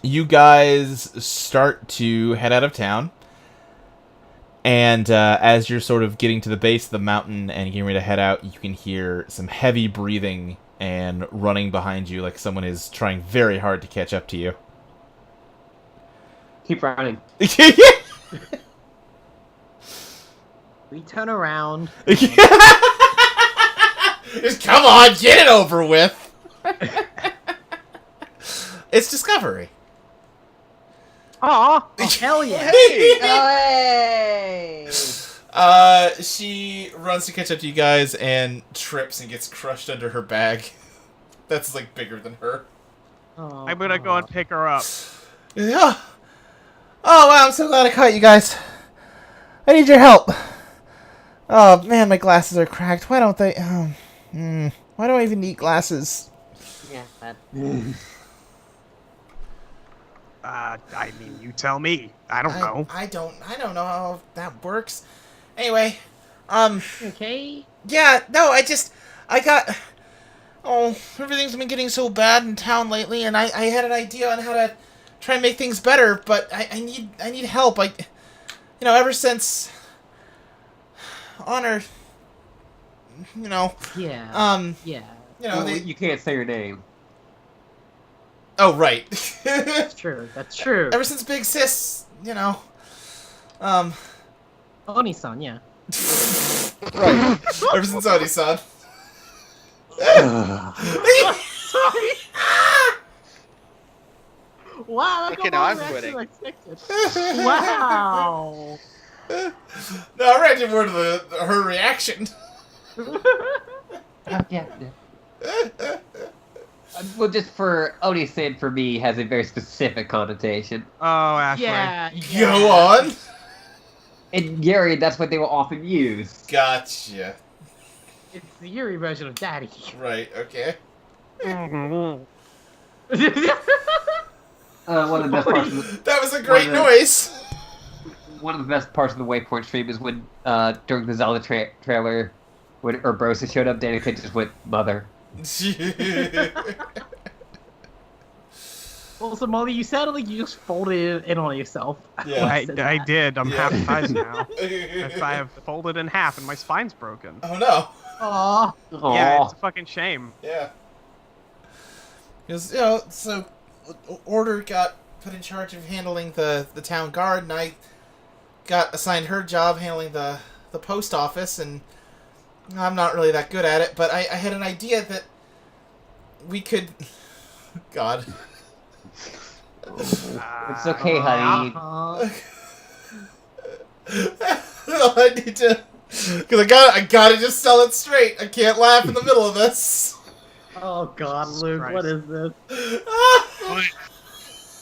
you guys start to head out of town, and as you're sort of getting to the base of the mountain and getting ready to head out, you can hear some heavy breathing and running behind you, like someone is trying very hard to catch up to you. Keep running. We turn around. Just come on, get it over with. It's Discovery. Aw. Oh, hell yeah. Hey! Hey! She runs to catch up to you guys and trips and gets crushed under her bag. That's like bigger than her. Oh, I'm gonna go and pick her up. Yeah. Oh wow, I'm so glad I caught you guys. I need your help. Oh man, my glasses are cracked. Why don't they? Why do I even need glasses? Yeah, that. I mean, you tell me. I don't know. I don't know how that works. Anyway, Okay. yeah, no, I got. Oh, everything's been getting so bad in town lately, and I had an idea on how to try and make things better, but I need help. Ever since Honor, Yeah. Yeah. Well, they. you can't say your name. Oh right. That's true. That's true. Ever since Big Sis, Oni-san, yeah. right. Ever since Oni-san. Sorry. Wow. That's Okay, a now lot I'm of quitting. reaction I expected. Wow. No, I'm ready for her reaction. Yeah. Well, just for Oni-san, for me, has a very specific connotation. Oh, Ashley. Yeah. Go on. In Yuri, that's what they will often use. Gotcha. It's the Yuri version of Daddy. Right. Okay. Mhm. One of the best parts. Of the, That was a great Why not? noise. one of the best parts of the Waypoint stream is when, during the Zelda trailer, when Urbosa showed up, Danica just went mother. Also, Molly, you sounded like you just folded it in on yourself. Yeah. I did. I'm Yeah. half size now. I have folded in half and my spine's broken. Oh no. Aww. Yeah, Aw. it's a fucking shame. Yeah. Because so Order got put in charge of handling the town guard, and I got assigned her job handling the post office, and I'm not really that good at it, but I had an idea that we could. God. It's okay, honey. Uh-huh. I need to, because I gotta just sell it straight. I can't laugh in the middle of this. Oh God, Luke, Christ. what is this?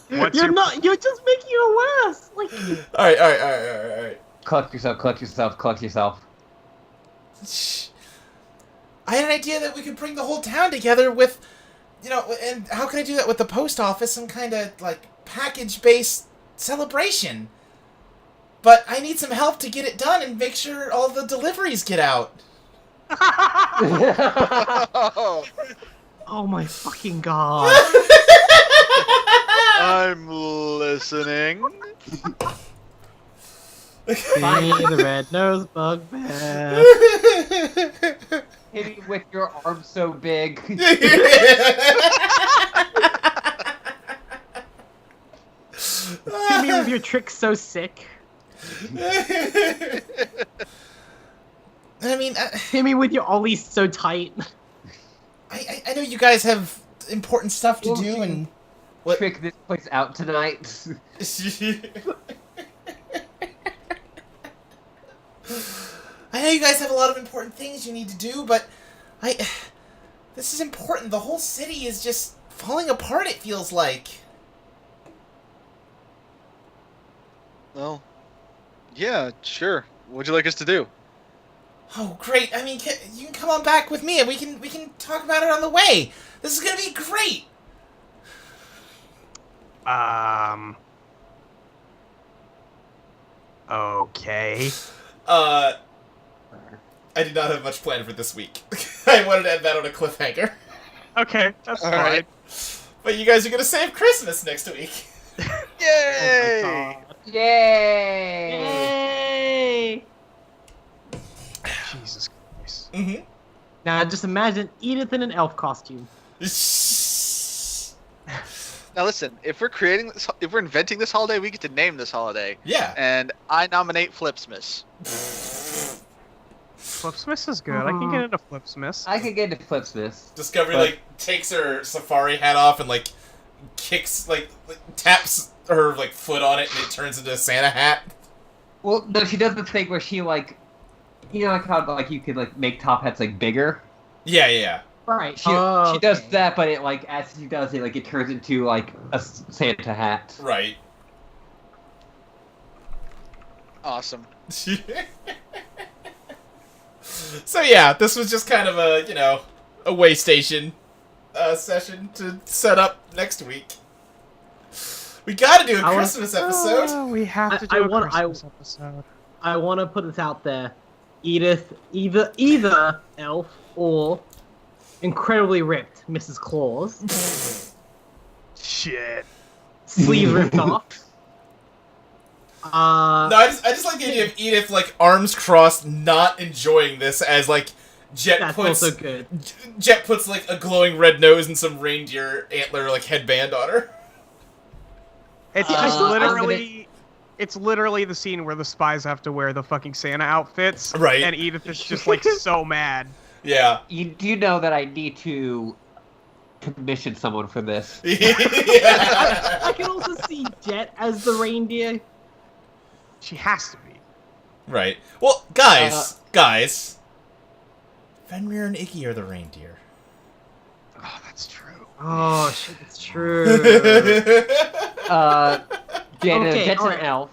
What's You're your not. You're just making it worse. Like. All right. Collect yourself, collect yourself, collect yourself. Shh. I had an idea that we could bring the whole town together with, and how can I do that with the post office? Some kind of like package-based celebration. But I need some help to get it done and make sure all the deliveries get out. Oh, Oh my fucking God. I'm listening. Timmy the red-nosed bugbear. Hit me with your arm so big. Timmy with your tricks so sick. I mean, Timmy with your ollies so tight. I know you guys have important stuff to Well, do, you and what? Trick this place out tonight. I know you guys have a lot of important things you need to do, but this is important. The whole city is just falling apart, it feels like. Well, yeah, sure. What'd you like us to do? Oh, great. I mean, you can come on back with me and we can talk about it on the way. This is going to be great. Okay. I did not have much planned for this week. I wanted to end that on a cliffhanger. Okay, that's All fine. right. But you guys are going to save Christmas next week. Yay! Yay! Yay! Jesus Christ. Mm-hmm. Now just imagine Edith in an elf costume. Now listen, if we're inventing this holiday, we get to name this holiday. Yeah. And I nominate Flipsmas. Flipsmas is good. I can get into Flipsmas. I could get into Flipsmas. Discovery, But- like, takes her safari hat off and, like, kicks, like, taps her, like, foot on it and it turns into a Santa hat. Well, no, she does the thing where she, like, you know, like how, like, you could, like, make top hats, like, bigger? Yeah, yeah. Right. She does that, but it, like, as she does it, like, it turns into, like, a Santa hat. Right. Awesome. So yeah, this was just kind of a, you know, a way station session to set up next week. We gotta do a Christmas episode. We have to I do a want- Christmas episode. I want to put this out there. Edith, either elf or incredibly ripped Mrs. Claus. Shit. Sleeves ripped off. No, I just like the idea of Edith, like, arms crossed, not enjoying this, as, like, Jet That's puts also good. Jet puts, like, a glowing red nose and some reindeer antler, like, headband on her. It's it's literally the scene where the spies have to wear the fucking Santa outfits. Right. And Edith is just like so mad. Yeah. You do know that I need to commission someone for this. Yeah. I can also see Jet as the reindeer. She has to be. Right. Well, guys. Fenrir and Iggy are the reindeer. Oh, that's true. Oh shit, it's true. Jet's an alright. elf.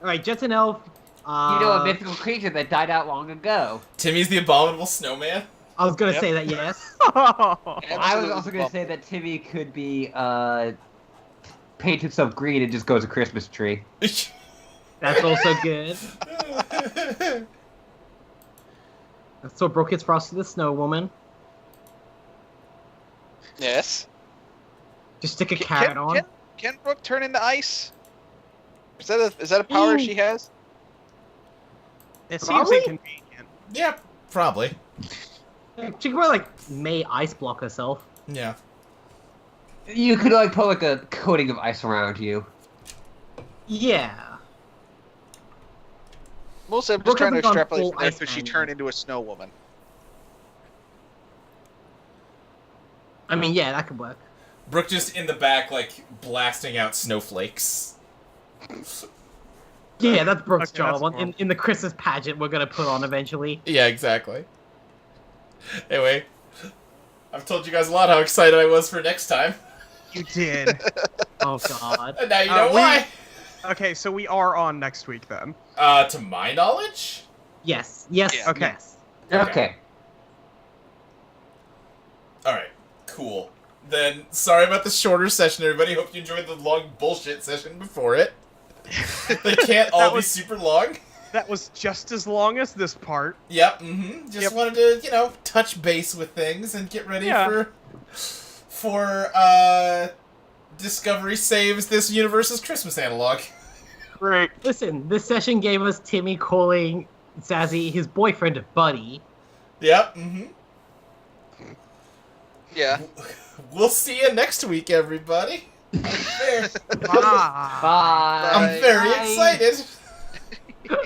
Alright, Jet's an elf. You know, a mythical creature that died out long ago. Timmy's the abominable snowman. I was gonna Yep. say that, yes. I was Absolutely also going to say bumble. that Timmy could be, paint himself green and just go as a Christmas tree. That's also good. So Brooke gets Frosty the Snow Woman. Yes. Just stick a carrot on. Can Brooke turn into ice? Is that a power she has? It seems Probably? inconvenient. Yeah, probably. She could probably, like, May ice block herself. Yeah. You could, like, put, like, a coating of ice around you. Yeah. Mostly, I'm just Brooke trying to hasn't gone extrapolate full from there. ice Could she man turn yet. into a snow woman? I mean, yeah, that could work. Brooke just in the back, like, blasting out snowflakes. Yeah, that's Brooke's Okay, job that's on, cool. in the Christmas pageant we're gonna put on eventually. Yeah, exactly. Anyway, I've told you guys a lot how excited I was for next time. You did. Oh god. And now you know we- why. Okay, so we are on next week then. To my knowledge? Yes. Yes. Yeah. Okay. Yes. Okay. Alright, cool. Then, sorry about the shorter session, everybody. Hope you enjoyed the long bullshit session before it. They can't all be was- super long. That was just as long as this part. Yep, mm-hmm. Just Yep. wanted to, you know, touch base with things and get ready Yeah. for Discovery saves this universe's Christmas analog. Great. Listen, this session gave us Timmy calling Zazzy his boyfriend Buddy. Yep. Mm-hmm. Yeah. We'll see you next week, everybody. Bye. Bye. I'm very Bye. excited.